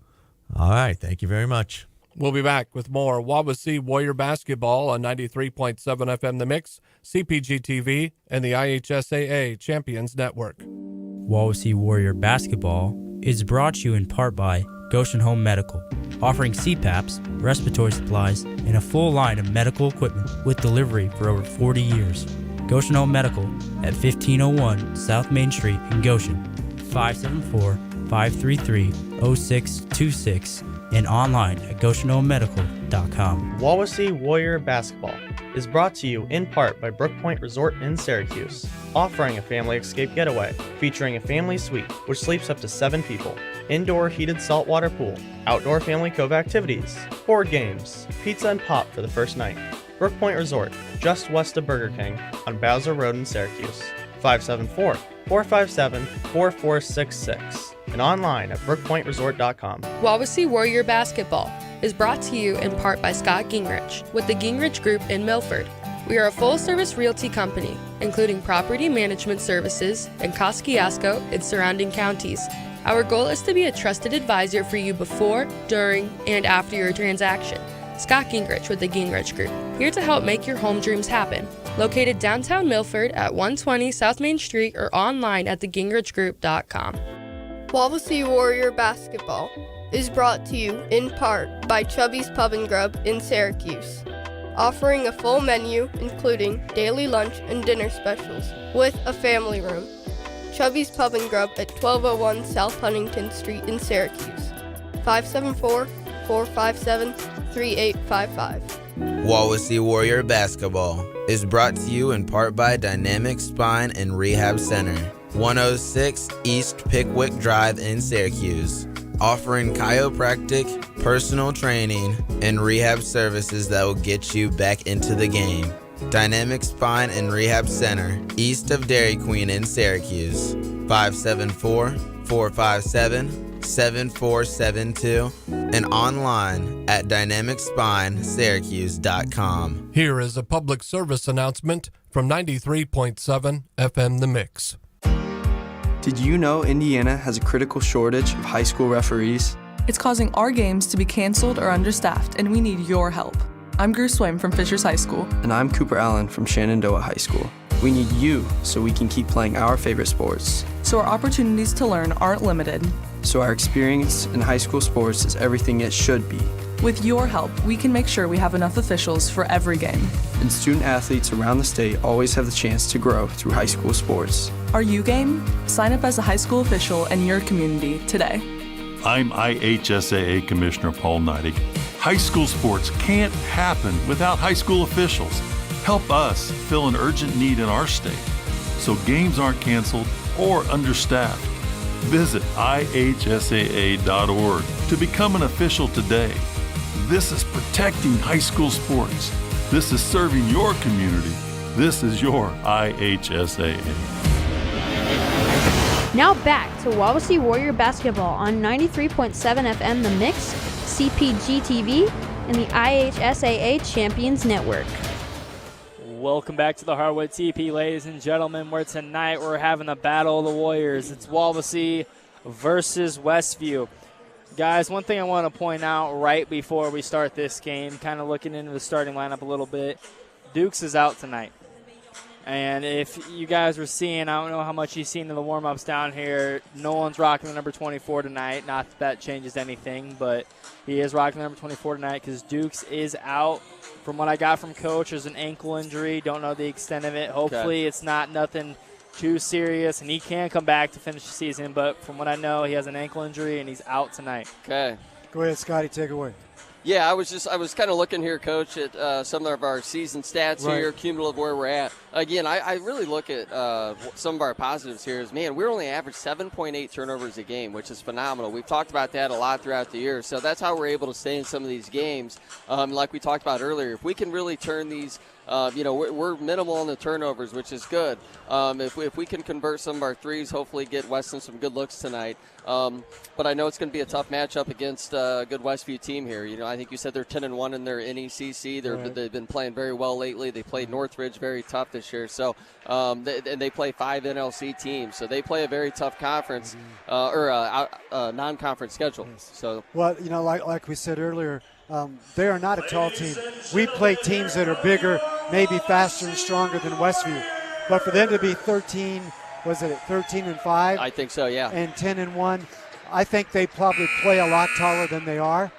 All right. Thank you very much. We'll be back with more Wawasee Warrior basketball on 93.7 FM The Mix, CPG-TV, and the IHSAA Champions Network. Wawasee Warrior basketball is brought to you in part by Goshen Home Medical, offering CPAPs, respiratory supplies, and a full line of medical equipment with delivery for over 40 years. Goshen Home Medical at 1501 South Main Street in Goshen, 574-533-0626, and online at GoshenHomeMedical.com. Wawasee Warrior Basketball is brought to you in part by Brook Point Resort in Syracuse, offering a family escape getaway featuring a family suite which sleeps up to 7 people, indoor heated saltwater pool, outdoor family cove activities, board games, pizza and pop for the first night. Brook Point Resort, just west of Burger King on Bowser Road in Syracuse, 574-457-4466. And online at brookpointresort.com. Wawasee Warrior Basketball is brought to you in part by Scott Gingrich with the Gingrich Group in Milford. We are a full-service realty company, including property management services in Kosciuszko and surrounding counties. Our goal is to be a trusted advisor for you before, during, and after your transaction. Scott Gingrich with the Gingrich Group, here to help make your home dreams happen. Located downtown Milford at 120 South Main Street or online at thegingrichgroup.com. Wawasee Warrior Basketball is brought to you in part by Chubby's Pub and Grub in Syracuse, offering a full menu including daily lunch and dinner specials with a family room. Chubby's Pub and Grub at 1201 South Huntington Street in Syracuse, 574-457-3855. Wawasee Warrior Basketball is brought to you in part by Dynamic Spine and Rehab Center, 106 East Pickwick Drive in Syracuse. offering chiropractic, personal training, and rehab services that will get you back into the game. Dynamic Spine and Rehab Center, east of Dairy Queen in Syracuse. 574-457-7472 and online at dynamicspinesyracuse.com. Here is a public service announcement from 93.7 FM The Mix. Did you know Indiana has a critical shortage of high school referees? It's causing our games to be canceled or understaffed, and we need your help. I'm Greer Swaim from Fishers High School. And I'm Cooper Allen from Shenandoah High School. We need you so we can keep playing our favorite sports. So our opportunities to learn aren't limited. So our experience in high school sports is everything it should be. With your help, we can make sure we have enough officials for every game. And student athletes around the state always have the chance to grow through high school sports. Are you game? Sign up as a high school official in your community today. I'm IHSAA Commissioner Paul Neidig. High school sports can't happen without high school officials. Help us fill an urgent need in our state so games aren't canceled or understaffed. Visit ihsaa.org to become an official today. This is protecting high school sports. This is serving your community. This is your IHSAA. Now back to Wawasee Warrior Basketball on 93.7 FM The Mix, CPG-TV, and the IHSAA Champions Network. Welcome back to the Hardwood TP, ladies and gentlemen, where tonight we're having the Battle of the Warriors. It's Wawasee versus Westview. Guys, one thing I want to point out right before we start this game, kind of looking into the starting lineup a little bit, Dukes is out tonight. And if you guys were seeing, I don't know how much you've seen in the warm-ups down here, Nolan's rocking the number 24 tonight. Not that that changes anything, but he is rocking the number 24 tonight because Dukes is out. From what I got from Coach, there's an ankle injury. Don't know the extent of it. Hopefully it's not nothing too serious, and he can come back to finish the season. But from what I know, he has an ankle injury, and he's out tonight. Okay. Go ahead, Scotty. Take it away. Yeah, I was kind of looking here, Coach, at some of our season stats here, cumulative where we're at. Again, I really look at some of our positives here is, man, we're only average 7.8 turnovers a game, which is phenomenal. We've talked about that a lot throughout the year. So that's how we're able to stay in some of these games. Like we talked about earlier, if we can really turn these we're minimal on the turnovers, which is good. If we can convert some of our threes, hopefully get Weston some good looks tonight. But I know it's going to be a tough matchup against a good Westview team here. You know, I think you said they're 10-1 in their NECC. They've been playing very well lately. They played Northridge very tough this year. So they play 5 NLC teams. So they play a very tough conference non-conference schedule. So well, you know, like we said earlier, they are not a tall team. We play teams that are bigger, maybe faster and stronger than Westview. But for them to be 13 and 5? I think so, yeah. And 10-1, I think they probably play a lot taller than they are.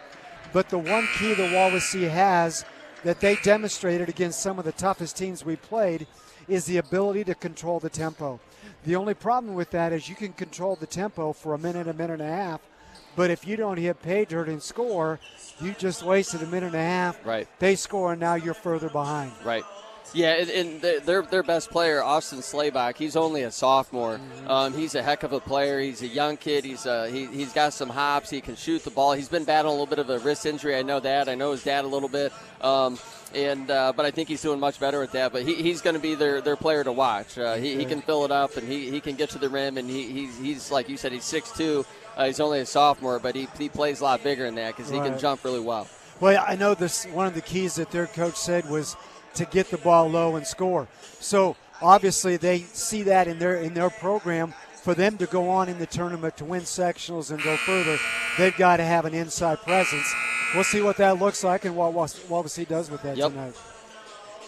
But the one key the Wawasee has that they demonstrated against some of the toughest teams we played is the ability to control the tempo. The only problem with that is you can control the tempo for a minute and a half, but if you don't hit pay dirt and score, you just wasted a minute and a half. Right. They score, and now you're further behind. Right. Yeah, and their best player, Austin Slaybach, he's only a sophomore. He's a heck of a player. He's a young kid. He's got some hops. He can shoot the ball. He's been battling a little bit of a wrist injury. I know that. I know his dad a little bit. But I think he's doing much better with that. But he's going to be their player to watch. He can fill it up, and he can get to the rim. And he's like you said, he's 6'2". He's only a sophomore, but he plays a lot bigger than that because he can jump really well. Well, I know this. One of the keys that their coach said was to get the ball low and score. So obviously they see that in their program. For them to go on in the tournament to win sectionals and go further, they've got to have an inside presence. We'll see what that looks like and what Wawasee does with that tonight.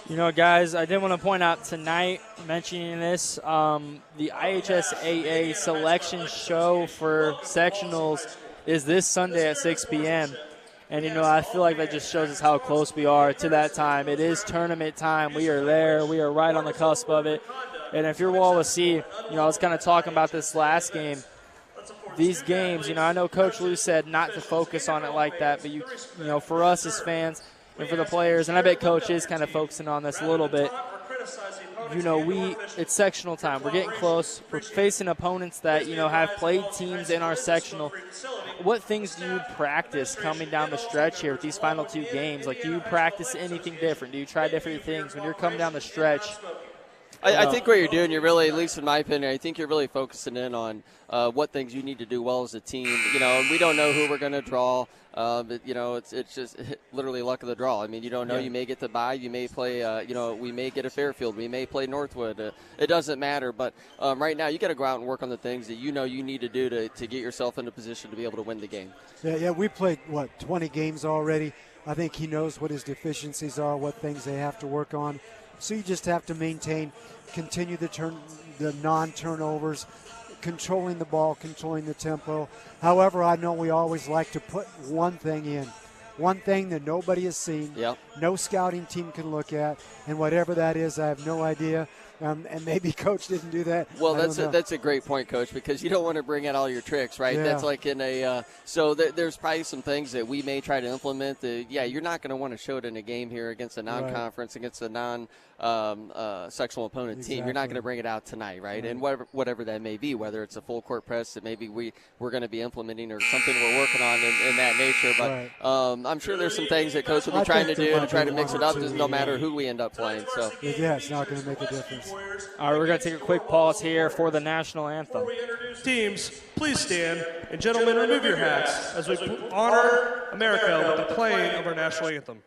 You know, guys, I did want to point out tonight, mentioning this, the IHSAA selection show for sectionals is this Sunday at 6 p.m. And, you know, I feel like that just shows us how close we are to that time. It is tournament time. We are there. We are right on the cusp of it. And if you're Wawasee, you know, I was kind of talking about this last game. These games, you know, I know Coach Lou said not to focus on it like that, but, you know, for us as fans and for the players, and I bet Coach is kind of focusing on this a little bit, you know, it's sectional time. We're getting close. We're facing opponents that, you know, have played teams in our sectional what things do you practice coming down the stretch here with these final 2 games? Like, do you practice anything different? Do you try different things when you're coming down the stretch? I think what you're doing, you're really, at least in my opinion, I think you're really focusing in on what things you need to do well as a team. And we don't know who we're going to draw. But, it's just literally luck of the draw. I mean, you don't know. Yeah. You may get to bye. You may play, we may get a Fairfield. We may play Northwood. It doesn't matter. But right now, you got to go out and work on the things that you know you need to do to get yourself in a position to be able to win the game. Yeah, we played, 20 games already. I think he knows what his deficiencies are, what things they have to work on. So you just have to continue the non-turnovers, controlling the ball, controlling the tempo. However, I know we always like to put one thing in, one thing that nobody has seen, no scouting team can look at, and whatever that is, I have no idea. And maybe Coach didn't do that. Well, that's a great point, Coach, because you don't want to bring out all your tricks, right? Yeah. That's like in a so there's probably some things that we may try to implement that, you're not going to want to show it in a game here against a non-conference, against a non-sectional opponent team. You're not going to bring it out tonight, right? And whatever that may be, whether it's a full court press that maybe we're going to be implementing or something we're working on in that nature. But I'm sure there's some things that Coach will be trying to do to try to mix it up, no matter who we end up playing. So yeah, it's not going to make a difference. All right, we're going to take a quick pause here for the national anthem. Teams, please stand, and gentlemen, remove your hats as we honor America with the playing of our national anthem.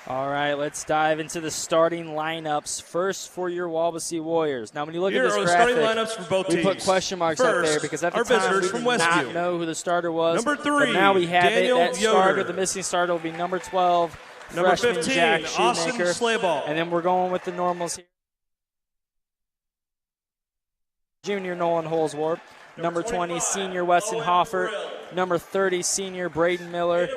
All right, let's dive into the starting lineups. First for your Wawasee Warriors. Now, when you look at this graphic, starting lineups for both we teams. put question marks up there because at the our time visitors we from did not Westview. know who the starter was. Number 3, but now we have Daniel it. That starter, Yoder. the missing starter, will be number 12, Number freshman 15, Jack Austin Shoemaker. Slayball. And then we're going with the normals here. Junior Nolan Holsworth. Number 20, senior Weston Hoffert. Number 30, senior Braden Miller.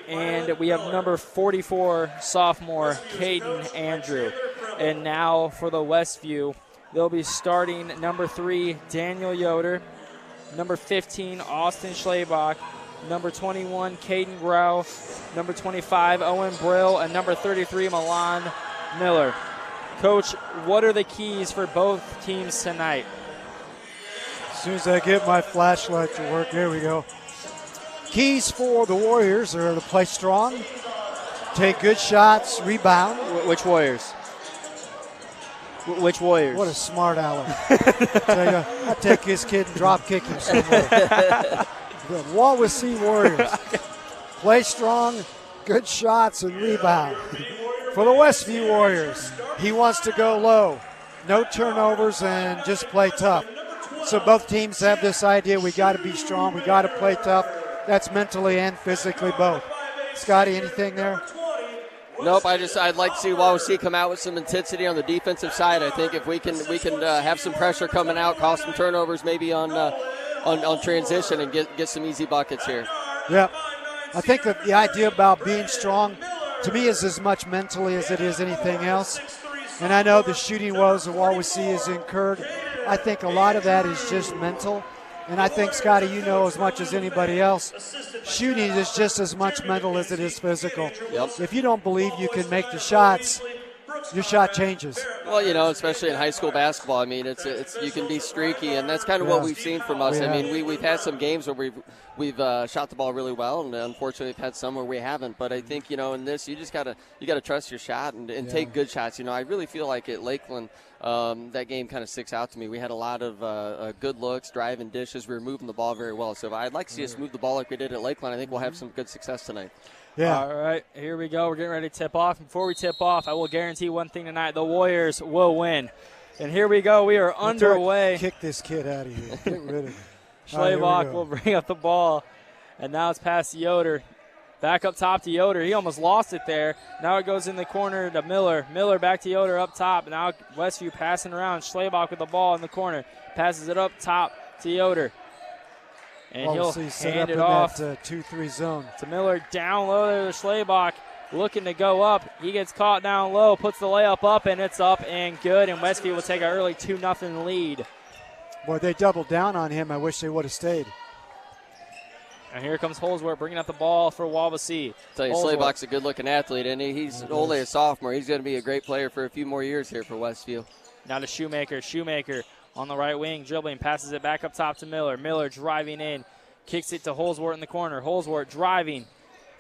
And we have number 44, sophomore Caden Andrew. And now for the Westview, they'll be starting number 3, Daniel Yoder. Number 15, Austin Schlebach. Number 21, Caden Grau. Number 25, Owen Brill. And number 33, Milan Miller. Coach, what are the keys for both teams tonight? As soon as I get my flashlight to work, there we go. Keys for the Warriors are to play strong, take good shots, rebound. Which Warriors? Which Warriors? What a smart aleck. I'll take this kid and drop kick him somewhere. The Wawasee Warriors. Play strong, good shots, and rebound. For the Westview Warriors, he wants to go low. No turnovers and just play tough. So both teams have this idea, we got to be strong, we got to play tough. That's mentally and physically both. Scotty, anything there? Nope. I'd like to see Wawasee come out with some intensity on the defensive side. I think if we can have some pressure coming out, cause some turnovers maybe on transition and get some easy buckets here. Yeah. I think that the idea about being strong to me is as much mentally as it is anything else. And I know the shooting woes that Wawasee has incurred. I think a lot of that is just mental. And I think, Scotty, you know as much as anybody else, shooting is just as much mental as it is physical. Yep. If you don't believe you can make the shots, your shot changes. Well, you know, especially in high school basketball, I mean, it's you can be streaky, and that's kind of what we've seen from us. I mean, we've had some games where we've shot the ball really well, and unfortunately, we've had some where we haven't. But I think, you know, in this, you just gotta trust your shot and take good shots. You know, I really feel like at Lakeland, that game kind of sticks out to me. We had a lot of good looks, driving dishes. We were moving the ball very well. So if I'd like to see us move the ball like we did at Lakeland, I think we'll have some good success tonight. Yeah. All right, here we go. We're getting ready to tip off. Before we tip off, I will guarantee one thing tonight: the Warriors will win. And here we go. We are underway. Kick this kid out of here. Get rid of him. Schlabach will bring up the ball, and now it's past Yoder. Back up top to Yoder. He almost lost it there. Now it goes in the corner to Miller. Miller back to Yoder up top. Now Westview passing around. Schlabach with the ball in the corner. Passes it up top to Yoder. And he'll hand it off that 2-3 zone to Miller. Down low there to Schlabach. Looking to go up. He gets caught down low. Puts the layup up, and it's up and good. And Westview will take an early 2-0 lead. Boy, they doubled down on him. I wish they would have stayed. And here comes Holsworth bringing up the ball for Wawasee. Tell you, Schlabach's a good-looking athlete, and he's only a sophomore. He's going to be a great player for a few more years here for Westview. Now to Shoemaker. Shoemaker on the right wing, dribbling, passes it back up top to Miller. Miller driving in, kicks it to Holsworth in the corner. Holsworth driving,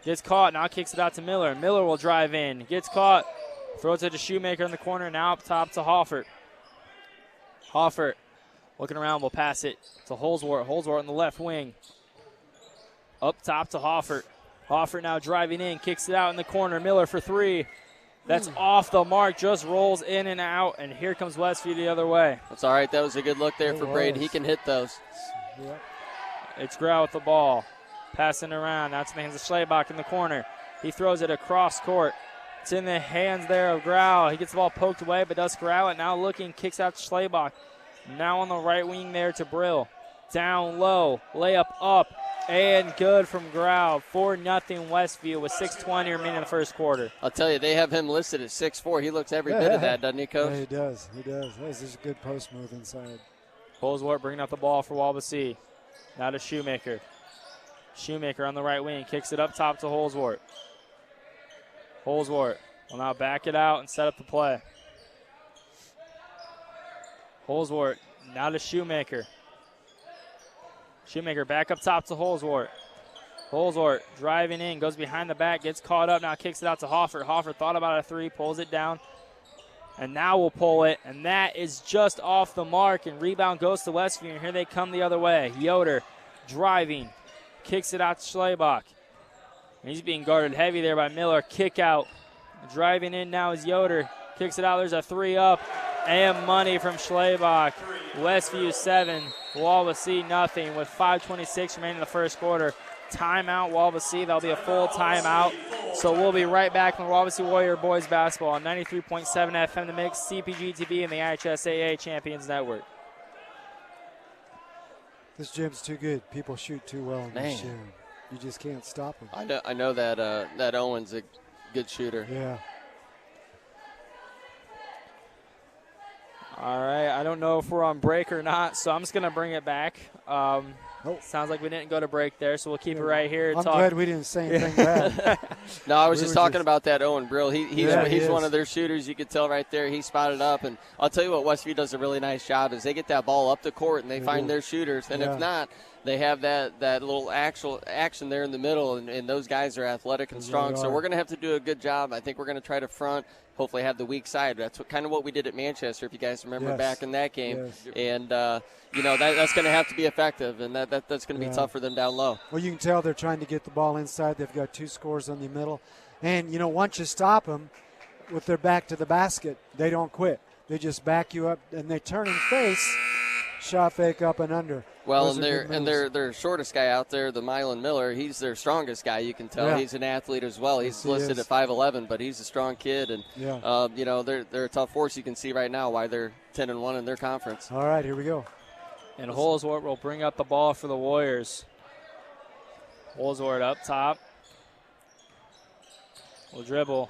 gets caught, now kicks it out to Miller. Miller will drive in, gets caught, throws it to Shoemaker in the corner, now up top to Hoffert. Hoffert looking around, will pass it to Holsworth. Holsworth on the left wing. Up top to Hoffert. Hoffert now driving in, kicks it out in the corner. Miller for three. That's off the mark, just rolls in and out, and here comes Westview the other way. That's all right. That was a good look there for Braden. He can hit those. Yep. It's Grau with the ball. Passing around. Now it's in the hands of Schlabach in the corner. He throws it across court. It's in the hands there of Grau. He gets the ball poked away, but does corral it. Now looking, kicks out to Schlabach. Now on the right wing there to Brill. Down low, layup up, and good from Grau. 4-0 Westview with 6:20 remaining in the first quarter. I'll tell you, they have him listed at 6'4". He looks every bit of that, doesn't he, Coach? Yeah, he does. He does. That's just a good post move inside. Holsworth bringing up the ball for Wawasee. Now to Shoemaker. Shoemaker on the right wing, kicks it up top to Holsworth. Holsworth will now back it out and set up the play. Holsworth now to Shoemaker. Shoemaker back up top to Holsworth. Holsworth driving in, goes behind the back, gets caught up, now kicks it out to Hoffert. Hoffert thought about a three, pulls it down, and now will pull it, and that is just off the mark, and rebound goes to Westview, and here they come the other way. Yoder driving, kicks it out to Schlabach. And he's being guarded heavy there by Miller. Kick out. Driving in now is Yoder. Kicks it out. There's a three up. And money from Schlabach. Westview 7, Wawasee nothing with 5:26 remaining in the first quarter. Timeout, Wawasee. That'll be a full timeout. So we'll be right back on Wawasee Warrior Boys Basketball on 93.7 FM The Mix, CPG-TV, and the IHSAA Champions Network. This gym's too good. People shoot too well in this gym. You just can't stop them. I know that that Owen's a good shooter. Yeah. All right, I don't know if we're on break or not, so I'm just going to bring it back. Sounds like we didn't go to break there, so we'll keep it right here. I'm glad we didn't say anything bad. No, I was just talking about that Owen Brill. He's one of their shooters. You could tell right there. He spotted up, and I'll tell you what Westview does a really nice job is they get that ball up the court and they find their shooters, and if not, they have that little actual action there in the middle, and those guys are athletic and strong. So we're going to have to do a good job. I think we're going to try to front, hopefully have the weak side. That's kind of what we did at Manchester, if you guys remember back in that game. And, that's going to have to be effective, and that's going to be tough for them down low. Well, you can tell they're trying to get the ball inside. They've got two scores on the middle. And, once you stop them with their back to the basket, they don't quit. They just back you up, and they turn and face, shot fake up and under. Well, their shortest guy out there, the Mylan Miller, he's their strongest guy. You can tell he's an athlete as well. He's listed at 5'11", but he's a strong kid, and they're a tough force. You can see right now why they're 10-1 in their conference. All right, here we go. And Holsworth will bring up the ball for the Warriors. Holsworth up top. Will dribble.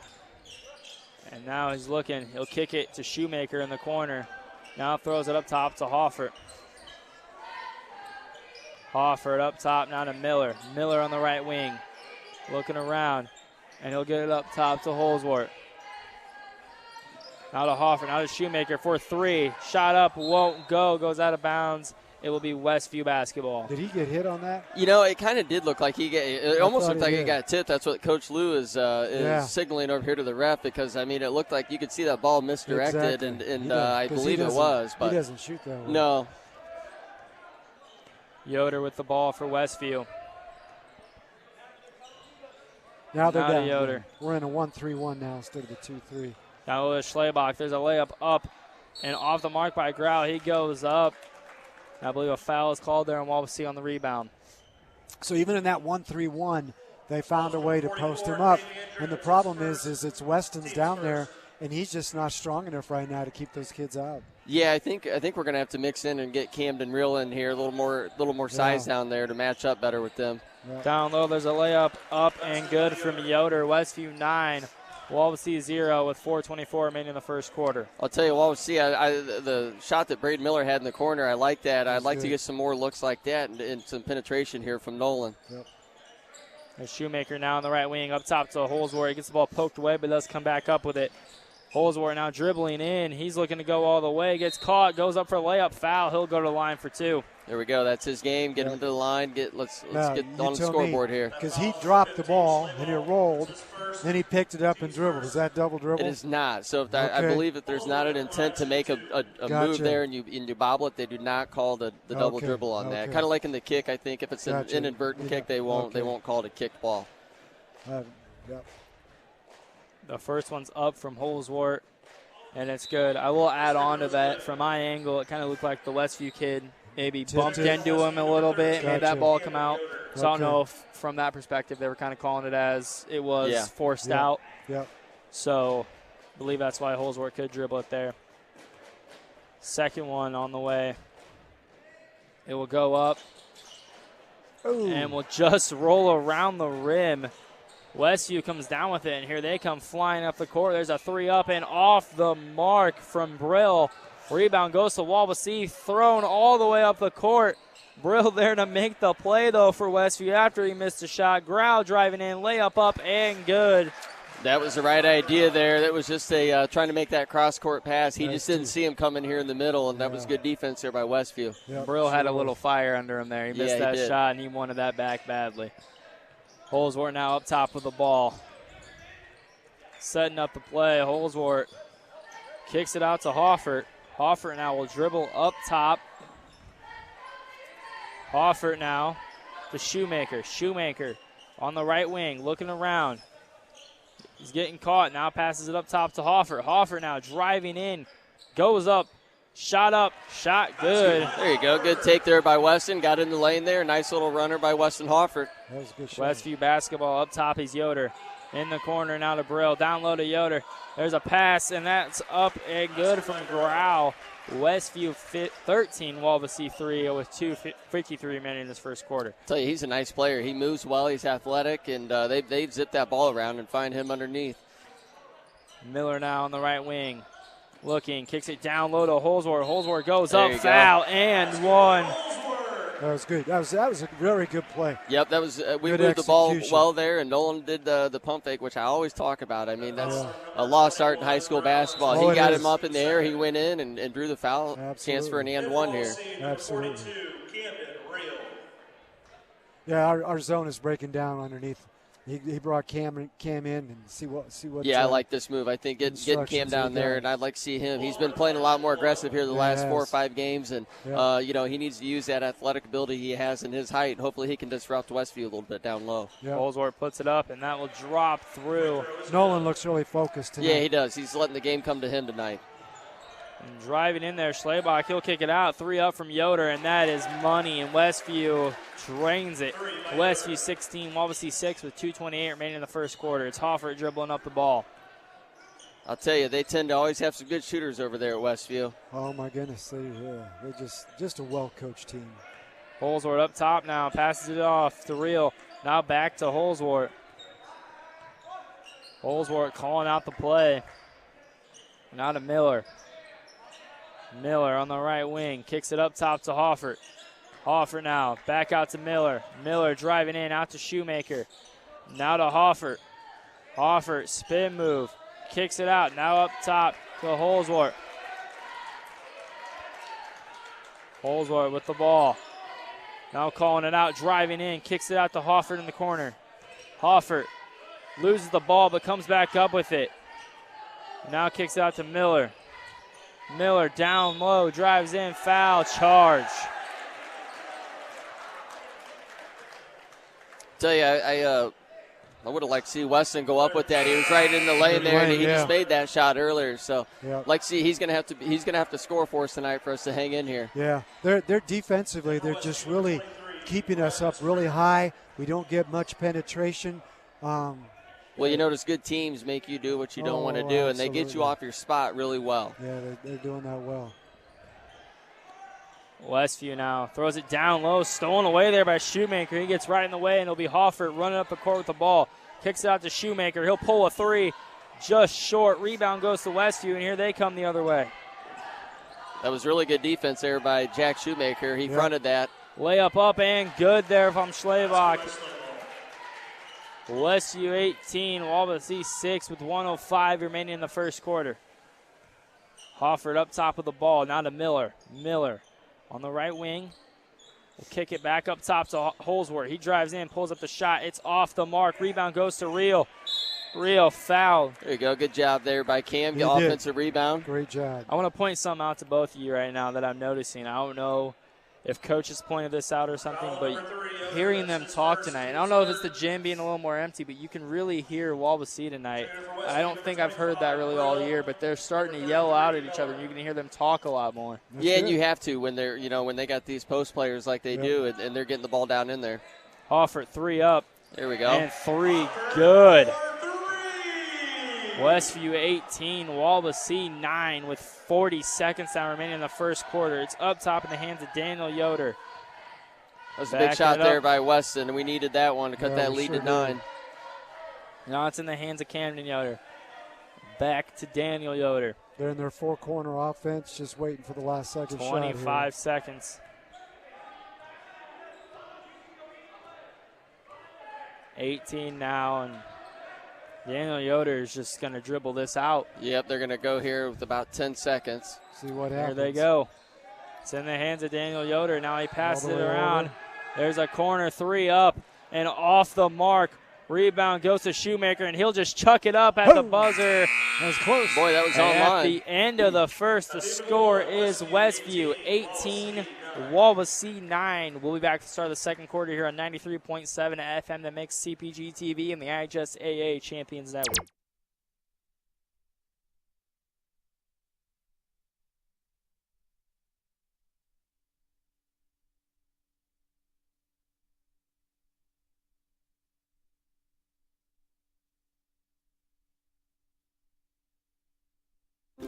And now he's looking. He'll kick it to Shoemaker in the corner. Now throws it up top to Hoffert. Hoffert up top now to Miller. Miller on the right wing. Looking around. And he'll get it up top to Holsworth. Now to Hoffer, now to Shoemaker for 3. Shot up, won't go, goes out of bounds. It will be Westview basketball. Did he get hit on that? You know, it kind of did look like it almost looked like he did. got tipped. That's what Coach Lou is signaling over here to the ref, because, I mean, it looked like you could see that ball misdirected, Exactly. and I believe it was. But he doesn't shoot that way. No. Yoder with the ball for Westview. Now they're Now to down. Yoder. We're in a 1-3-1 now instead of the 2-3. Now to Schlebach. There's a layup up and off the mark by Grau. He goes up. I believe a foul is called there, and Wawasee on the rebound. So even in that 1-3-1, they found a way to post him up. And the problem is it's Weston's down there, and he's just not strong enough right now to keep those kids out. Yeah, I think we're going to have to mix in and get Camden Real in here, a little more size down there to match up better with them. Yeah. Down low, there's a layup up and good from Yoder. Westview 9, Wawasee 0 with 4:24 remaining in the first quarter. I'll tell you, Wawasee, the shot that Braden Miller had in the corner, I like that. I'd like to get some more looks like that and some penetration here from Nolan. Yep. There's Shoemaker now on the right wing, up top to Holsworth. He gets the ball poked away, but does come back up with it. Holsworth now dribbling in. He's looking to go all the way. Gets caught, goes up for a layup, foul. He'll go to the line for 2. There we go. That's his game. Get him to the line. Let's get on the scoreboard here. Because he dropped the ball and it rolled, then he picked it up and dribbled. Is that double dribble? It is not. So if I believe that there's not an intent to make a move there and you bobble it, they do not call the double dribble on that. Kind of like in the kick, I think. If it's an inadvertent kick, they won't call it a kick ball. The first one's up from Holsworth, and it's good. I will add on to that. From my angle, it kind of looked like the Westview kid maybe bumped into him a little bit, made that ball come out. So I don't know if from that perspective they were kind of calling it as it was forced out. Yep. So I believe that's why Holsworth could dribble it there. Second one on the way. It will go up and will just roll around the rim. Westview comes down with it, and here they come flying up the court. There's a 3 up and off the mark from Brill. Rebound goes to Wawasee, thrown all the way up the court. Brill there to make the play, though, for Westview after he missed a shot. Grau driving in, layup up and good. That was the right idea there. That was just trying to make that cross-court pass. He just didn't see him coming here in the middle, and that was good defense there by Westview. Brill had a little fire under him there. He missed that shot, and he wanted that back badly. Holsworth now up top with the ball. Setting up the play. Holsworth kicks it out to Hoffert. Hoffert now will dribble up top. Hoffert now to Shoemaker. Shoemaker on the right wing, looking around. He's getting caught. Now passes it up top to Hoffert. Hoffert now driving in. Goes up. Shot good. There you go. Good take there by Weston. Got in the lane there. Nice little runner by Weston Hoffert. That was a good shot. Westview basketball up top. He's Yoder. In the corner now to Brill. Down low to Yoder. There's a pass, and that's up and good from Grau. Westview 13, Wawasee 3 with 2:53 remaining in this first quarter. I tell you, he's a nice player. He moves well. He's athletic, and they've zipped that ball around and find him underneath. Miller now on the right wing. Looking, kicks it down low to Holsworth. Holsworth goes up, foul, and one. That was good. That was a very good play. Yep, that was. We Good moved the ball execution. well there, and Nolan did the pump fake, which I always talk about. I mean, that's a lost art in high school basketball. Oh, He got it is. him up in the air. He went in and drew the foul. Chance for an and one here. Absolutely. Yeah, our zone is breaking down underneath. He brought Cam in and see what. Yeah, I like this move. I think getting Cam down there, and I'd like to see him. He's been playing a lot more aggressive here the last 4 or 5 games, and he needs to use that athletic ability he has in his height. Hopefully, he can disrupt Westview a little bit down low. Holsworth puts it up, and that will drop through. Nolan looks really focused tonight. Yeah, he does. He's letting the game come to him tonight. And driving in there, Schlebach, he'll kick it out. 3 up from Yoder, and that is money. And Westview drains it. Westview 16, Wawasee 6 with 2:28 remaining in the first quarter. It's Hoffert dribbling up the ball. I'll tell you, they tend to always have some good shooters over there at Westview. Oh my goodness, they're just a well-coached team. Holsworth up top now, passes it off to Real. Now back to Holsworth. Holsworth calling out the play. Now to Miller. Miller on the right wing, kicks it up top to Hoffert. Hoffert now, back out to Miller. Miller driving in, out to Shoemaker. Now to Hoffert. Hoffert, spin move, kicks it out. Now up top to Holsworth. Holsworth with the ball. Now calling it out, driving in, kicks it out to Hoffert in the corner. Hoffert loses the ball but comes back up with it. Now kicks it out to Miller. Miller down low, drives in, foul, charge. Tell you, I would have liked to see Weston go up with that. He was right in the lane there, and he just made that shot earlier. So, like, see, he's gonna have to score for us tonight for us to hang in here. Yeah, they're defensively, they're just really keeping us up really high. We don't get much penetration. Well, you notice good teams make you do what you don't want to do, and they get you off your spot really well. Yeah, they're doing that well. Westview now throws it down low, stolen away there by Shoemaker. He gets right in the way, and it'll be Hoffert running up the court with the ball. Kicks it out to Shoemaker. He'll pull a three, just short. Rebound goes to Westview, and here they come the other way. That was really good defense there by Jack Shoemaker. He fronted that. Layup up and good there from Schlebach. Westview 18, Wawasee 6 with 1:05 remaining in the first quarter. Hoffert up top of the ball, now to Miller. Miller on the right wing. We'll kick it back up top to Holsworth. He drives in, pulls up the shot. It's off the mark. Rebound goes to Real. Real foul. There you go. Good job there by Cam. Offensive rebound. Great job. I want to point something out to both of you right now that I'm noticing. I don't know if coaches pointed this out or something, but hearing them talk tonight, and I don't know if it's the gym being a little more empty, but you can really hear Wawasee tonight. I don't think I've heard that really all year, but they're starting to yell out at each other, and you can hear them talk a lot more. Yeah, and you have to when they're, when they got these post players like they do, and they're getting the ball down in there. Hoffert 3 up. There we go. And 3 good. Westview 18, Wawasee 9 with 40 seconds now remaining in the first quarter. It's up top in the hands of Daniel Yoder. That was a big shot there by Weston, and we needed that one to cut that lead to 9. Now it's in the hands of Camden Yoder. Back to Daniel Yoder. They're in their four-corner offense, just waiting for the last second shot. 25 seconds. 18 now, and Daniel Yoder is just going to dribble this out. Yep, they're going to go here with about 10 seconds. See what happens. Here they go. It's in the hands of Daniel Yoder. Now he passes it around. There's a corner 3 up and off the mark. Rebound goes to Shoemaker, and he'll just chuck it up at the buzzer. That was close. Boy, that was and online. At the end of the first, the score is Westview 18, Wawasee 9. We'll be back to start the second quarter here on 93.7 FM, the Mix, CPG-TV, and the IHSAA Champions Network.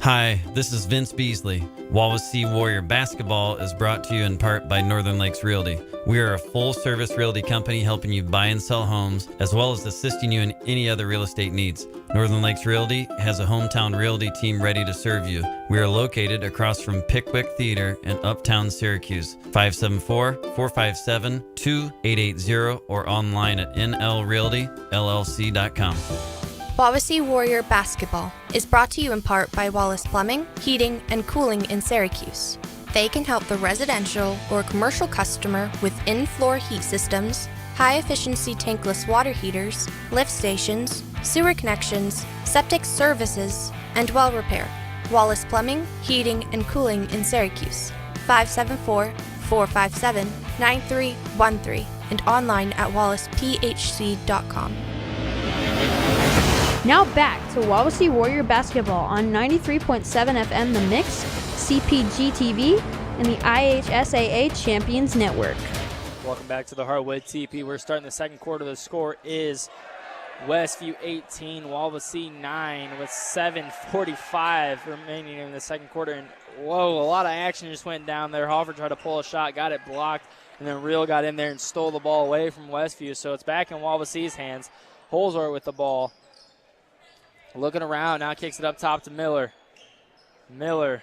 Hi, this is Vince Beasley. Wawasee Warrior Basketball is brought to you in part by Northern Lakes Realty. We are a full-service realty company helping you buy and sell homes, as well as assisting you in any other real estate needs. Northern Lakes Realty has a hometown realty team ready to serve you. We are located across from Pickwick Theater in Uptown Syracuse. 574-457-2880 or online at nlrealtyllc.com. Wawasee Warrior Basketball is brought to you in part by Wallace Plumbing, Heating, and Cooling in Syracuse. They can help the residential or commercial customer with in-floor heat systems, high-efficiency tankless water heaters, lift stations, sewer connections, septic services, and well repair. Wallace Plumbing, Heating, and Cooling in Syracuse. 574-457-9313 and online at wallacephc.com. Now back to Wawasee Warrior Basketball on 93.7 FM The Mix, CPG-TV, and the IHSAA Champions Network. Welcome back to the Heartwood TP. We're starting the second quarter. The score is Westview 18, Wawasee 9 with 7:45 remaining in the second quarter. And whoa, a lot of action just went down there. Hoffert tried to pull a shot, got it blocked, and then Real got in there and stole the ball away from Westview. So it's back in Wawasee's hands. Holsworth with the ball. Looking around, now kicks it up top to Miller. Miller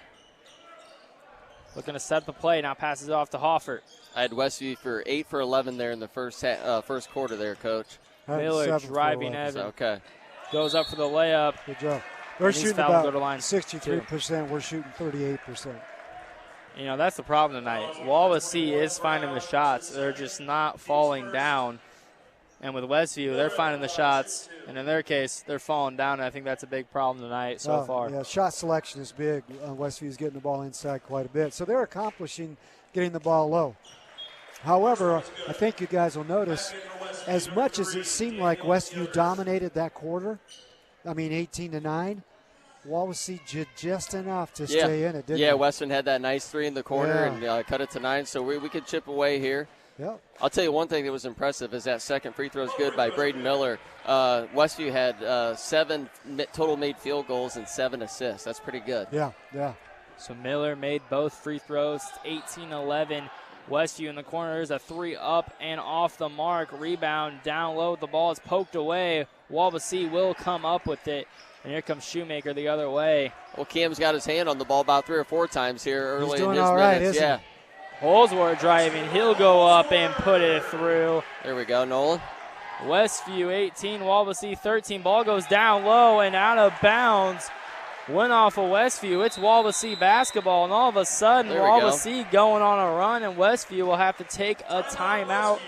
looking to set the play, now passes it off to Hoffert. I had Westview for 8 for 11 there in the first quarter there, Coach. Miller driving Evan. Okay. Goes up for the layup. Good job. They're and these shooting fouls about go to line 63%. We're shooting 38%. You know, that's the problem tonight. Wawasee is finding the shots. They're just not falling down. And with Westview, they're finding the shots. And in their case, they're falling down. And I think that's a big problem tonight so far. Yeah, shot selection is big. Westview's getting the ball inside quite a bit. So they're accomplishing getting the ball low. However, I think you guys will notice, as much as it seemed like Westview dominated that quarter, 18-9, Wawasee did just enough to stay in it, didn't Yeah, they? Weston had that nice 3 in the corner and cut it to 9, so we could chip away here. Yep. I'll tell you one thing that was impressive is that second free throw is good by Braden Miller. Westview had 7 total made field goals and 7 assists. That's pretty good. Yeah. So Miller made both free throws. 18-11. Westview in the corner. There's a 3 up and off the mark. Rebound down low. The ball is poked away. Wawasee will come up with it. And here comes Shoemaker the other way. Well, Cam's got his hand on the ball about 3 or 4 times here early He's doing in his all right, minutes. isn't he? Holsworth driving. He'll go up and put it through. There we go, Nolan. Westview 18, Wawasee 13. Ball goes down low and out of bounds. Went off of Westview. It's Wawasee basketball, and all of a sudden, Wawasee going on a run, and Westview will have to take a timeout.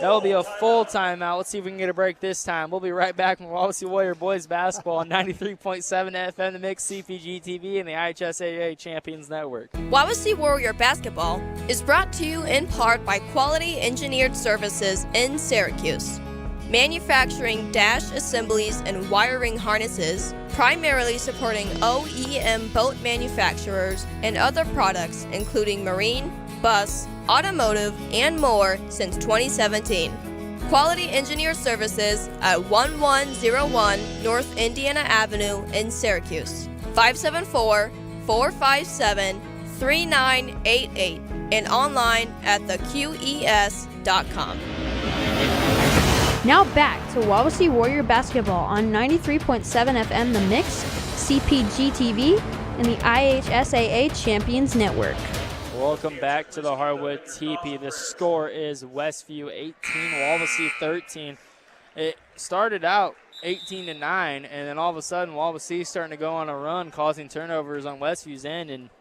That will be a full timeout. Let's see if we can get a break this time. We'll be right back from Wawasee Warrior Boys Basketball on 93.7 FM, the Mix, CPG-TV, and the IHSAA Champions Network. Wawasee Warrior Basketball is brought to you in part by Quality Engineered Services in Syracuse. Manufacturing dash assemblies and wiring harnesses, primarily supporting OEM boat manufacturers and other products including marine, bus, automotive, and more since 2017. Quality Engineered Services at 1101 North Indiana Avenue in Syracuse. 574-457-3988 and online at theqes.com. Now back to Wawasee Warrior Basketball on 93.7 FM The Mix, CPG-TV, and the IHSAA Champions Network. Welcome back to the Hardwood Teepee. The score is Westview 18, Wawasee 13. It started out 18-9, and then all of a sudden Wawasee starting to go on a run, causing turnovers on Westview's end, and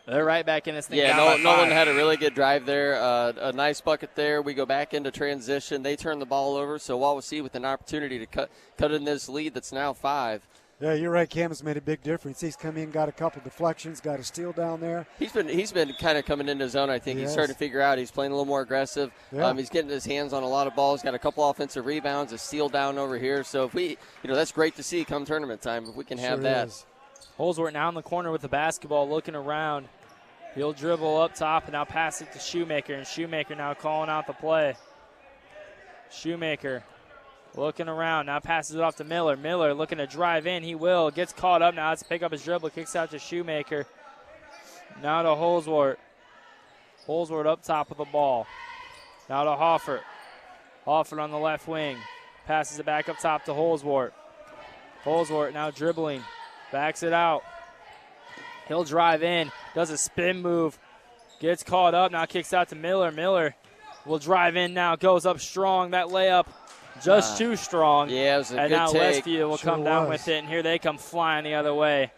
they're right back in this thing. Yeah, Nolan had a really good drive there. A nice bucket there. We go back into transition. They turn the ball over, so Wawasee with an opportunity to cut in this lead that's now 5. Yeah, you're right. Cam has made a big difference. He's come in, got a couple deflections, got a steal down there. He's been kind of coming into his own, I think. He's starting to figure out he's playing a little more aggressive. Yeah. He's getting his hands on a lot of balls, got a couple offensive rebounds, a steal down over here. So if we, that's great to see come tournament time if we can have that. Holsworth now in the corner with the basketball, looking around. He'll dribble up top and now pass it to Shoemaker, and Shoemaker now calling out the play. Shoemaker looking around, now passes it off to Miller. Miller looking to drive in, he will. Gets caught up now, has to pick up his dribble, kicks out to Shoemaker. Now to Holsworth. Holsworth up top with the ball. Now to Hoffert. Hoffert on the left wing. Passes it back up top to Holsworth. Holsworth now dribbling. Backs it out. He'll drive in, does a spin move, gets caught up, now kicks out to Miller. Miller will drive in now, goes up strong. That layup just too strong. Yeah, it was a and good now take. Westview will come down with it, and here they come flying the other way.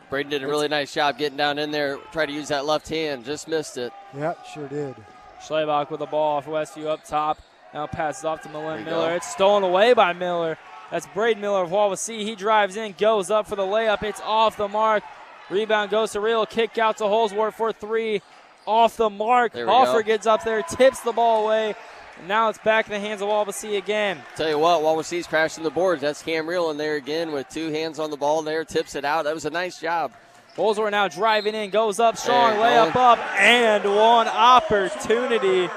Braden did a really nice job getting down in there, tried to use that left hand, just missed it. Yep, sure did. Schlebach with the ball for Westview up top. Now passes off to Miller. Go. It's stolen away by Miller. That's Braden Miller of Wawasee. He drives in, goes up for the layup. It's off the mark. Rebound goes to Real. Kick out to Holsworth for 3. Off the mark. Hoffer gets up there, tips the ball away. And now it's back in the hands of Wawasee again. Tell you what, Wawasee's crashing the boards. That's Cam Real in there again with 2 hands on the ball there. Tips it out. That was a nice job. Holsworth now driving in. Goes up strong. Layup up. And one opportunity.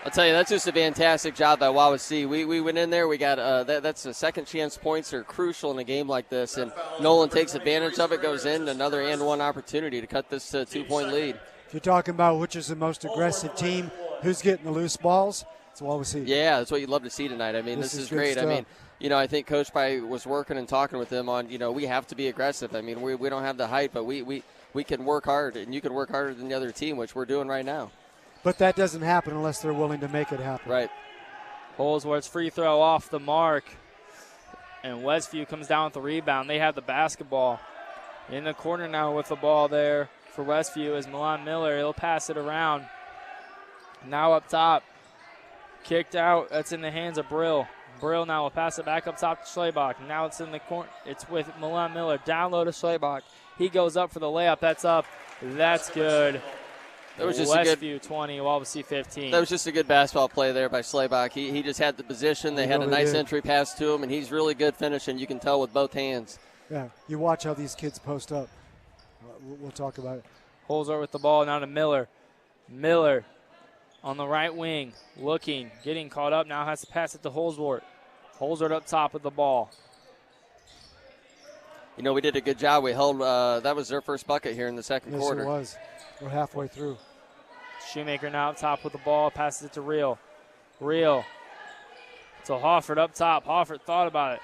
I'll tell you, that's just a fantastic job by Wawasee. We went in there. We got that's the second chance points are crucial in a game like this, and Nolan takes advantage of it, goes in, another and one opportunity to cut this 2-point lead. If you're talking about which is the most aggressive team, who's getting the loose balls, it's Wawasee. Yeah, that's what you'd love to see tonight. I mean, this is great. Stuff. I mean, I think Coach Pye was working and talking with them on, we have to be aggressive. I mean, we don't have the height, but we can work hard, and you can work harder than the other team, which we're doing right now. But that doesn't happen unless they're willing to make it happen. Right. Holsworth's free throw off the mark. And Westview comes down with the rebound. They have the basketball. In the corner now with the ball there for Westview is Milan Miller. He'll pass it around. Now up top. Kicked out. That's in the hands of Brill. Brill now will pass it back up top to Schlebach. Now it's in the corner. It's with Milan Miller. Down low to Schlebach. He goes up for the layup. That's up. That's good. That was just Westview 20, Wawasee 15. That was just a good basketball play there by Schlebach. He just had the position. They had a nice entry pass to him, and he's really good finishing. You can tell with both hands. Yeah, you watch how these kids post up. We'll talk about it. Holzer with the ball now to Miller. Miller on the right wing, looking, getting caught up. Now has to pass it to Holzwart. Holzwart up top with the ball. You know, we did a good job. We held, that was their first bucket here in the second quarter. Yes, it was. We're halfway through. Shoemaker now up top with the ball, passes it to Reel. Reel to Hofford up top. Hofford thought about it.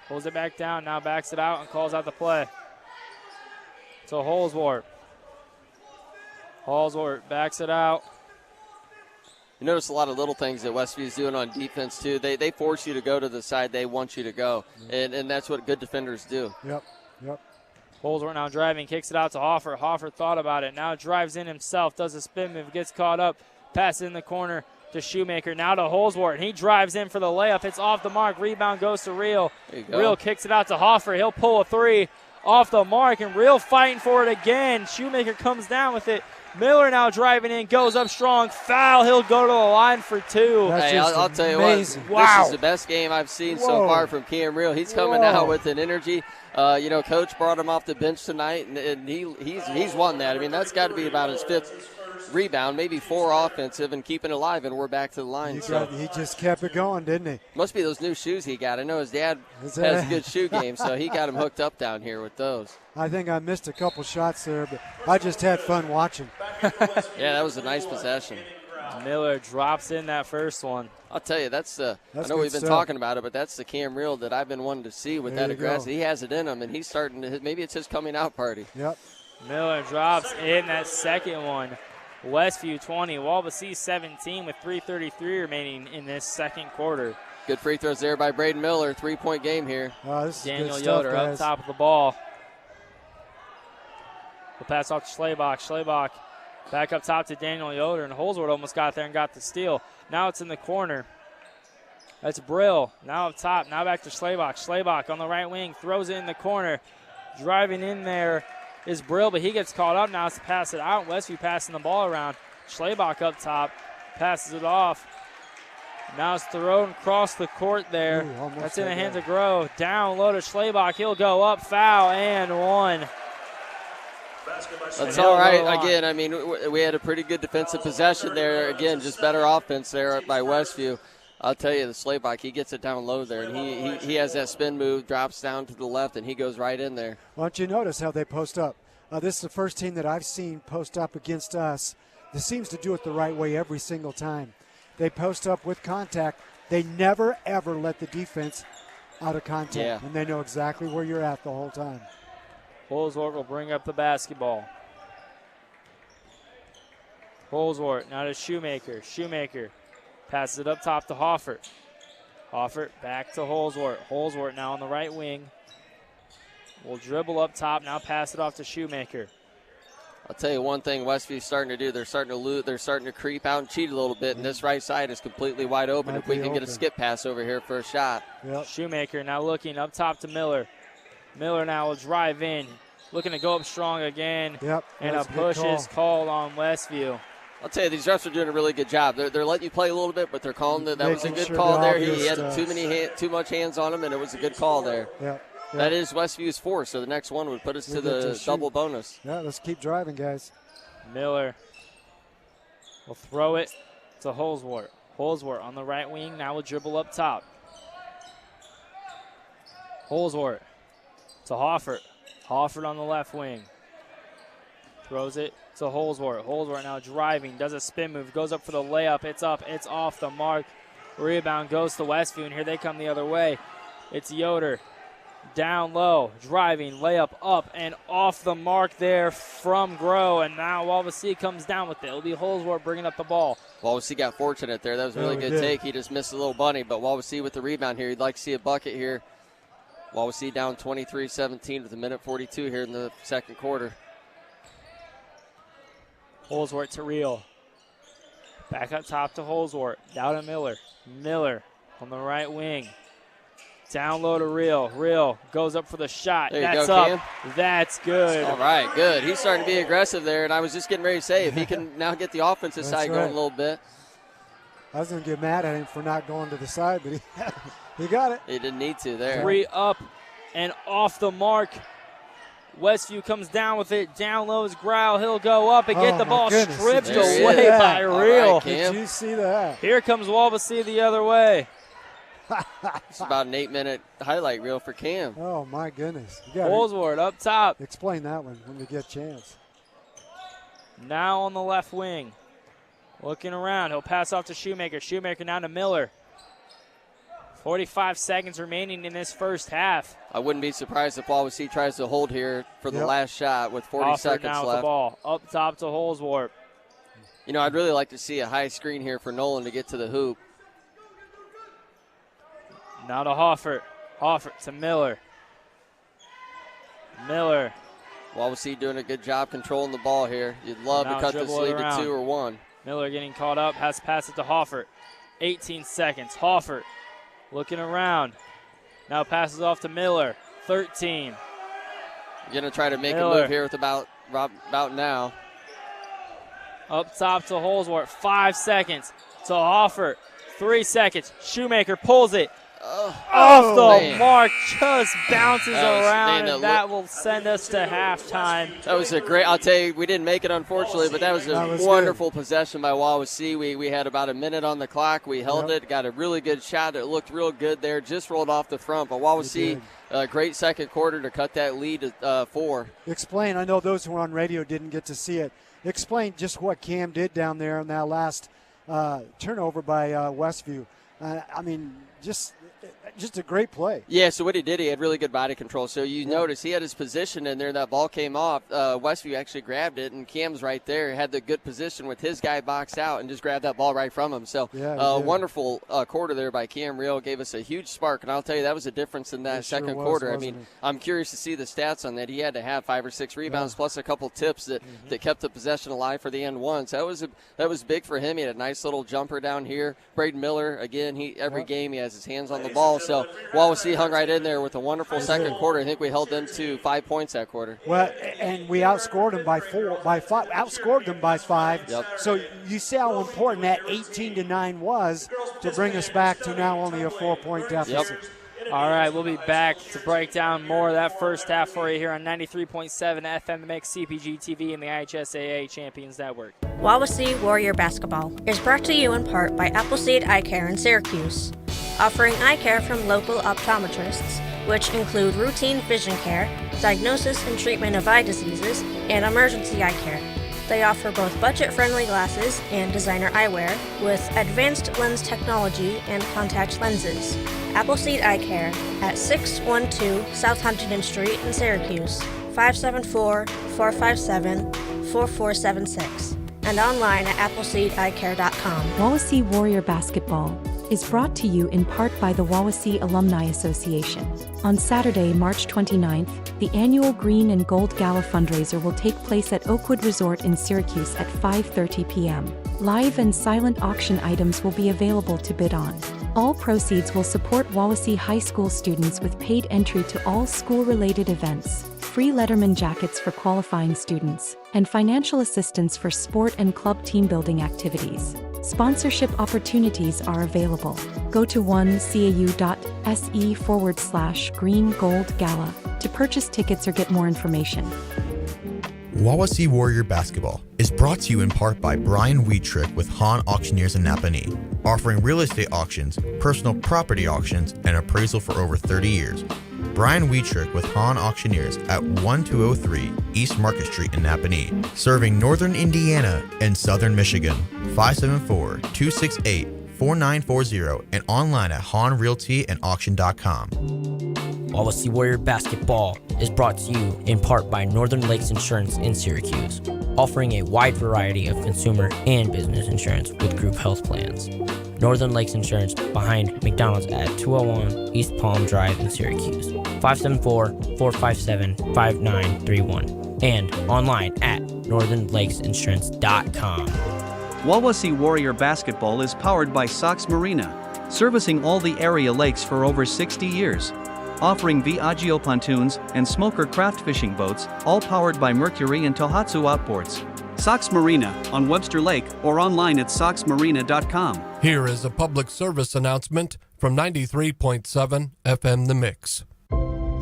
Pulls it back down, now backs it out and calls out the play. To Holzwart. Holzwart backs it out. You notice a lot of little things that Westview's doing on defense, too. They force you to go to the side they want you to go, and that's what good defenders do. Yep. Holzwart now driving, kicks it out to Hofford. Hofford thought about it, now drives in himself, does a spin move, gets caught up, passes in the corner to Shoemaker. Now to Holzwart. He drives in for the layup. It's off the mark. Rebound goes to Reel. Reel kicks it out to Hofford. He'll pull a three off the mark, and Reel fighting for it again. Shoemaker comes down with it. Miller now driving in, goes up strong. Foul. He'll go to the line for two. Hey, I'll tell you what. Wow. This is the best game I've seen so far from Cam Reel. He's coming out with an energy. Coach brought him off the bench tonight, and he's won that. I mean, that's got to be about his fifth rebound, maybe 4 offensive, and keeping it alive, and we're back to the line. He just kept it going, didn't he? Must be those new shoes he got. I know his dad has a good shoe game, so he got him hooked up down here with those. I think I missed a couple shots there, but I just had fun watching. Yeah, that was a nice possession. Miller drops in that first one. I'll tell you, that's I know we've been stuff. talking about it, but that's the Cam Reel that I've been wanting to see with that aggressive. He has it in him, and he's starting to maybe it's his coming out party. Yep. Miller drops in that second one. Westview 20, Wawasee 17 with 3:33 remaining in this second quarter. Good free throws there by Braden Miller. 3-point game here. This is Daniel good stuff, Yoder guys. up top of the ball. The pass off to Schlebach. Schlebach back up top to Daniel Yoder, and Holzwart almost got there and got the steal. Now it's in the corner. That's Brill. Now up top. Now back to Schlebach. Schlebach on the right wing. Throws it in the corner. Driving in there is Brill, but he gets caught up now to pass it out. Westview passing the ball around. Schlebach up top. Passes it off. Now it's thrown across the court there. That's in the hands of Grove. Down low to Schlebach. He'll go up. Foul and one. That's all right. Again, I mean, we had a pretty good defensive possession there. Again, just better offense there by Westview. I'll tell you, the Schlebach, he gets it down low there, and he has that spin move, drops down to the left, and he goes right in there. Why don't you notice how they post up? This is the first team that I've seen post up against us. This seems to do it the right way every single time. They post up with contact. They never, ever let the defense out of contact, and they know exactly where you're at the whole time. Holzwart will bring up the basketball. Holzwart now to Shoemaker. Shoemaker passes it up top to Hoffert. Hoffert back to Holzwart. Holzwart now on the right wing. Will dribble up top, now pass it off to Shoemaker. I'll tell you one thing Westview's starting to do. They're starting to loot. They're starting to creep out and cheat a little bit, and this right side is completely wide open. If we can get a skip pass over here for a shot. Shoemaker now looking up top to Miller. Miller now will drive in, looking to go up strong again. And a push is called on Westview. I'll tell you, these refs are doing a really good job. They're letting you play a little bit, but they're calling that was a good call there. He had too much hands on him, and it was a good call there. That is Westview's 4, so the next one would put us to the double bonus. Yeah, let's keep driving, guys. Miller will throw it to Holzwart. Holzwart on the right wing, now will dribble up top. Holzwart to Hoffert. Hoffert on the left wing. Throws it to Holzwart. Holzwart now driving, does a spin move, goes up for the layup. It's up, it's off the mark. Rebound goes to Westview, and here they come the other way. It's Yoder. Down low, driving, layup up and off the mark there from Grow. And now Wawasee comes down with it. It'll be Holzwart bringing up the ball. Wawasee got fortunate there. That was a really good take. He just missed a little bunny, but Wawasee with the rebound here. You'd like to see a bucket here. Wawasee down 23-17 with a minute 42 here in the second quarter. Holsworth to Reel. Back up top to Holsworth. Down to Miller. Miller on the right wing. Down low to Reel. Reel goes up for the shot. There you That's go, up. Cam. That's good. All right, good. He's starting to be aggressive there, and I was just getting ready to say, if he can now get the offensive side going a little bit. I was going to get mad at him for not going to the side, but he got it. He didn't need to there. 3 up and off the mark. Westview comes down with it. Down low is Growl. He'll go up and get the ball stripped away by Reel. Right, did you see that? Here comes Wawasee the other way. It's about an 8-minute highlight reel for Cam. Oh, my goodness. Holsworth up top. Explain that one when we get a chance. Now on the left wing. Looking around. He'll pass off to Shoemaker. Shoemaker now to Miller. 45 seconds remaining in this first half. I wouldn't be surprised if Wawasee tries to hold here for the last shot with 40 Offered seconds now with left. the ball. Up top to Holsworth. You know, I'd really like to see a high screen here for Nolan to get to the hoop. Now to Hoffert. Hoffert to Miller. Miller. Wawasee doing a good job controlling the ball here. You'd love Now to cut this dribble it lead to around. 2 or 1. Miller getting caught up. Has to pass it to Hoffert. 18 seconds. Hoffert looking around. Now passes off to Miller. 13. You're going to try to make Miller. a move here with about now. Up top to Holsworth. 5 seconds to Hoffert. 3 seconds. Shoemaker pulls it. Off the man. mark, just bounces around, man, and that will send us to halftime. That was a great, I'll tell you, we didn't make it unfortunately, but that was a wonderful possession by Wawasee. We had about a minute on the clock. We held it, got a really good shot that looked real good there, just rolled off the front. But Wawasee, great second quarter to cut that lead to 4. Explain, I know those who were on radio didn't get to see it. Explain just what Cam did down there on that last turnover by Westview. I mean, just a great play. Yeah, so what he did, he had really good body control. So you notice he had his position in there. That ball came off. Westview actually grabbed it, and Cam's right there. Had the good position with his guy boxed out and just grabbed that ball right from him. So wonderful quarter there by Cam Reel. Gave us a huge spark, and I'll tell you, that was a difference in that second quarter. I mean, I'm curious to see the stats on that. He had to have 5 or 6 rebounds plus a couple tips that kept the possession alive for the end one. So that was big for him. He had a nice little jumper down here. Braden Miller, again, every game he has his hands on the ball. So Wawasee hung right in there with a wonderful second quarter. I think we held them to 5 points that quarter. Well, and we outscored them by 5. Outscored them by 5. Yep. So you see how important that 18-9 was to bring us back to now only a 4-point deficit. Yep. All right, we'll be back to break down more of that first half for you here on 93.7 FM The Mix, CPG-TV, and the IHSAA Champions Network. Wawasee Warrior Basketball is brought to you in part by Appleseed Eye Care in Syracuse, offering eye care from local optometrists, which include routine vision care, diagnosis and treatment of eye diseases, and emergency eye care. They offer both budget-friendly glasses and designer eyewear with advanced lens technology and contact lenses. Appleseed Eye Care at 612 South Huntington Street in Syracuse, 574-457-4476, and online at appleseedeyecare.com. Wawasee Warrior Basketball is brought to you in part by the Wawasee Alumni Association. On Saturday, March 29th, the annual Green and Gold Gala fundraiser will take place at Oakwood Resort in Syracuse at 5:30 p.m. Live and silent auction items will be available to bid on. All proceeds will support Wawasee High School students with paid entry to all school-related events, free Letterman jackets for qualifying students, and financial assistance for sport and club team building activities. Sponsorship opportunities are available. Go to onecau.se/Green Gold Gala to purchase tickets or get more information. Wawasee Warrior Basketball is brought to you in part by Brian Wheatrick with Hahn Auctioneers in Napanee, offering real estate auctions, personal property auctions, and appraisal for over 30 years. Brian Wheatrick with Hahn Auctioneers at 1203 East Market Street in Napanee, serving northern Indiana and southern Michigan. 574-268-4940 and online at HahnRealtyandAuction.com. Wawasee Warrior Basketball is brought to you in part by Northern Lakes Insurance in Syracuse, offering a wide variety of consumer and business insurance with group health plans. Northern Lakes Insurance behind McDonald's at 201 East Palm Drive in Syracuse. 574-457-5931 and online at northernlakesinsurance.com. Wawasee Warrior Basketball is powered by Sox Marina, servicing all the area lakes for over 60 years. Offering Viaggio pontoons and smoker craft fishing boats, all powered by Mercury and Tohatsu outboards. Sox Marina on Webster Lake or online at soxmarina.com. Here is a public service announcement from 93.7 FM The Mix.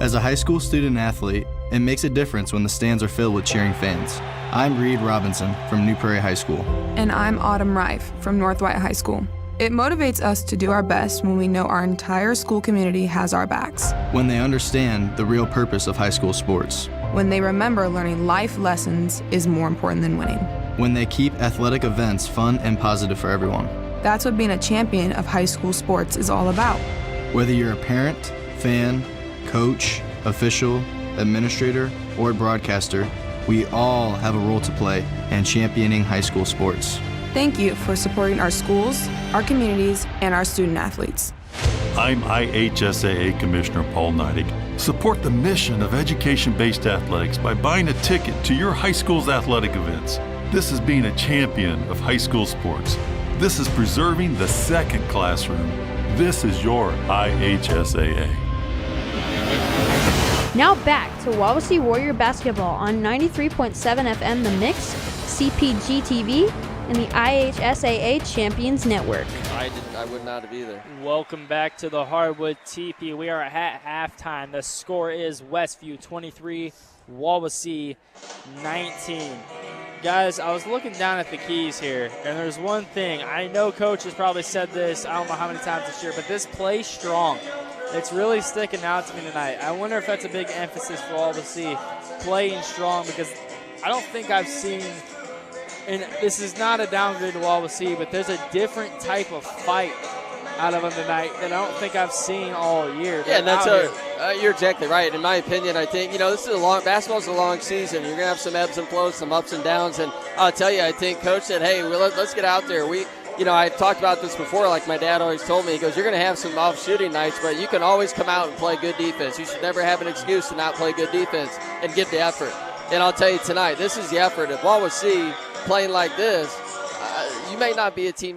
As a high school student athlete, it makes a difference when the stands are filled with cheering fans. I'm Reed Robinson from New Prairie High School. And I'm Autumn Rife from North White High School. It motivates us to do our best when we know our entire school community has our backs. When they understand the real purpose of high school sports. When they remember learning life lessons is more important than winning. When they keep athletic events fun and positive for everyone. That's what being a champion of high school sports is all about. Whether you're a parent, fan, coach, official, administrator, or broadcaster, we all have a role to play in championing high school sports. Thank you for supporting our schools, our communities, and our student athletes. I'm IHSAA Commissioner Paul Neidig. Support the mission of education-based athletics by buying a ticket to your high school's athletic events. This is being a champion of high school sports. This is preserving the second classroom. This is your IHSAA. Now back to Wawasee Warrior Basketball on 93.7 FM The Mix, CPG-TV, and the IHSAA Champions Network. I would not have either. Welcome back to the Hardwood TP. We are at halftime. The score is Westview 23, Wawasee 19. Guys, I was looking down at the keys here, and there's one thing. I know Coach has probably said this, I don't know how many times this year, but this play strong. It's really sticking out to me tonight. I wonder if that's a big emphasis for Wawasee, playing strong, because I don't think I've seen, and this is not a downgrade to Wawasee, but there's a different type of fight out of them tonight that I don't think I've seen all year. Yeah, and that's you're exactly right. In my opinion, I think, this is basketball's a long season. You're going to have some ebbs and flows, some ups and downs, and I'll tell you, I think Coach said, hey, let's get out there. I talked about this before, like my dad always told me. He goes, you're going to have some off shooting nights, but you can always come out and play good defense. You should never have an excuse to not play good defense and give the effort. And I'll tell you tonight, this is the effort. If Wawasee playing like this, you may not be a team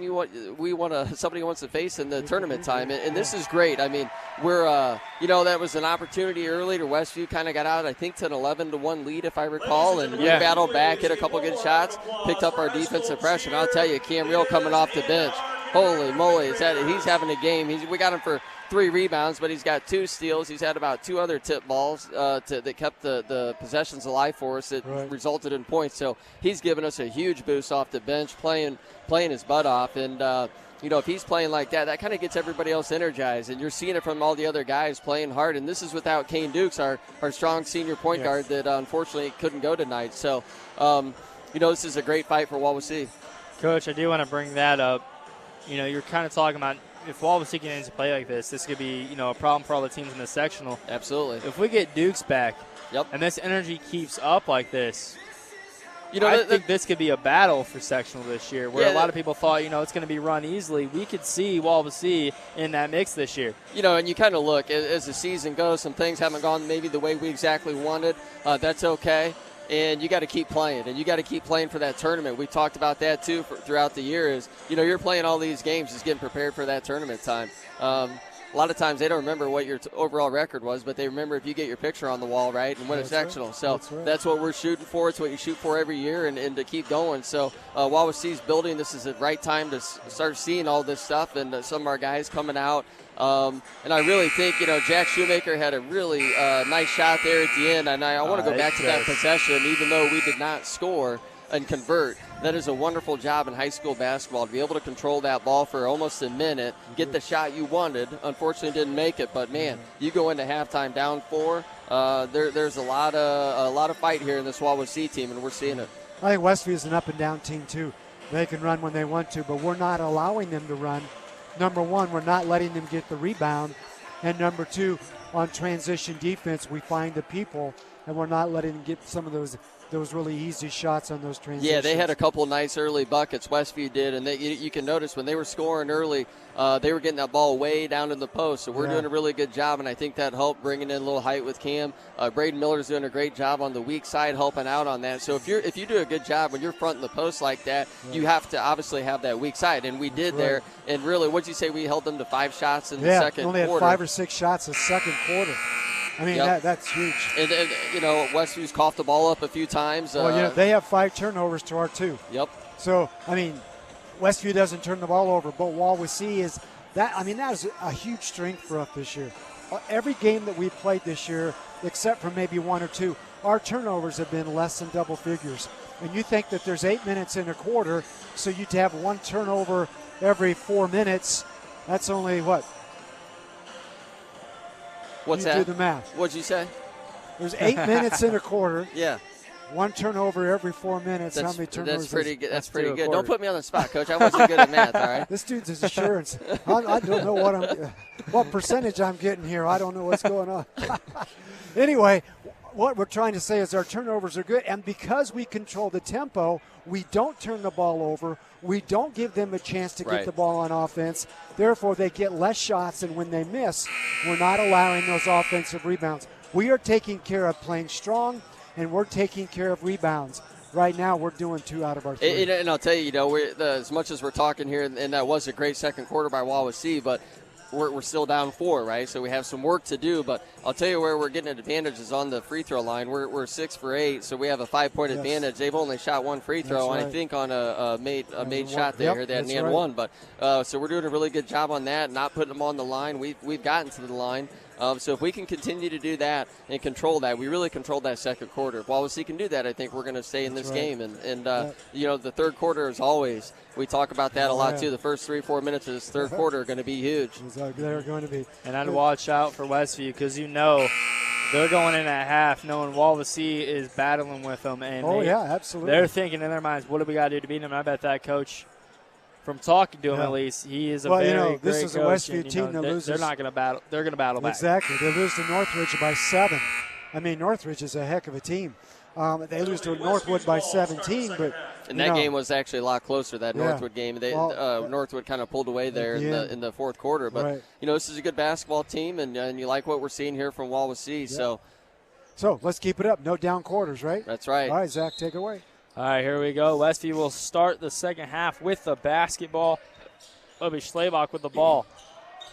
somebody wants to face in the tournament time, and this is great. I mean, we're that was an opportunity early to Westview, kind of got out, I think, to an 11-1 lead, if I recall, and we battled back, hit a couple good shots, picked up our defensive pressure. And I'll tell you, Cam Real coming off the bench, holy moly, he's having a game. We got him for 3 rebounds, but he's got 2 steals. He's had about 2 other tip balls that kept the possessions alive for us that resulted in points. So he's given us a huge boost off the bench, playing his butt off. And, if he's playing like that, that kind of gets everybody else energized. And you're seeing it from all the other guys playing hard. And this is without Kane Dukes, our strong senior point guard that unfortunately couldn't go tonight. So, this is a great fight for Wawasee. Coach, I do want to bring that up. You're kind of talking about if Wawasee can into play like this could be, a problem for all the teams in the sectional. Absolutely. If we get Dukes back, and this energy keeps up like this, I think this could be a battle for sectional this year, where a lot of people thought, it's going to be run easily. We could see Wawasee in that mix this year. And you kind of look, as the season goes, some things haven't gone maybe the way we exactly wanted. That's okay. And you got to keep playing, and you got to keep playing for that tournament. We talked about that too throughout the year. Is you're playing all these games, just getting prepared for that tournament time. A lot of times they don't remember what your overall record was, but they remember if you get your picture on the wall, right, and win a sectional. So that's what we're shooting for. It's what you shoot for every year, and to keep going. So Wawasee's building. This is the right time to start seeing all this stuff, and some of our guys coming out. And I really think, Jack Shoemaker had a really nice shot there at the end. And I want to go back to that possession, even though we did not score and convert. That is a wonderful job in high school basketball, to be able to control that ball for almost a minute, get the shot you wanted. Unfortunately, didn't make it. But, man, you go into halftime down 4. There's a lot of fight here in this Wawasee team, and we're seeing it. I think Westview is an up-and-down team, too. They can run when they want to, but we're not allowing them to run. Number one, we're not letting them get the rebound. And number 2, on transition defense, we find the people, and we're not letting them get some of those those really easy shots on those transitions. Yeah, they had a couple nice early buckets. Westview did, and you can notice when they were scoring early, they were getting that ball way down in the post. So we're doing a really good job, and I think that helped bringing in a little height with Cam. Braden Miller's doing a great job on the weak side, helping out on that. So if you do a good job when you're fronting the post like that, you have to obviously have that weak side, and we did there. And really, what'd you say? We held them to 5 shots in the second quarter. Yeah, only had 5 or 6 shots the second quarter. I mean, that's huge. And Westview's coughed the ball up a few times. Well, they have 5 turnovers to our 2. Yep. So, I mean, Westview doesn't turn the ball over, but Wawasee is that. I mean, that is a huge strength for us this year. Every game that we played this year, except for maybe 1 or 2, our turnovers have been less than double figures. And you think that there's 8 minutes in a quarter, so you'd have 1 turnover every 4 minutes. That's only what? What's you that? Do the math. What'd you say? There's 8 minutes in a quarter. Yeah. 1 turnover every 4 minutes. How many turnovers? That's pretty good. That's pretty good. Don't put me on the spot, Coach. I wasn't good at math. All right. This dude's his assurance. I don't know what percentage I'm getting here. I don't know what's going on. Anyway, what we're trying to say is our turnovers are good, and because we control the tempo, we don't turn the ball over. We don't give them a chance to get the ball on offense. Therefore, they get less shots, and when they miss, we're not allowing those offensive rebounds. We are taking care of playing strong, and we're taking care of rebounds. Right now, we're doing 2 out of our 3. And I'll tell you, as much as we're talking here, and that was a great second quarter by Wawasee, but we're still down 4, right? So we have some work to do. But I'll tell you where we're getting an advantage is on the free throw line. We're 6 for 8, so we have a 5-point advantage. They've only shot 1 free throw, and I think on a made shot there. They had an 1. But so we're doing a really good job on that, not putting them on the line. We've gotten to the line. So if we can continue to do that and control that, we really controlled that second quarter. If Wawasee can do that, I think we're going to stay in this game. And the third quarter, as always, we talk about that a lot too. The first 3-4 minutes of this third quarter are going to be huge. They're going to be. And I'd watch out for Westview because they're going in at half knowing Wawasee is battling with them. And absolutely. They're thinking in their minds, what do we got to do to beat them? And I bet that coach, from talking to him at least, he is a very great this is a coach, Westview team that loses. They're not going to battle. They're going to battle back. Exactly. They lose to Northridge by 7. I mean, Northridge is a heck of a team. They lose to Northwood by 17, but that game was actually a lot closer. That Northwood game, Northwood kind of pulled away there in the fourth quarter. But this is a good basketball team, and you like what we're seeing here from Wawasee. So let's keep it up. No down quarters, right? That's right. All right, Zach, take it away. All right, here we go. Westview will start the second half with the basketball. It'll be Schlebach with the ball.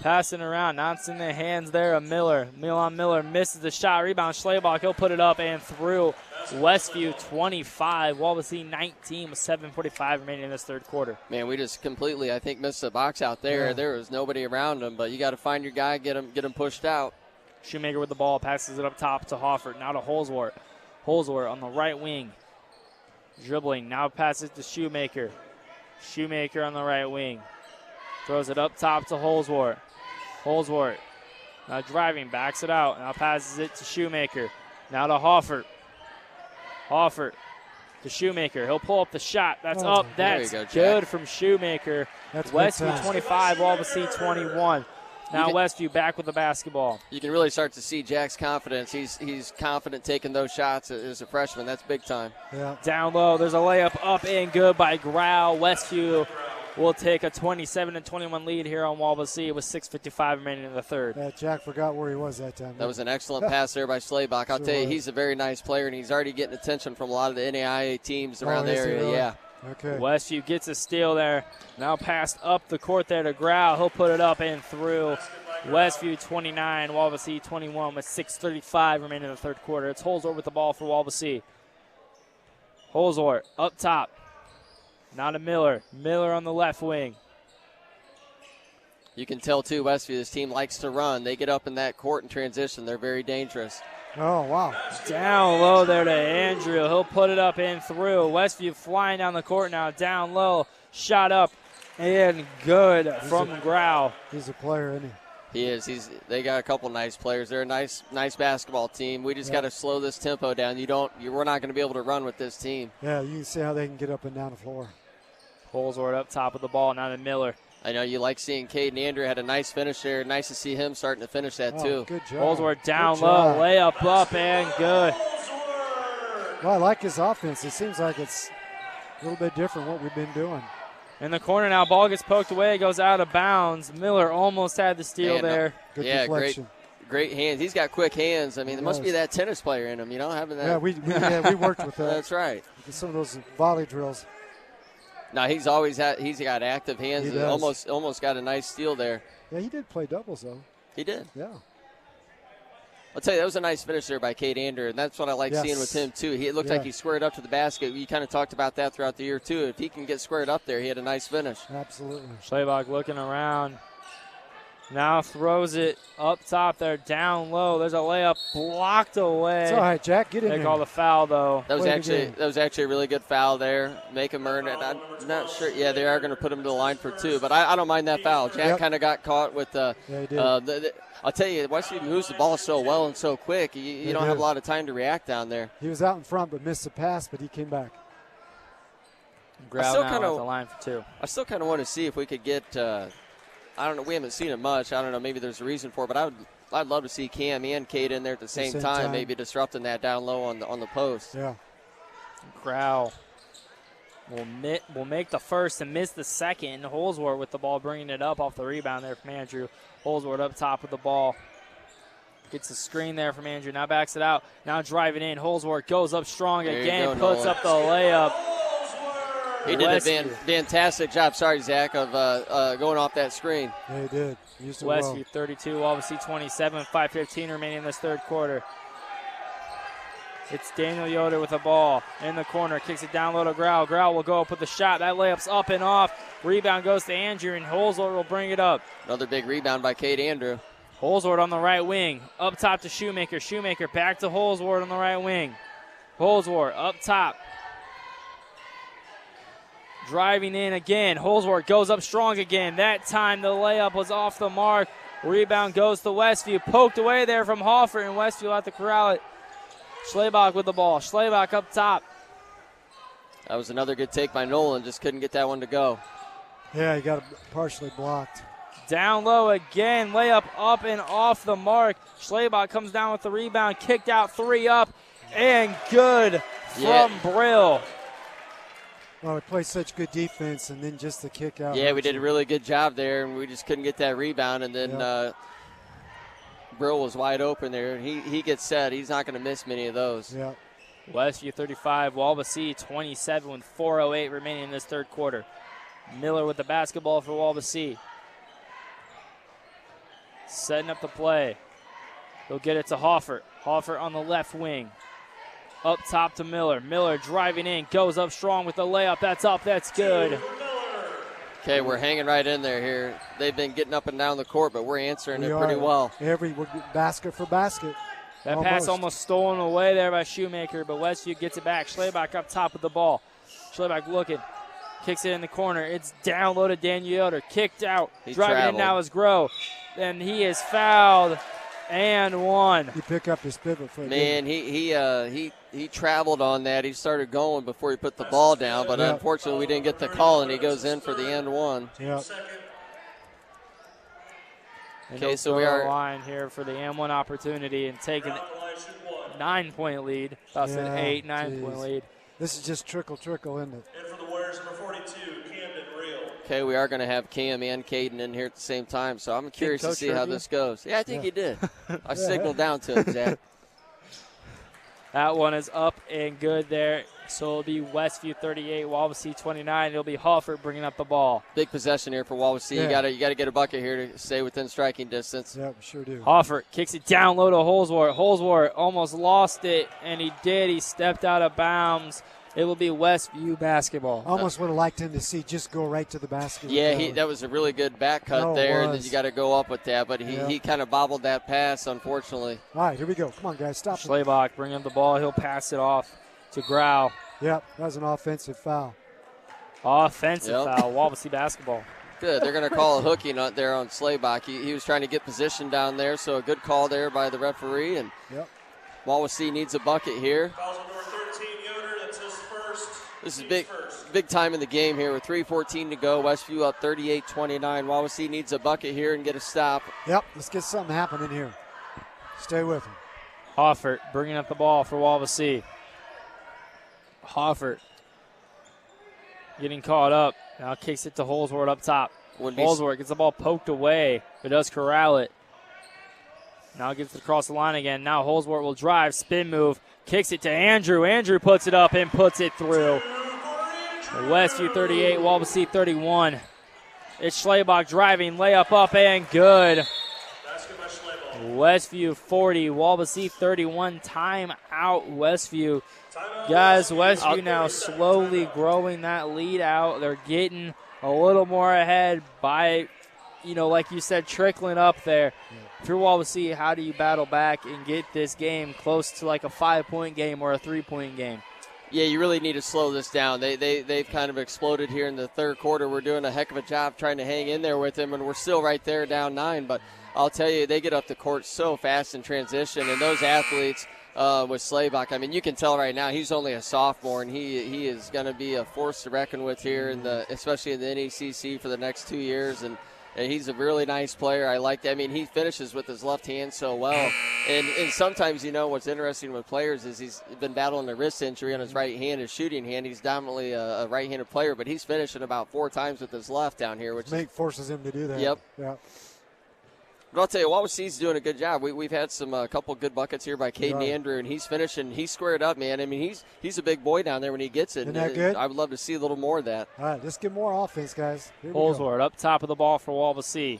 Passing around, now it's in the hands there of Miller. Milan Miller misses the shot. Rebound, Schlebach. He'll put it up and through. Westview 25, Wawasee 19 with 7:45 remaining in this third quarter. Man, we just completely, I think, missed the box out there. There was nobody around him, but you got to find your guy, get him pushed out. Shoemaker with the ball, passes it up top to Hoffert. Now to Holsworth. Holsworth on the right wing. Dribbling, now passes to Shoemaker. Shoemaker on the right wing. Throws it up top to Holsworth. Holsworth now driving, backs it out. Now passes it to Shoemaker. Now to Hoffert. Hoffert to Shoemaker. He'll pull up the shot. That's up. That's good from Shoemaker. That's Westview 25, Wawasee 21. Now Westview back with the basketball. You can really start to see Jack's confidence. He's confident taking those shots as a freshman. That's big time. Yeah. Down low. There's a layup up and good by Grau. Westview will take a 27-21 lead here on Wawasee with 6:55 remaining in the third. Yeah, Jack forgot where he was that time. That was an excellent pass there by Schlebach. I'll tell you, he's a very nice player, and he's already getting attention from a lot of the NAIA teams around the area. Really? Yeah. Okay. Westview gets a steal there. Now passed up the court there to Grau. He'll put it up and through. Westview 29, Wawasee 21 with 6:35 remaining in the third quarter. It's Holsworth with the ball for Wawasee. Holsworth up top. Now to Miller. Miller on the left wing. You can tell, too, Westview, this team likes to run. They get up in that court in transition. They're very dangerous. Oh, wow. Down low there to Andrew. He'll put it up and through. Westview flying down the court now. Down low. Shot up and good from Grau. He's a player, isn't he? He is. They got a couple nice players. They're a nice basketball team. We just got to slow this tempo down. We're not going to be able to run with this team. Yeah, you can see how they can get up and down the floor. Holsworth up top of the ball, now to Miller. I know you like seeing Caden Andrew had a nice finish there. Nice to see him starting to finish that too. Good job. Holsworth down low, layup up and good. Well, I like his offense. It seems like it's a little bit different what we've been doing. In the corner now, ball gets poked away, goes out of bounds. Miller almost had the steal there. Good deflection. Great hands. He's got quick hands. I mean, there must be that tennis player in him, having that. Yeah, we worked with that. That's right. Some of those volley drills. No, he's got active hands. He does. Almost got a nice steal there. Yeah, he did play doubles, though. He did. Yeah. I'll tell you, that was a nice finish there by Cade Ander, and that's what I like seeing with him, too. It looked like he squared up to the basket. We kind of talked about that throughout the year, too. If he can get squared up there, he had a nice finish. Absolutely. Schlebach looking around. Now throws it up top there, down low. There's a layup blocked away. It's all right, Jack. Get in there. They call the foul, though. That was actually a really good foul there. Make him earn it. I'm not sure. Yeah, they are going to put him to the line for 2, but I don't mind that foul. Jack kind of got caught with the. Yeah, he did. I'll tell you, Westview moves the ball so well and so quick. You don't have a lot of time to react down there. He was out in front but missed the pass, but he came back. Grau now at the line for 2. I still kind of want to see if we could get. I don't know. We haven't seen it much. I don't know. Maybe there's a reason for it, but I'd love to see Cam and Cade in there at the same time, maybe disrupting that down low on the post. Yeah. Grau will make the first and miss the second. Holsworth with the ball, bringing it up off the rebound there from Andrew. Holsworth up top with the ball. Gets a screen there from Andrew. Now backs it out. Now driving in. Holsworth goes up strong again. Puts up the layup. He did a fantastic job. Sorry, Zach, of going off that screen. Yeah, he did. He used it Westview well. 32, Wawasee 27, 5:15 remaining in this third quarter. It's Daniel Yoder with the ball in the corner. Kicks it down low to Grau. Grau will go up with the shot. That layup's up and off. Rebound goes to Andrew, and Holsworth will bring it up. Another big rebound by Cade Andrew. Holsworth on the right wing. Up top to Shoemaker. Shoemaker back to Holsworth on the right wing. Holsworth up top. Driving in again. Holsworth goes up strong again. That time the layup was off the mark. Rebound goes to Westview. Poked away there from Hoffert, and Westview out to corral it. Schlebach with the ball. Schlebach up top. That was another good take by Nolan. Just couldn't get that one to go. Yeah, he got it partially blocked. Down low again. Layup up and off the mark. Schlebach comes down with the rebound. Kicked out, 3 up, and good from Brill. Well, we played such good defense, and then just the kick out. Yeah, we did a really good job there, and we just couldn't get that rebound. And then Brill was wide open there. He gets set. He's not going to miss many of those. Yeah. Westview 35, Wawasee 27 with 4:08 remaining in this third quarter. Miller with the basketball for Wawasee. Setting up the play. He'll get it to Hoffert. Hoffert on the left wing. Up top to Miller. Miller driving in, goes up strong with the layup. That's up, that's good. Okay, we're hanging right in there here. They've been getting up and down the court, but we're answering it pretty well. We're basket for basket. That pass almost stolen away there by Shoemaker, but Westview gets it back. Schlebach up top with the ball. Schlebach looking. Kicks it in the corner. It's down low to Daniel Yoder. Kicked out. Driving in now is Groh. And he is fouled and one. He picked up his pivot foot. Man, he traveled on that. He started going before he put the ball down, but unfortunately we didn't get the call, and he goes in for the end one. Yep. Okay, so we are line here for the M1 opportunity and taking a 9-point lead. That's an 9-point lead. This is just trickle, isn't it? And for the Warriors, number 42, Camden Real. Okay, we are going to have Cam and Caden in here at the same time, so I'm curious to see how this goes. Yeah, I think he did. I signaled down to him, Zach. That one is up and good there. So it'll be Westview 38, Wawasee 29. It'll be Hoffert bringing up the ball. Big possession here for Wawasee. You got to get a bucket here to stay within striking distance. Yeah, we sure do. Hoffert kicks it down low to Holsworth. Holsworth almost lost it, and he did. He stepped out of bounds. It will be Westview basketball. Almost would have liked him to see just go right to the basket. Yeah, that was a really good back cut there, and then you got to go up with that. But he kind of bobbled that pass, unfortunately. All right, here we go. Come on, guys, stop it. Schlebach bringing up the ball. He'll pass it off to Grau. Yep, that was an offensive foul. Offensive foul, Wawasee basketball. Good. They're going to call a hooking out there on Schlebach. He was trying to get position down there, so a good call there by the referee. And Wawasee needs a bucket here. Fouls on number 13, Yoder. That's his first. This is big time in the game here with 3:14 to go. Westview up 38-29. Wawasee needs a bucket here and get a stop. Yep, let's get something happening here. Stay with him. Hoffert bringing up the ball for Wawasee. Hoffert getting caught up. Now kicks it to Holsworth up top. Holsworth gets the ball poked away, but does corral it. Now gets it across the line again. Now Holsworth will drive, spin move, kicks it to Andrew. Andrew puts it up and puts it through. Westview 38, Wawasee 31. It's Schlebach driving, layup up and good. Westview 40, Wawasee 31. Time out, Westview. Guys, Westview now slowly growing that lead out. They're getting a little more ahead by, like you said, trickling up there. If you're Wawasee, how do you battle back and get this game close to like a 5-point game or a 3-point game? Yeah, you really need to slow this down. They've kind of exploded here in the third quarter. We're doing a heck of a job trying to hang in there with them, and we're still right there down 9. But I'll tell you, they get up the court so fast in transition, and those athletes with Schlebach, I mean, you can tell right now he's only a sophomore, and he is going to be a force to reckon with here, especially in the NECC for the next 2 years. And he's a really nice player. I like that. I mean, he finishes with his left hand so well. And sometimes, what's interesting with players is he's been battling a wrist injury on his right hand, his shooting hand. He's dominantly a right-handed player, but he's finishing about 4 times with his left down here. Which forces him to do that. Yep. Yeah. But I'll tell you, Wawasee's doing a good job. We've had a couple good buckets here by Caden Andrew, and he's finishing. He's squared up, man. I mean, he's a big boy down there when he gets it. Isn't that good? I would love to see a little more of that. All right, let's get more offense, guys. Holsworth up top of the ball for Wawasee.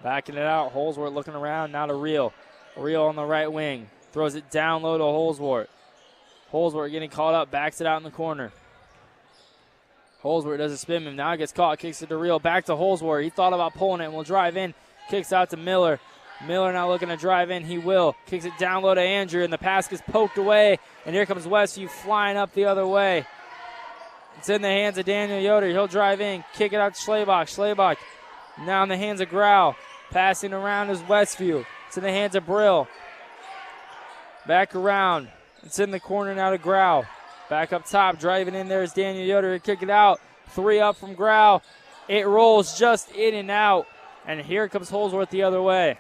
Backing it out. Holsworth looking around. Now to Reel. Reel on the right wing. Throws it down low to Holsworth. Holsworth getting caught up. Backs it out in the corner. Holsworth does a spin move. Now gets caught. Kicks it to Reel. Back to Holsworth. He thought about pulling it and will drive in. Kicks out to Miller. Miller now looking to drive in. He will. Kicks it down low to Andrew, and the pass gets poked away. And here comes Westview flying up the other way. It's in the hands of Daniel Yoder. He'll drive in. Kick it out to Schlebach. Schlebach now in the hands of Grau. Passing around is Westview. It's in the hands of Brill. Back around. It's in the corner now to Grau. Back up top. Driving in there is Daniel Yoder. Kick it out. 3 up from Grau. It rolls just in and out. And here comes Holsworth the other way.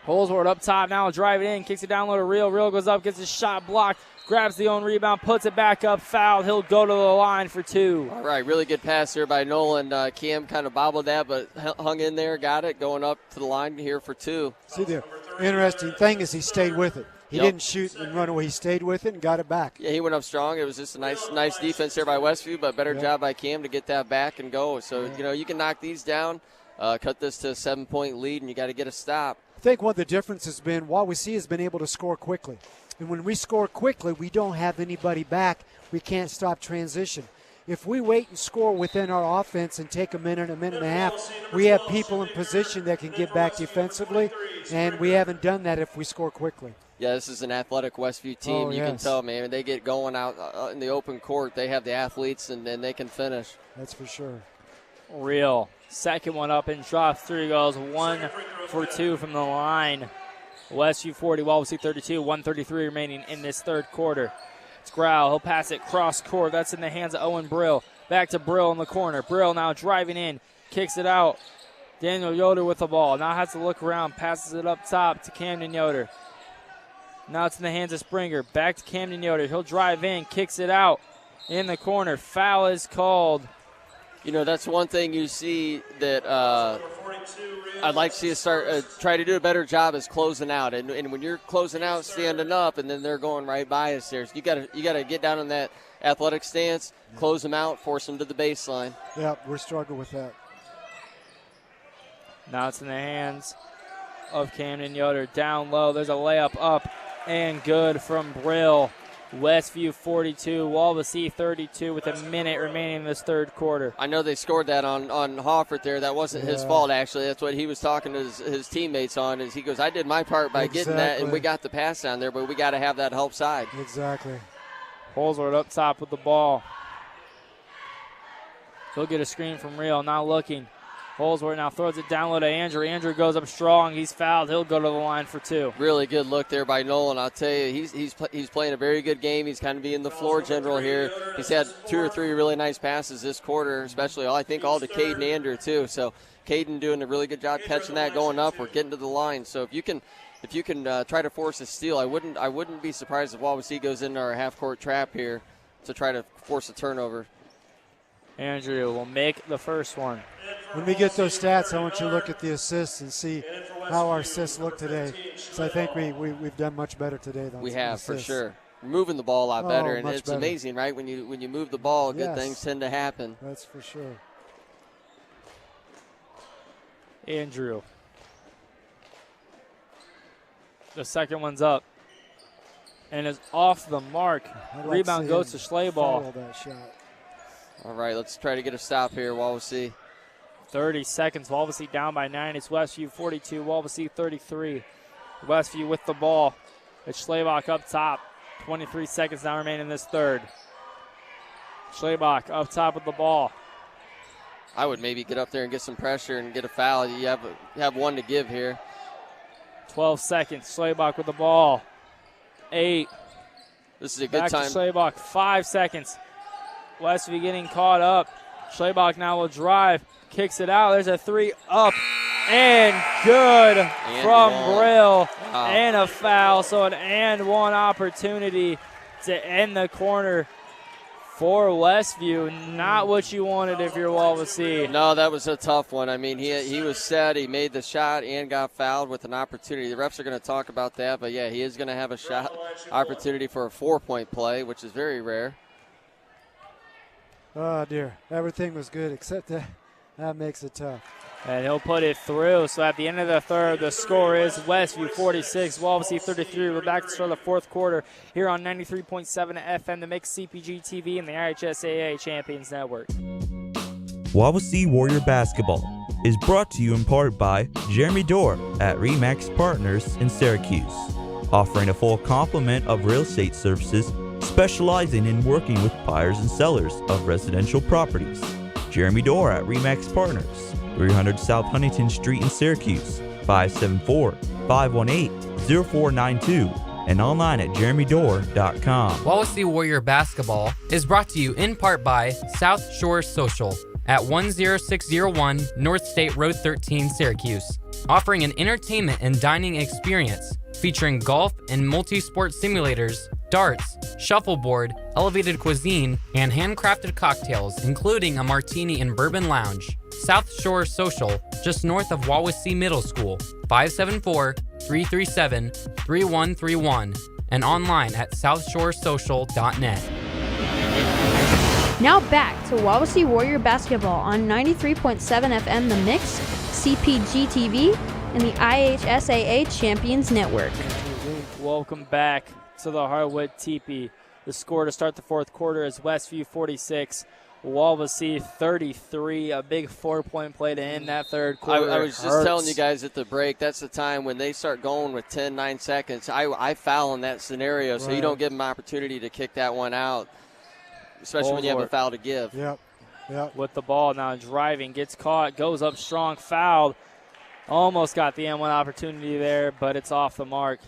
Holsworth up top now, driving in, kicks it down low to Reel. Reel goes up, gets his shot blocked, grabs the own rebound, puts it back up, fouled. He'll go to the line for 2. All right, really good pass here by Nolan. Cam kind of bobbled that, but hung in there, got it, going up to the line here for 2. See, the interesting thing is he stayed with it. He didn't shoot and run away. He stayed with it and got it back. Yeah, he went up strong. It was just a nice defense there by Westview, but better job by Cam to get that back and go. So, you can knock these down, cut this to a 7-point lead, and you got to get a stop. I think one of the differences has been Wawasee has been able to score quickly. And when we score quickly, we don't have anybody back. We can't stop transition. If we wait and score within our offense and take a minute and a half, we have people in position that can get back defensively, and we haven't done that if we score quickly. Yeah, this is an athletic Westview team. You can tell, man. They get going out in the open court. They have the athletes, and they can finish. That's for sure. Real. Second one up and drops. 3 goes. 1 for 2 from the line. Westview 40, Wawasee 32. 1:33 remaining in this third quarter. It's Grau. He'll pass it cross court. That's in the hands of Owen Brill. Back to Brill in the corner. Brill now driving in. Kicks it out. Daniel Yoder with the ball. Now has to look around. Passes it up top to Camden Yoder. Now it's in the hands of Springer. Back to Camden Yoder. He'll drive in. Kicks it out in the corner. Foul is called. That's one thing you see that I'd like to see us start try to do a better job is closing out. And when you're closing out, standing up, and then they're going right by us there, so you got to get down in that athletic stance, close them out, force them to the baseline. Yeah, we're struggling with that. Now it's in the hands of Camden Yoder. Down low, there's a layup up and good from Brill. Westview 42, Wawasee 32 with a minute remaining in this third quarter. I know they scored that on Hoffert there. That wasn't his fault, actually. That's what he was talking to his teammates on. Is he goes, I did my part by getting that, and we got the pass down there, but we got to have that help side. Exactly. Holsworth up top with the ball. He'll get a screen from Real, not looking. Holsworth now throws it down low to Andrew. Andrew goes up strong. He's fouled. He'll go to the line for 2. Really good look there by Nolan. I'll tell you, he's playing a very good game. He's kind of being the floor general here. He's had 2 or 3 really nice passes this quarter, especially I think all to Caden Andrew too. So Caden doing a really good job catching that going up. We're getting to the line. So if you can if you can try to force a steal, I wouldn't be surprised if Wawasee goes into our half-court trap here to try to force a turnover. Andrew will make the first one. When we get those stats, I want you to look at the assists and see how our assists look today. So I think we've done much better today than we have for sure. We're moving the ball a lot better, and it's amazing, right? When you move the ball, good things tend to happen. That's for sure. Andrew. The second one's up and is off the mark. Rebound goes to Schleybaugh. That shot. All right, let's try to get a stop here, Wawasee. 30 seconds. Wawasee down by 9. It's Westview 42, Wawasee 33. Westview with the ball. It's Schleybaugh up top. 23 seconds now remain in this third. Schleybaugh up top with the ball. I would maybe get up there and get some pressure and get a foul. You have one to give here. 12 seconds. Schleybaugh with the ball. 8. This is a good Back time. to Schleybaugh. 5 seconds. Westview getting caught up. Schleybaugh now will drive. Kicks it out. There's a 3 up and good from Brill. Wow. And a foul. So an and one opportunity to end the corner for Westview. Not what you wanted if you're Wawasee. No, that was a tough one. I mean, he was set. He made the shot and got fouled with an opportunity. The refs are going to talk about that, but yeah, he is going to have a shot opportunity for a 4-point play, which is very rare. Oh, dear. Everything was good except that. That makes it tough. And he'll put it through. So at the end of the third, the score is Westview 46, Wawasee 33. We're back to start the fourth quarter here on 93.7 FM, the Mix CPG-TV and the IHSAA Champions Network. Wawasee Warrior Basketball is brought to you in part by Jeremy Dorr at RE/MAX Partners in Syracuse, offering a full complement of real estate services specializing in working with buyers and sellers of residential properties. Jeremy Dorr at RE/MAX Partners, 300 South Huntington Street in Syracuse, 574-518-0492, and online at jeremydorr.com. Wawasee Warrior Basketball is brought to you in part by South Shore Social at 10601 North State Road 13, Syracuse, offering an entertainment and dining experience featuring golf and multi-sport simulators, darts, shuffleboard, elevated cuisine, and handcrafted cocktails, including a martini and bourbon lounge. South Shore Social, just north of Wawasee Middle School, 574-337-3131, and online at southshoresocial.net. Now back to Wawasee Warrior Basketball on 93.7 FM The Mix, CPG-TV, and the IHSAA Champions Network. Welcome back to the Hardwood Teepee. The score to start the fourth quarter is Westview 46, Wawasee 33. A big 4-point play to end that third quarter. I was just telling you guys at the break, that's the time when they start going with 9 seconds. I foul in that scenario, so you don't give them an opportunity to kick that one out, especially when you have a foul to give. Yep. With the ball now driving, gets caught, goes up strong, fouled. Almost got the M1 opportunity there, but it's off the mark.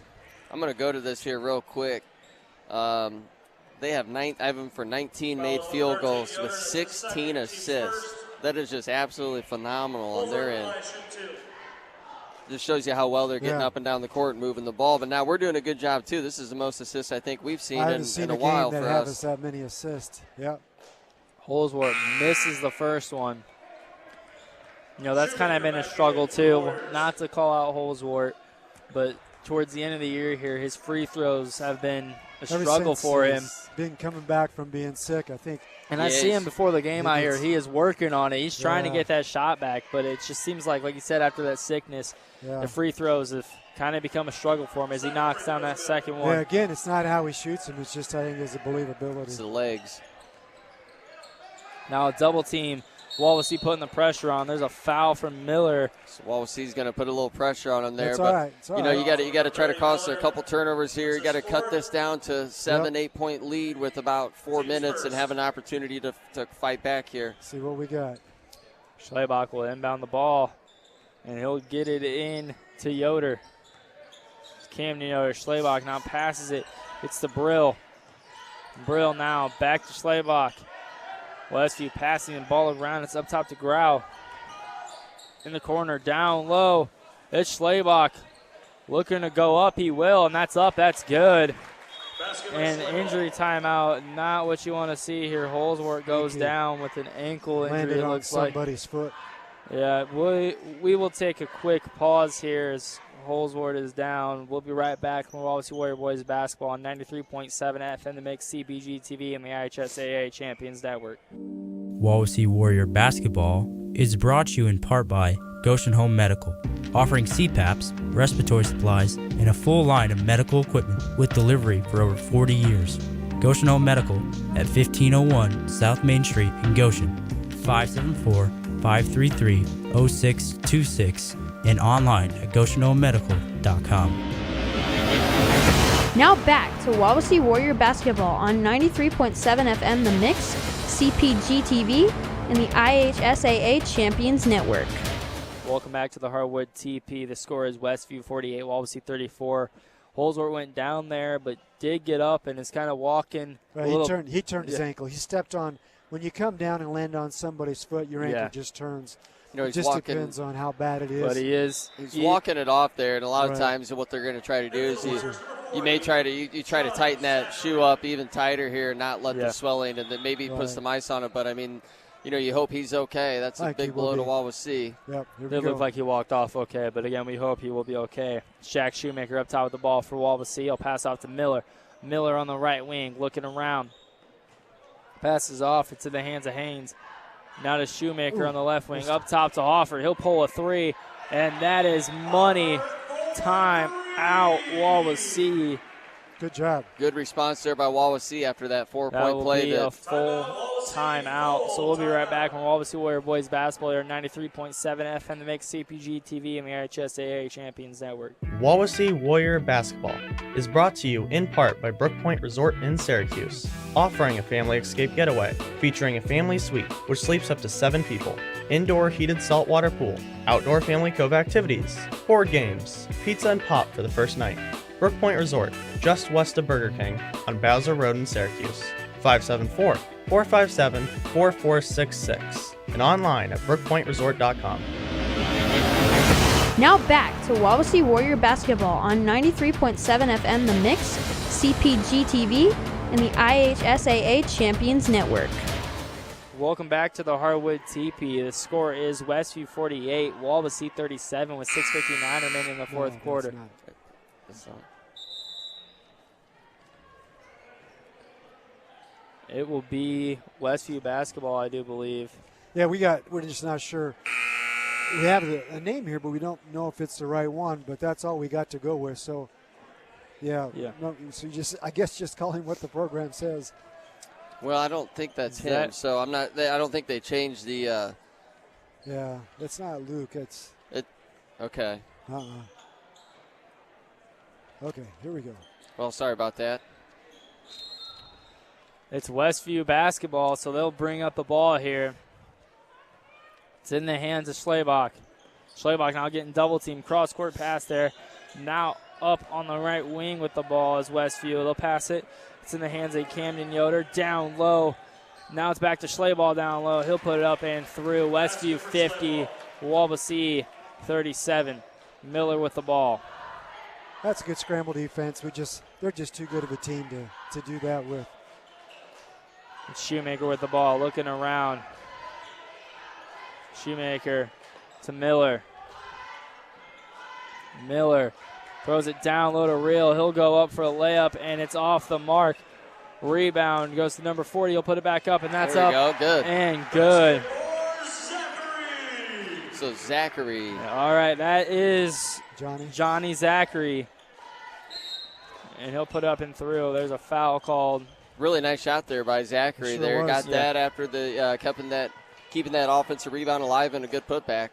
I'm going to go to this here real quick. They have I have them for 19 made field goals with 16 assists. That is just absolutely phenomenal on their end. Just shows you how well they're getting up and down the court and moving the ball. But now we're doing a good job, too. This is the most assists I think we've seen in a while for us. I haven't seen a game that has that many assists. Yep. Holsworth misses the first one. You know, that's kind of been a struggle, too. Not to call out Holsworth, but towards the end of the year here, his free throws have been a struggle for him. Been coming back from being sick, I think. And I see him before the game out here. He is working on it. He's trying to get that shot back, but it just seems like you said, after that sickness, the free throws have kind of become a struggle for him as he knocks down that second one. Yeah, again, it's not how he shoots them. It's just, I think, his believability. It's the legs. Now a double team. Wawasee putting the pressure on. There's a foul from Miller. So Wawasee's going to put a little pressure on him there. That's but all right. you know, you got to try to cause a couple turnovers here. You got to cut this down to 7-8 point lead with about 4 minutes and have an opportunity to fight back here. See what we got. Schleybaugh will inbound the ball, and he'll get it in to Yoder. Camden Yoder. Schleybaugh now passes it. It's to Brill. Brill now back to Schleybaugh. Westview passing the ball around. It's up top to Grau. In the corner, down low. It's Schleybaugh. Looking to go up, he will, and that's up. That's good. And injury timeout, not what you want to see here. Holsworth goes down with an ankle injury. Landed it on looks like somebody's foot. Yeah, we will take a quick pause here as Holsworth is down. We'll be right back from Wawasee Warrior Boys basketball on 93.7 FM, the Mix, CPG-TV, and the IHSAA Champions Network. Wawasee Warrior basketball is brought to you in part by Goshen Home Medical, offering CPAPs, respiratory supplies, and a full line of medical equipment with delivery for over 40 years. Goshen Home Medical at 1501 South Main Street in Goshen, 574-533-0626, and online at GoshenHomeMedical.com. Now back to Wawasee Warrior basketball on 93.7 FM The Mix, CPG-TV, and the IHSAA Champions Network. Welcome back to the Hardwood TP. The score is Westview 48, Wawasee 34. Holsworth went down there, but did get up and is kind of walking. Right, he turned his ankle. He stepped on. When you come down and land on somebody's foot, your ankle just turns. You know, it just depends on how bad it is. But he's walking it off there, and a lot of times what they're going to try to do is you may try to you try to tighten that shoe up even tighter here and not let the swelling, and then maybe put some ice on it. But I mean, you know, you hope he's okay. That's a big blow to Wawasee. Yep, it looked like he walked off okay, but again, we hope he will be okay. Shaq Shoemaker up top with the ball for Wawasee. He'll pass off to Miller. Miller on the right wing, looking around. Passes off into the hands of Haynes. Now to Shoemaker on the left wing, up top to Hofford. He'll pull a three, and that is money. Time out, Wawasee. Good job. Good response there by Wawasee after that 4-point play. That will be a full timeout. So we'll be right back from Wawasee Warrior Boys basketball here, 93.7 FM, the Mix, CPG-TV, and the IHSAA Champions Network. Wawasee Warrior basketball is brought to you in part by Brook Point Resort in Syracuse, offering a family escape getaway featuring a family suite which sleeps up to 7 people, indoor heated saltwater pool, outdoor family cove activities, board games, pizza and pop for the first night. Brook Point Resort, just west of Burger King on Bowser Road in Syracuse, 574-457-4466, and online at brookpointresort.com. Now back to Wawasee Warrior basketball on 93.7 FM The Mix, CPG-TV, and the IHSAA Champions Network. Welcome back to the Hardwood TP. The score is Westview 48, Wawasee 37 with 6:59 remaining in the fourth quarter. It will be Westview basketball, I do believe. Yeah, we're just not sure. We have a name here, but we don't know if it's the right one, but that's all we got to go with. So, no, so I guess just call him what the program says. Well, I don't think that's him, so I don't think they changed the. Yeah, it's not Luke. Okay. Okay, here we go. Well, sorry about that. It's Westview basketball, so they'll bring up the ball here. It's in the hands of Schlebach. Schlebach now getting double team, cross-court pass there. Now up on the right wing with the ball is Westview. They'll pass it. It's in the hands of Camden Yoder. Down low. Now it's back to Schlebach down low. He'll put it up and through. Westview 50, Wawasee 37. Miller with the ball. That's a good scramble defense. They're just too good of a team to do that with. Shoemaker with the ball, looking around. Shoemaker to Miller. Miller throws it down low to Real. He'll go up for a layup, and it's off the mark. Rebound goes to number 40. He'll put it back up, and that's there up. Go. Good. And good. So Zachary. All right, that is Johnny Zachary. And he'll put up and through. There's a foul called. Really nice shot there by Zachary. Sure got that after the keeping that offensive rebound alive and a good putback.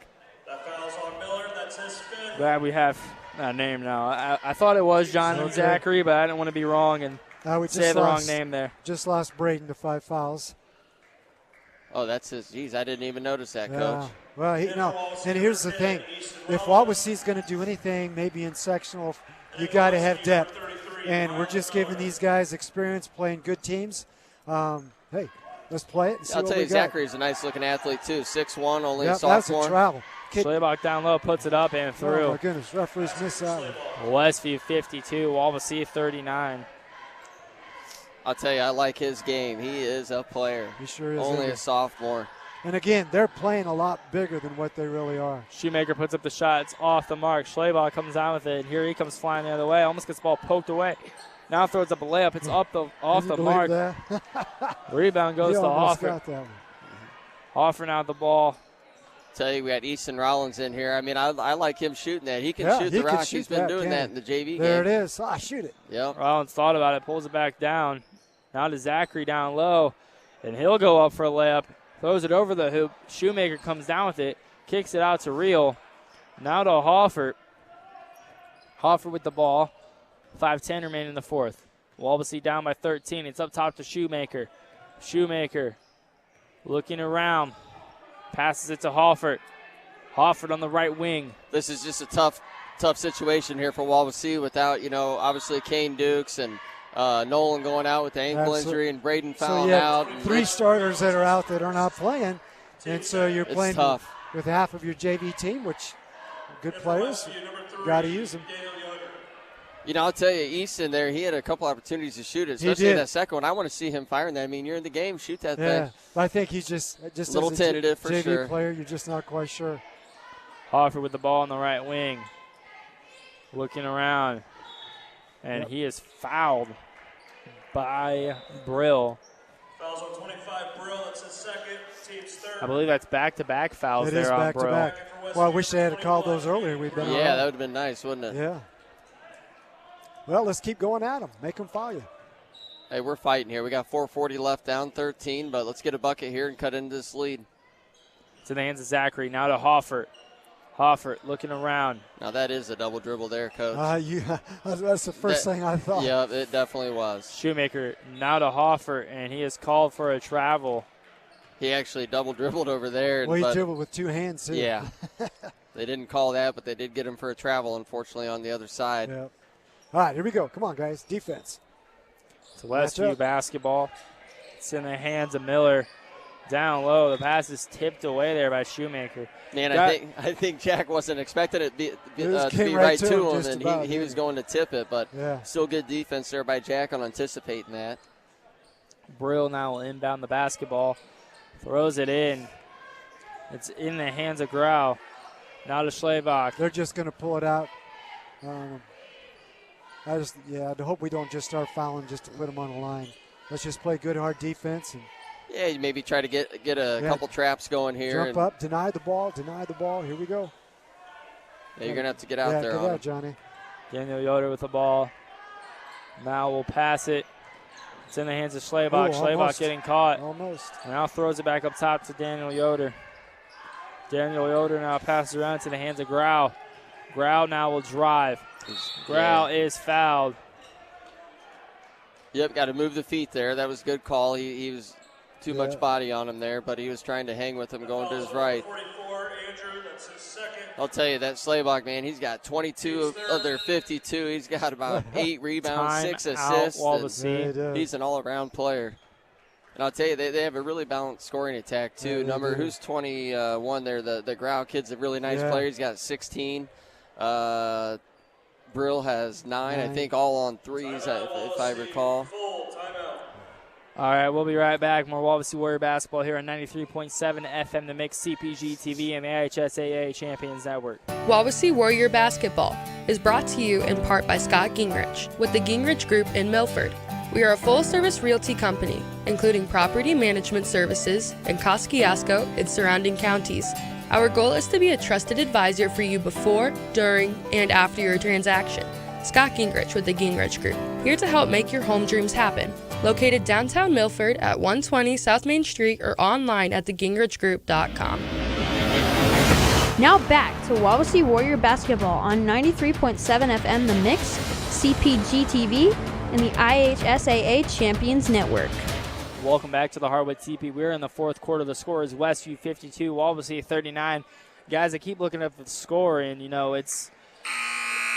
That foul's on Miller. That's his fifth. Glad we have that name now. I thought it was John Zachary, but I didn't want to be wrong and say the wrong name there. Just lost Braden to 5 fouls. Oh, that's his. Geez, I didn't even notice that, Coach. Well, and here's the thing. If Wawasee's going to do anything, maybe in sectional, you got to have depth. And we're just giving these guys experience playing good teams. Hey, let's play it and see I'll what tell we you, got. Zachary's a nice-looking athlete, too. 6'1", only a sophomore. That's a travel. Schlabach down low, puts it up and through. Oh, my goodness. Referees miss that one. Westview 52, Wawasee 39. I'll tell you, I like his game. He is a player. He sure is. Only a sophomore. And again, they're playing a lot bigger than what they really are. Shoemaker puts up the shot. It's off the mark. Schlabach comes down with it. And here he comes flying the other way. Almost gets the ball poked away. Now throws up a layup. It's off the mark. Rebound goes to Hoffer. Got that one. Hoffer now the ball. Tell you, we got Easton Rollins in here. I mean, I like him shooting that. He can shoot the rock. He's been doing that in the JV game. There it is. Shoot it. Yep. Rollins thought about it, pulls it back down. Now to Zachary down low. And he'll go up for a layup. Throws it over the hoop. Shoemaker comes down with it. Kicks it out to Reel. Now to Hoffer. Hoffer with the ball. 5:10 remaining in the fourth. Wawasee down by 13. It's up top to Shoemaker. Shoemaker looking around. Passes it to Hoffert. Hoffert on the right wing. This is just a tough situation here for Wawasee without, obviously Kane Dukes and Nolan going out with the ankle injury and Braden fouling out. Three starters that are out that are not playing. And so you're playing with half of your JV team, which good players. Got to use them. I'll tell you, Easton there, he had a couple opportunities to shoot it, especially in that second one. I want to see him firing that. I mean, you're in the game, shoot that thing. I think he's just a little tentative for JV sure. player, you're just not quite sure. Hoffer with the ball on the right wing. Looking around. And he is fouled by Brill. Fouls on 25, Brill. That's his second. Team's third. I believe that's back-to-back fouls there on Brill. It is back-to-back. Well, I wish they had called those earlier. That would have been nice, wouldn't it? Yeah. Well, let's keep going at them. Make them foul you. Hey, we're fighting here. We got 4:40 left, down 13, but let's get a bucket here and cut into this lead. It's in the hands of Zachary. Now to Hoffert. Hoffert looking around. Now that is a double dribble there, Coach. That's the first thing I thought. Yeah, it definitely was. Shoemaker now to Hoffert, and he is called for a travel. He actually double dribbled over there. Well, he dribbled with two hands, too. Yeah. They didn't call that, but they did get him for a travel, unfortunately, on the other side. Yeah. All right, here we go. Come on, guys. Defense. It's Westview basketball. It's in the hands of Miller. Down low. The pass is tipped away there by Shoemaker. Man, I think Jack wasn't expecting it to be right to him, and he was going to tip it, but still good defense there by Jack on anticipating that. Brill now will inbound the basketball. Throws it in. It's in the hands of Grau. Now to Schlabach. They're just going to pull it out. I hope we don't just start fouling just to put them on the line. Let's just play good, hard defense. And you maybe try to get a couple traps going here. Jump up, deny the ball. Here we go. Yeah, you're going to have to get out there. Get out, Johnny. Daniel Yoder with the ball. Now will pass it. It's in the hands of Schlabach. Schlabach getting caught. Almost. Now throws it back up top to Daniel Yoder. Daniel Yoder now passes around to the hands of Grau. Grau now will drive. Grau is fouled. Yep, got to move the feet there. That was a good call. He was too much body on him there, but he was trying to hang with him going to his right. 44, Andrew, that's his second. I'll tell you, that Schlabach, man, he's got 22 of their 52. He's got about 8 rebounds, 6 assists. He's an all-around player. And I'll tell you, they have a really balanced scoring attack, too. Who's 21 there? The Grau kid's a really nice player. He's got 16. Brill has 9, I think, all on threes, if I recall. All right, we'll be right back. More Wawasee Warrior basketball here on 93.7 FM, the Mix, CPG-TV, and the IHSAA Champions Network. Wawasee Warrior basketball is brought to you in part by Scott Gingrich with the Gingrich Group in Milford. We are a full-service realty company, including property management services in Kosciuszko and surrounding counties. Our goal is to be a trusted advisor for you before, during, and after your transaction. Scott Gingrich with the Gingrich Group, here to help make your home dreams happen. Located downtown Milford at 120 South Main Street or online at thegingrichgroup.com. Now back to Wawasee Warrior basketball on 93.7 FM The Mix, CPG-TV, and the IHSAA Champions Network. Welcome back to the Hardwood TP. We're in the fourth quarter. The score is Westview 52, Wawasee 39. Guys, I keep looking up the score, and,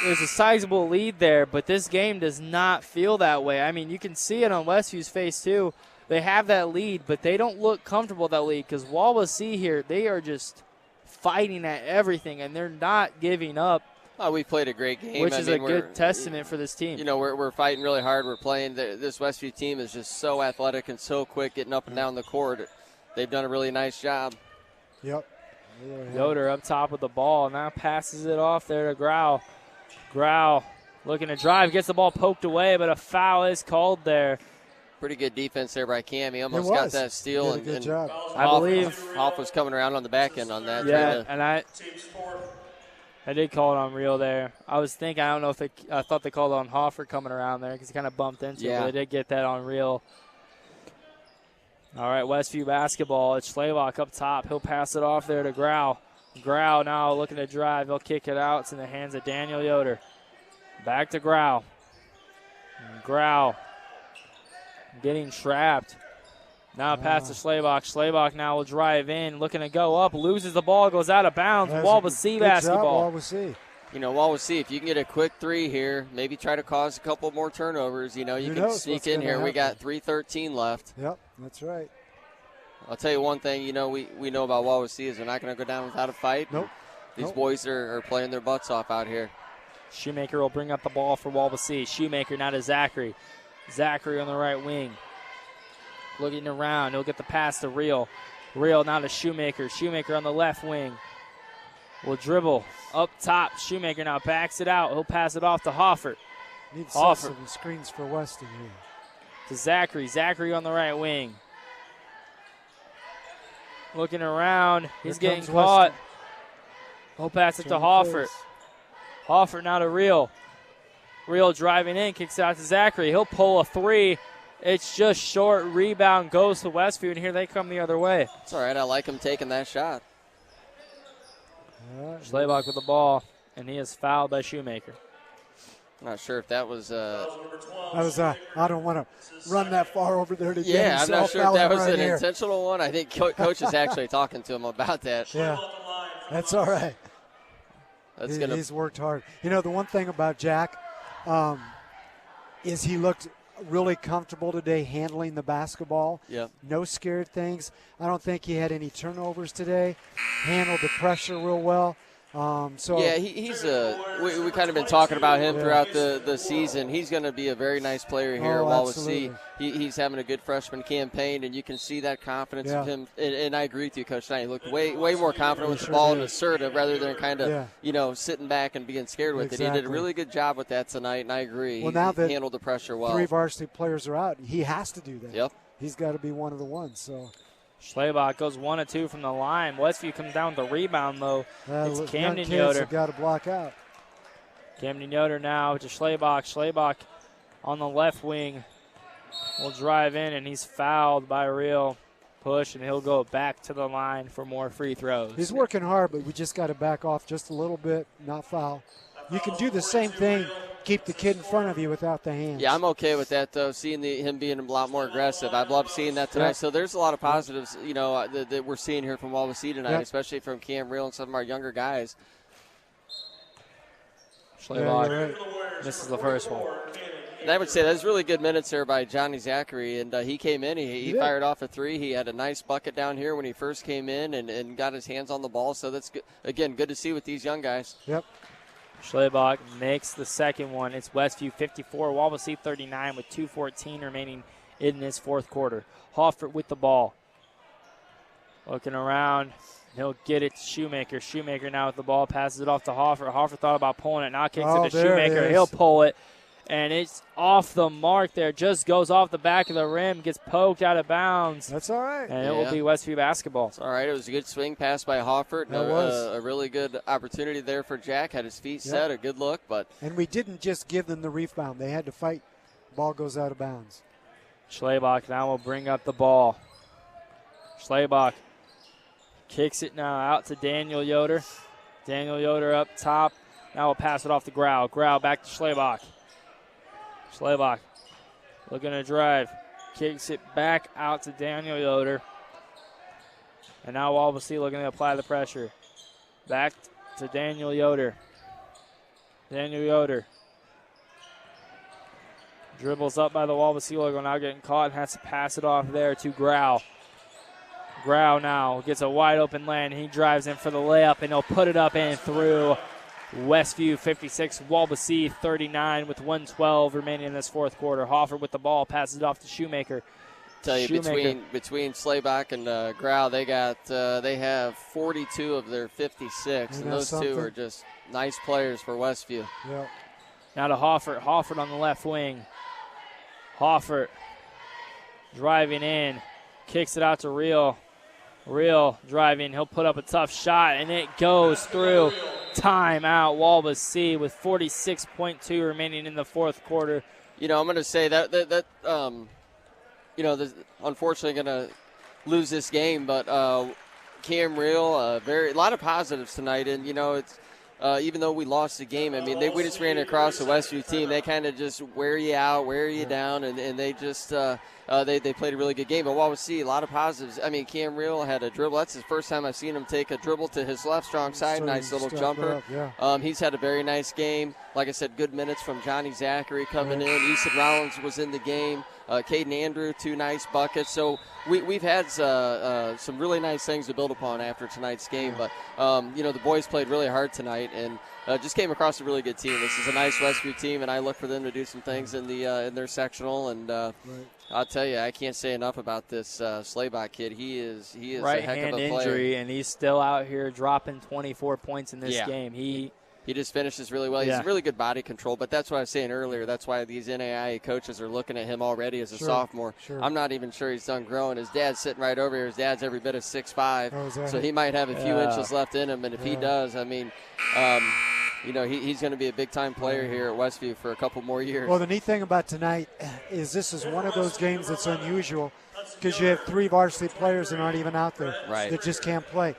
there's a sizable lead there, but this game does not feel that way. I mean, you can see it on Westview's face, too. They have that lead, but they don't look comfortable with that lead because Wawasee here, they are just fighting at everything, and they're not giving up. Oh, we played a great game. Which is a good testament for this team. You know, we're fighting really hard. We're playing. This Westview team is just so athletic and so quick getting up and down the court. They've done a really nice job. Yep. Yoder up top with the ball. Now passes it off there to Grau. Grau looking to drive. Gets the ball poked away, but a foul is called there. Pretty good defense there by Cam. He almost got that steal. He did a good job. I believe Hoff was coming around on the back end on that. Yeah, and I did call it on Real there. I was thinking, I don't know if I thought they called it on Hoffer coming around there because he kind of bumped into it, but they did get that on Real. All right, Westview basketball. It's Schlabach up top. He'll pass it off there to Grau. Grau now looking to drive. He'll kick it out. It's in the hands of Daniel Yoder. Back to Grau. Grau getting trapped. Now pass to Schlabach. Schlabach now will drive in, looking to go up, loses the ball, goes out of bounds. Wawasee basketball. Wawasee. You know, Wawasee, if you can get a quick three here, maybe try to cause a couple more turnovers. You know, you can sneak in here. We got 3:13 left. Yep, that's right. I'll tell you one thing, you know, we know about Wawasee is they're not going to go down without a fight. Nope. These boys are playing their butts off out here. Shoemaker will bring up the ball for Wawasee. Shoemaker now to Zachary. Zachary on the right wing. Looking around. He'll get the pass to Real. Real now to Shoemaker. Shoemaker on the left wing. Will dribble up top. Shoemaker now backs it out. He'll pass it off to Hoffert. Need to set some screens for Weston here. To Zachary. Zachary on the right wing. Looking around. He's getting caught. He'll pass it to Hoffert. Hoffert now to Real. Real driving in. Kicks out to Zachary. He'll pull a three. It's just short. Rebound goes to Westview, and here they come the other way. It's all right. I like him taking that shot. Schlabach with the ball, and he is fouled by Shoemaker. I'm not sure if that was. I don't want to run that far over there to get him. Yeah, I'm not sure if that was an here. intentional one. I think Coach is actually talking to him about that. Yeah, that's all right. That's He's worked hard. You know, the one thing about Jack is he looked really comfortable today handling the basketball. Yep. No scared things. I don't think he had any turnovers today. Handled the pressure real well. Yeah, he's we kind of been talking about him throughout the season. He's going to be a very nice player here at Wawasee. He's having a good freshman campaign, and you can see that confidence of him. And I agree with you, Coach Knight. He looked way more confident with the ball and assertive rather than kind of sitting back and being scared with it. He did a really good job with that tonight, and I agree. Well, now that he handled the pressure well. 3 varsity players are out, he has to do that. Yep. He's got to be one of the ones. So. Schlabach goes 1 of 2 from the line. Westview comes down with the rebound, though. It's Camden Yoder. Got to block out. Camden Yoder now to Schlabach. Schlabach on the left wing will drive in, and he's fouled by Real. Push, and he'll go back to the line for more free throws. He's working hard, but we just got to back off just a little bit, not foul. You can do the same thing, keep the kid in front of you without the hands. Yeah, I'm okay with that, though, seeing him being a lot more aggressive. I've loved seeing that tonight. So there's a lot of positives, you know, that we're seeing here from Wawasee tonight, especially from Cam Real and some of our younger guys. Schlabach misses the first one. And I would say that's really good minutes there by Johnny Zachary, and he came in. He fired off a 3. He had a nice bucket down here when he first came in and got his hands on the ball. So that's, good to see with these young guys. Yep. Schlabach makes the second one. It's Westview 54, Wawasee 39 with 2:14 remaining in this fourth quarter. Hoffert with the ball. Looking around. He'll get it to Shoemaker. Shoemaker now with the ball, passes it off to Hoffert. Hoffert thought about pulling it. Now kicks it to Shoemaker. He'll pull it. And it's off the mark there. Just goes off the back of the rim. Gets poked out of bounds. That's all right. And it will be Westview basketball. It's all right. It was a good swing pass by Hoffert. That was. A really good opportunity there for Jack. Had his feet set. A good look. And we didn't just give them the rebound. They had to fight. Ball goes out of bounds. Schlabach now will bring up the ball. Schlabach kicks it now out to Daniel Yoder. Daniel Yoder up top. Now we'll pass it off to Grau. Grau back to Schlabach. Schlabach looking to drive. Kicks it back out to Daniel Yoder. And now Wawasee looking to apply the pressure. Back to Daniel Yoder. Daniel Yoder dribbles up by the Wawasee logo. Now getting caught and has to pass it off there to Grau. Grau now gets a wide open lane. He drives in for the layup, and he'll put it up and through. Westview 56, Wawasee 39 with 1:12 remaining in this fourth quarter. Hoffer with the ball, passes it off to Shoemaker. Tell you, between Slaybach and Grau, they have 42 of their 56, and those two are just nice players for Westview. Yeah. Now to Hoffert. Hoffert on the left wing. Hoffert driving in, kicks it out to Real. Real driving. He'll put up a tough shot, and it goes through. Timeout, Wawasee with 46.2 remaining in the fourth quarter. I'm going to say that unfortunately going to lose this game, but Cam Real, a lot of positives tonight, and it's. Even though we lost the game, we just ran across the Westview team. They kind of just wear you out, wear you down, and they just they played a really good game. But Wawasee, a lot of positives. Cam Real had a dribble. That's his first time I've seen him take a dribble to his left strong side. Nice little jumper. He's had a very nice game. Like I said, good minutes from Johnny Zachary coming in. Easton Rollins was in the game. Caden Andrew, 2 nice buckets. So we've had some really nice things to build upon after tonight's game. But, the boys played really hard tonight and just came across a really good team. This is a nice Westview team, and I look for them to do some things in their sectional. And I'll tell you, I can't say enough about this Slaybach kid. He is right a heck hand of a player. Injury, and he's still out here dropping 24 points in this game. He just finishes really well. He's a really good body control, but that's what I was saying earlier. That's why these NAIA coaches are looking at him already as a sophomore. I'm not even sure he's done growing. His dad's sitting right over here. His dad's every bit of 6'5", so he might have a few inches left in him, and if he does, he's going to be a big-time player here at Westview for a couple more years. Well, the neat thing about tonight is this is one of those games that's unusual because you have 3 varsity players that aren't even out there that just can't play.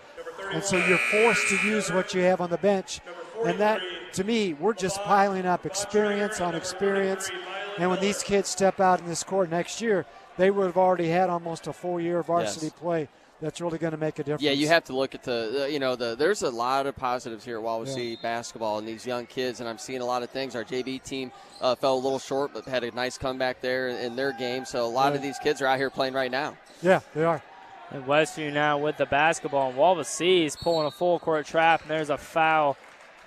And so you're forced to use what you have on the bench. And that, to me, we're just piling up experience on experience. And when these kids step out in this court next year, they would have already had almost a full year of varsity play. That's really going to make a difference. Yeah, you have to look at there's a lot of positives here at Wawasee basketball and these young kids, and I'm seeing a lot of things. Our JV team fell a little short, but had a nice comeback there in their game. So a lot of these kids are out here playing right now. Yeah, they are. And Westview now with the basketball, and Wawasee is pulling a full court trap, and there's a foul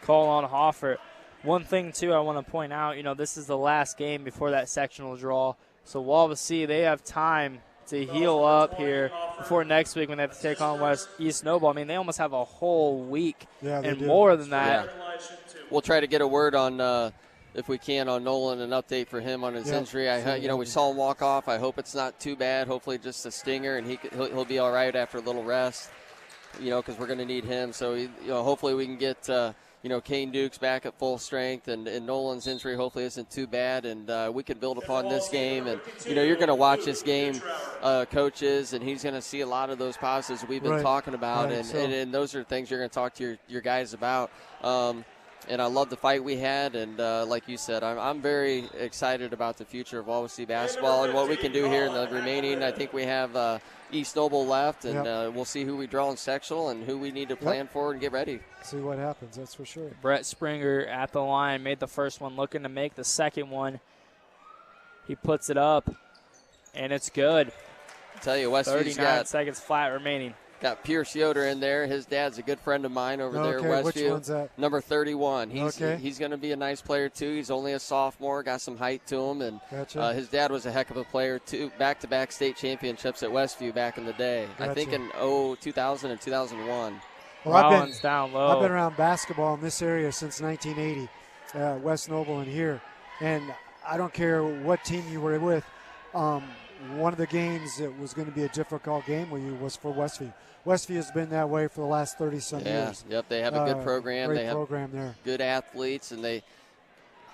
call on Hoffert. One thing, too, I want to point out, this is the last game before that sectional draw. So Wawasee, they have time to heal up here before next week when they have to take on East Snowball. They almost have a whole week and more than that. Yeah. We'll try to get a word on, if we can, on Nolan, an update for him on his injury. We saw him walk off. I hope it's not too bad. Hopefully just a stinger, and he'll be all right after a little rest, because we're going to need him. So, hopefully we can get Kane Dukes back at full strength, and Nolan's injury hopefully isn't too bad, and we can build upon this game. And, you're going to watch this game, coaches, and he's going to see a lot of those positives we've been talking about, and those are things you're going to talk to your guys about. And I love the fight we had, and like you said, I'm very excited about the future of Wawasee basketball and what we can do here in the remaining. I think we have East Noble left, and we'll see who we draw in sectional and who we need to plan for and get ready. See what happens, that's for sure. Brett Springer at the line, made the first one, looking to make the second one. He puts it up, and it's good. I tell you, Westview's 39 seconds flat remaining. Got Pierce Yoder in there. His dad's a good friend of mine over there at Westview. Which one's that? Number 31. He's going to be a nice player, too. He's only a sophomore, got some height to him. And his dad was a heck of a player, too. Back-to-back state championships at Westview back in the day. I think in 2000 and 2001. Well, down low. I've been around basketball in this area since 1980, West Noble and here. And I don't care what team you were with. One of the games that was going to be a difficult game with you was for Westview. Westview has been that way for the last 30-some years. Yep, they have a good program. Great program there. Good athletes, and they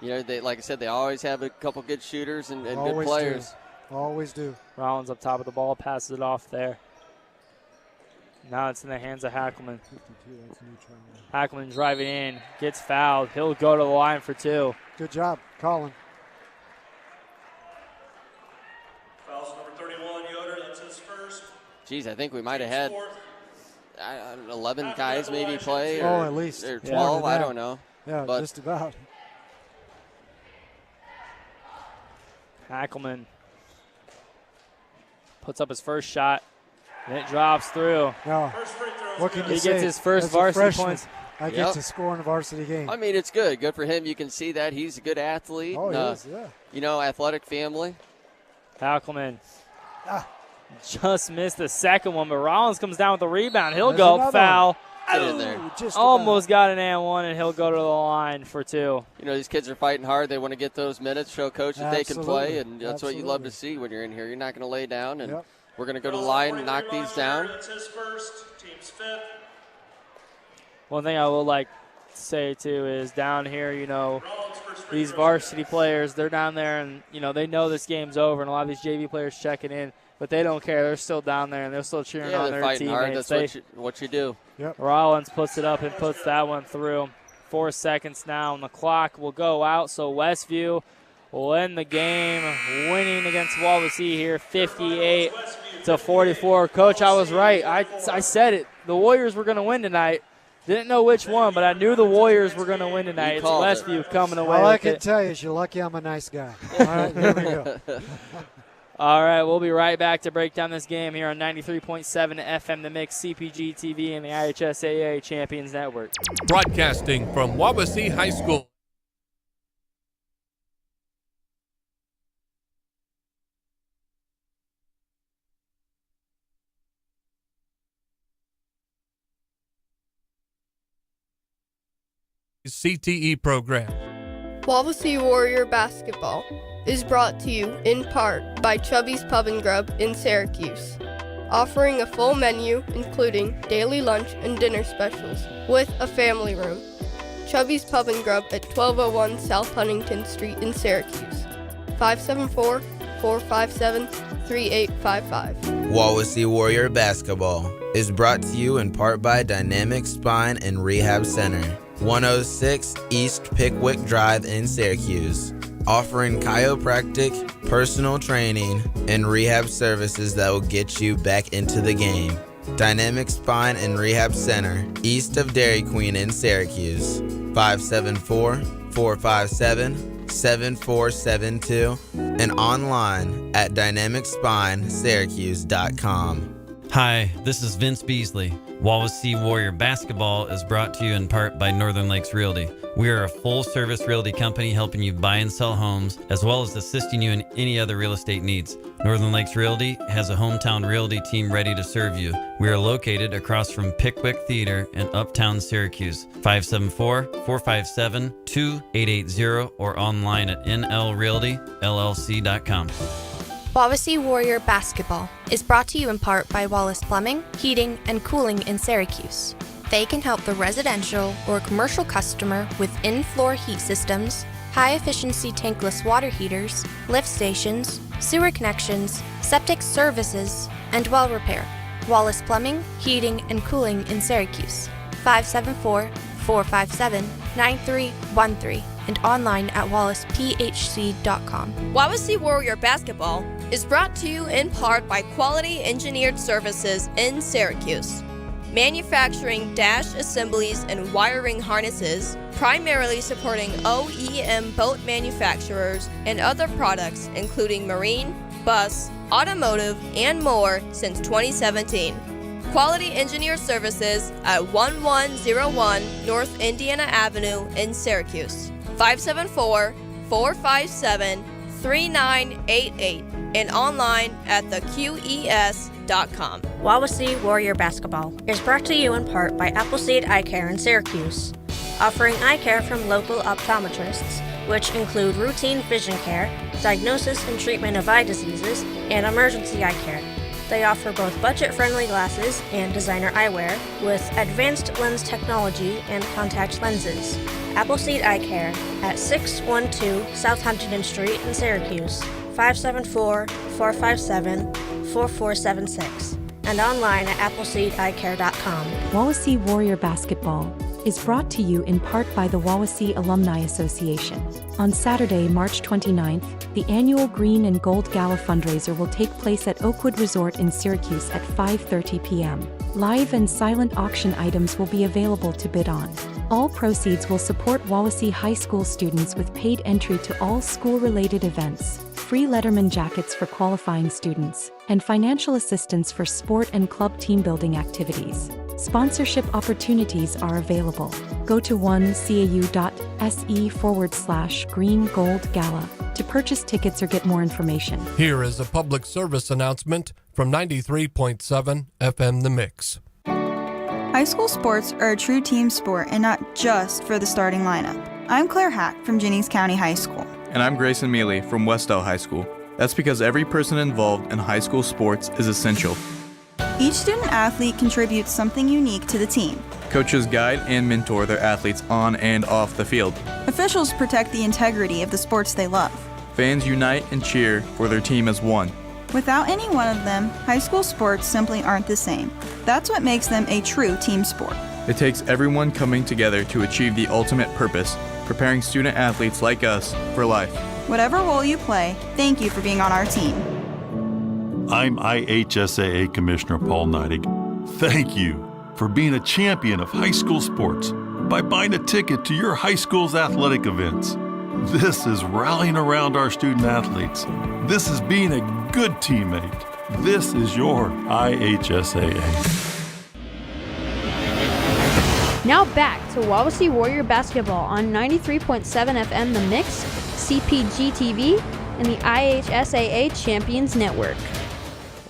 like I said, they always have a couple good shooters and good players. Always do. Rollins up top of the ball, passes it off there. Now it's in the hands of Hackelman. Hackelman driving in, gets fouled. He'll go to the line for 2. Good job, Colin. Geez, I think we might have had 11 guys maybe play. At least. Or 12, I don't know. Yeah, but just about. Hackelman puts up his first shot. And it drops through. No. What can you He say? gets his first As a varsity freshman, points. I get to score in a varsity game. I mean, it's good. Good for him. You can see that. He's a good athlete. Oh, he is, yeah. You know, athletic family. Hackelman just missed the second one, but Rollins comes down with the rebound. He'll There's go another foul. Get in there. Almost got an and one, and he'll go to the line for 2. You know, these kids are fighting hard. They want to get those minutes, show coach that they can play, and that's what you love to see when you're in here. You're not going to lay down, and we're going to go to the line and knock these down. One thing I would like to say, too, is down here, you know, these varsity players, they're down there, and, you know, they know this game's over, and a lot of these JV players checking in, but they don't care. They're still down there, and they're still cheering on their fighting teammates. hard. That's what you do. Rollins puts it up and puts that one through. 4 seconds now, and the clock will go out, so Westview will end the game winning against Wawasee here, 58-44. Coach, I was right. I said it. The Warriors were going to win tonight. Didn't know which one, but I knew the Warriors were going to win tonight. It's Westview coming away All I with can it. tell you is you're lucky I'm a nice guy. All right, here we go. All right, we'll be right back to break down this game here on 93.7 FM The Mix, CPG-TV, and the IHSAA Champions Network. Broadcasting from Wawasee High School. CTE program. Wawasee Warrior Basketball is brought to you in part by Chubby's Pub and Grub in Syracuse, offering a full menu including daily lunch and dinner specials with a family room. Chubby's Pub and Grub at 1201 South Huntington Street in Syracuse, 574-457-3855. Wawasee Warrior Basketball is brought to you in part by Dynamic Spine and Rehab Center, 106 East Pickwick Drive in Syracuse, offering chiropractic, personal training, and rehab services that will get you back into the game. Dynamic Spine and Rehab Center, east of Dairy Queen in Syracuse, 574-457-7472, and online at dynamicspinesyracuse.com. Hi, this is Vince Beasley. Wawasee Warrior Basketball is brought to you in part by Northern Lakes Realty. We are a full-service realty company helping you buy and sell homes, as well as assisting you in any other real estate needs. Northern Lakes Realty has a hometown realty team ready to serve you. We are located across from Pickwick Theater in Uptown Syracuse, 574-457-2880 or online at nlrealtyllc.com. Wawasee Warrior Basketball is brought to you in part by Wallace Plumbing, Heating, and Cooling in Syracuse. They can help the residential or commercial customer with in-floor heat systems, high-efficiency tankless water heaters, lift stations, sewer connections, septic services, and well repair. Wallace Plumbing, Heating, and Cooling in Syracuse, 574-457-9313, and online at wallacephc.com. Wawasee Warrior Basketball is brought to you in part by Quality Engineered Services in Syracuse, manufacturing dash assemblies and wiring harnesses, primarily supporting OEM boat manufacturers and other products including marine, bus, automotive, and more since 2017. Quality Engineered Services at 1101 North Indiana Avenue in Syracuse, 574-457-3988, and online at theqes.com. Wawasee Warrior Basketball is brought to you in part by Appleseed Eye Care in Syracuse, offering eye care from local optometrists, which include routine vision care, diagnosis and treatment of eye diseases, and emergency eye care. They offer both budget-friendly glasses and designer eyewear with advanced lens technology and contact lenses. Appleseed Eye Care at 612 South Huntington Street in Syracuse, 574-457-4476, and online at appleseedeyecare.com. Wawasee Warrior Basketball is brought to you in part by the Wawasee Alumni Association. On Saturday, March 29th, the annual Green and Gold Gala fundraiser will take place at Oakwood Resort in Syracuse at 5:30 p.m. Live and silent auction items will be available to bid on. All proceeds will support Wawasee High School students with paid entry to all school-related events, free Letterman jackets for qualifying students, and financial assistance for sport and club team building activities. Sponsorship opportunities are available. Go to 1cau.se/Green Gold Gala to purchase tickets or get more information. Here is a public service announcement from 93.7 FM The Mix. High school sports are a true team sport and not just for the starting lineup. I'm Claire Hack from Jennings County High School. And I'm Grayson Mealy from Westview High School. That's because every person involved in high school sports is essential. Each student-athlete contributes something unique to the team. Coaches guide and mentor their athletes on and off the field. Officials protect the integrity of the sports they love. Fans unite and cheer for their team as one. Without any one of them, high school sports simply aren't the same. That's what makes them a true team sport. It takes everyone coming together to achieve the ultimate purpose, preparing student athletes like us for life. Whatever role you play, thank you for being on our team. I'm IHSAA Commissioner Paul Neidig. Thank you for being a champion of high school sports by buying a ticket to your high school's athletic events. This is rallying around our student athletes. This is being a good teammate. This is your IHSAA. Now back to Wawasee Warrior Basketball on 93.7 FM The Mix, CPG-TV, and the IHSAA Champions Network.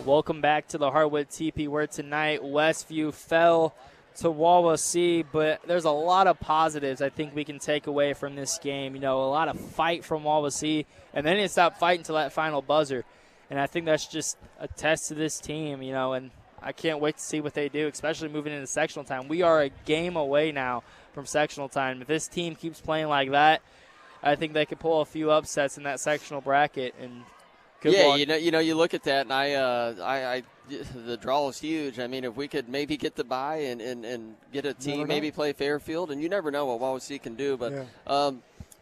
Welcome back to the Heartwood TP, where tonight Westview fell to Wawasee, but there's a lot of positives I think we can take away from this game. You know, a lot of fight from Wawasee, and then it stopped fighting until that final buzzer. And I think that's just a test to this team, you know, and I can't wait to see what they do, especially moving into sectional time. We are a game away now from sectional time. If this team keeps playing like that, I think they could pull a few upsets in that sectional bracket. And good luck. You look at that, and the draw is huge. I mean, if we could maybe get the bye and get a team, maybe play Fairfield, and you never know what Wawasee can do. But,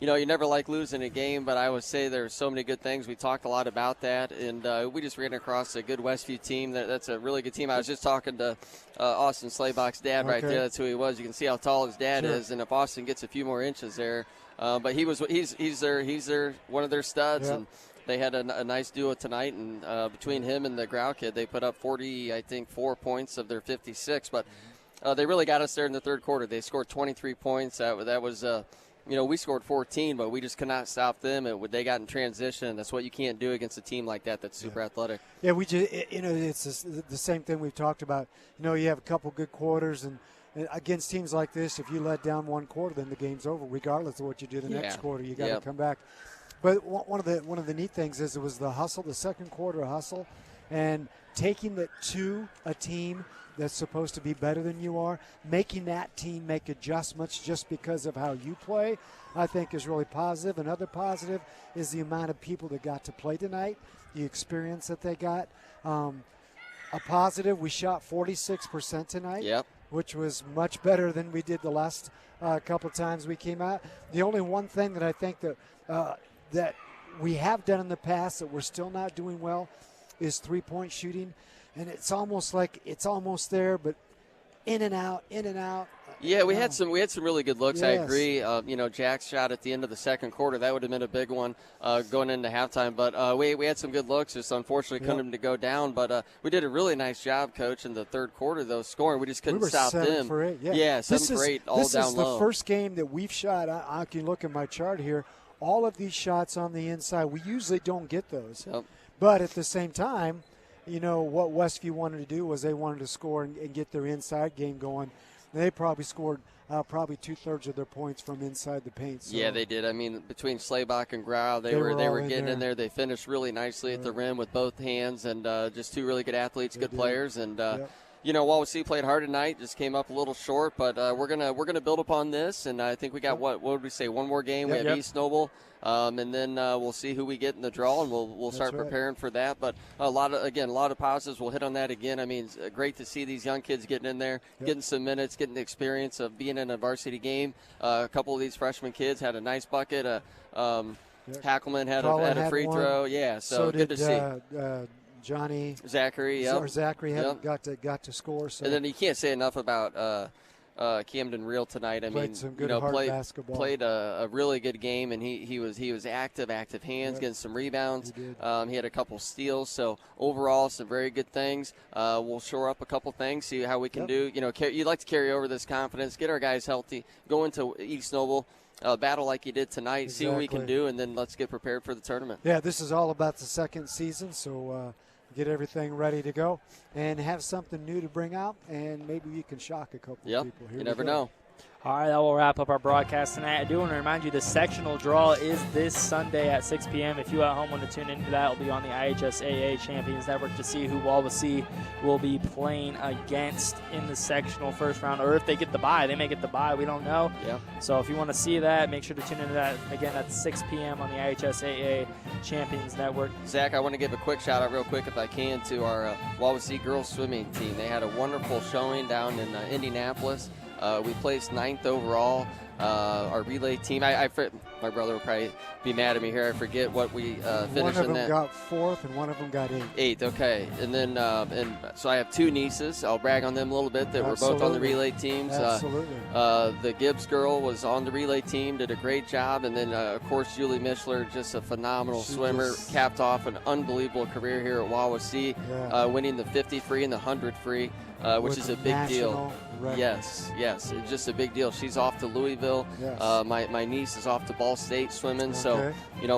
you never like losing a game, but I would say there's so many good things. We talked a lot about that, and we just ran across a good Westview team. That's a really good team. I was just talking to Austin Slaybach's dad right there. That's who he was. You can see how tall his dad is, and if Austin gets a few more inches there. But he's their one of their studs, and they had a nice duo tonight, and between him and the Grau kid, they put up 4 points of their 56. But they really got us there in the third quarter. They scored 23 points. That was we scored 14, but we just could not stop them. They got in transition, and that's what you can't do against a team like that that's super athletic. Yeah, we just it's the same thing we've talked about. You have a couple good quarters, and against teams like this, if you let down one quarter, then the game's over. Regardless of what you do the next quarter, you got to come back. But one of the neat things is it was the hustle, the second quarter hustle, and taking it to a team that's supposed to be better than you are, making that team make adjustments just because of how you play, I think is really positive. Another positive is the amount of people that got to play tonight, the experience that they got. A positive, we shot 46% tonight, which was much better than we did the last couple of times we came out. The only one thing that I think that we have done in the past that we're still not doing well is three-point shooting. And it's almost like it's almost there, but in and out. Yeah, we had some really good looks. Yes. I agree. Jack's shot at the end of the second quarter, that would have been a big one going into halftime. But we had some good looks. Just unfortunately couldn't go down. But we did a really nice job, Coach, in the third quarter. Though scoring, we just couldn't stop them. 7 for 8. Yeah, 7 for 8, all down low. This is the first game that we've shot. I can look at my chart here. All of these shots on the inside, we usually don't get those. Yep. But at the same time, what Westview wanted to do was they wanted to score and get their inside game going. They probably scored probably 2/3 of their points from inside the paint. So. Yeah, they did. I mean, between Slaybach and Grau, they were getting in there. They finished really nicely at the rim with both hands, and just two really good athletes, good players. And Wawasee played hard tonight, just came up a little short, but we're gonna build upon this, and I think we got what would we say, one more game. We have East Noble. And then we'll see who we get in the draw, and we'll start preparing for that. But a lot of positives. We'll hit on that again. I mean, it's great to see these young kids getting in there, getting some minutes, getting the experience of being in a varsity game. A couple of these freshman kids had a nice bucket. Hackleman had a free throw. Yeah, so good to see. Johnny Zachary, Zachary got to score. So. And then you can't say enough about Camden Real tonight. I Played mean, some good hard basketball. Played a really good game, and he was active hands, getting some rebounds. He had a couple steals. So overall, some very good things. We'll shore up a couple things, see how we can do. You'd like to carry over this confidence, get our guys healthy, go into East Noble. Battle like you did tonight, see what we can do, and then let's get prepared for the tournament. Yeah, this is all about the second season, so get everything ready to go and have something new to bring out, and maybe you can shock a couple of people. Here You never know. All right, that will wrap up our broadcast tonight. I do want to remind you the sectional draw is this Sunday at 6 p.m. If you at home want to tune into that, it'll be on the IHSAA Champions Network to see who Wawasee will be playing against in the sectional first round, or if they get the bye. They may get the bye. We don't know. Yeah. So if you want to see that, make sure to tune into that. Again, that's 6 p.m. on the IHSAA Champions Network. Zach, I want to give a quick shout-out real quick, if I can, to our Wawasee girls swimming team. They had a wonderful showing down in Indianapolis. We placed 9th overall. Our relay team, my brother will probably be mad at me here. I forget what we finished in that. One of them got 4th and one of them got 8th. 8th, okay. And then, so I have 2 nieces. I'll brag on them a little bit that were both on the relay teams. Absolutely. The Gibbs girl was on the relay team, did a great job. And then, of course, Julie Mishler, just a phenomenal swimmer, capped off an unbelievable career here at Wawasee, winning the 50 free and the 100 free. Which is a big deal. Yes, it's just a big deal. She's off to Louisville. Yes. My niece is off to Ball State swimming. So,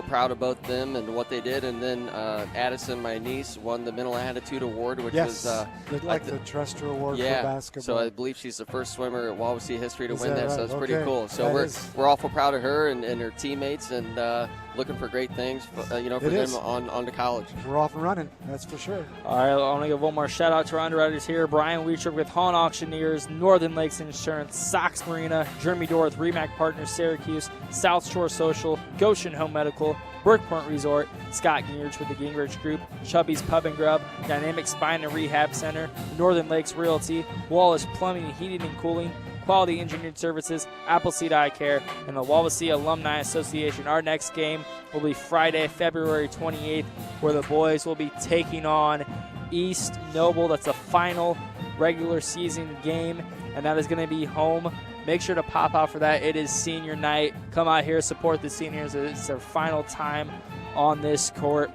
proud of both them and what they did. And then Addison, my niece, won the Mental Attitude Award, which was the Trester Award for basketball. So I believe she's the first swimmer at Wawasee history to win that. So it's pretty cool. So that we're awful proud of her and her teammates, and looking for great things, for them on to college. We're off and running, that's for sure. All right, I want to give one more shout out to our underwriters here. Brian Weecher with Hahn Auctioneers, Northern Lakes Insurance, Sox Marina, Jeremy Dorr with RE/MAC Partners Syracuse, South Shore Social, Goshen Home Medical, Brookpoint Resort, Scott Gingrich with the Gingrich Group, Chubby's Pub and Grub, Dynamic Spine and Rehab Center, Northern Lakes Realty, Wallace Plumbing and Heating and Cooling, Quality Engineered Services, Appleseed Eye Care, and the Wawasee Alumni Association. Our next game will be Friday, February 28th, where the boys will be taking on East Noble. That's the final regular season game, and that is going to be home. Make sure to pop out for that. It is senior night. Come out here, support the seniors. It's their final time on this court.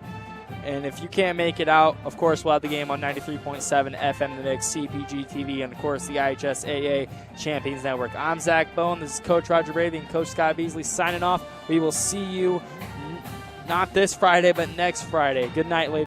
And if you can't make it out, of course, we'll have the game on 93.7 FM The Mix, CPG-TV, and, of course, the IHSAA Champions Network. I'm Zach Bone. This is Coach Roger Brady and Coach Scott Beasley signing off. We will see you not this Friday, but next Friday. Good night, ladies.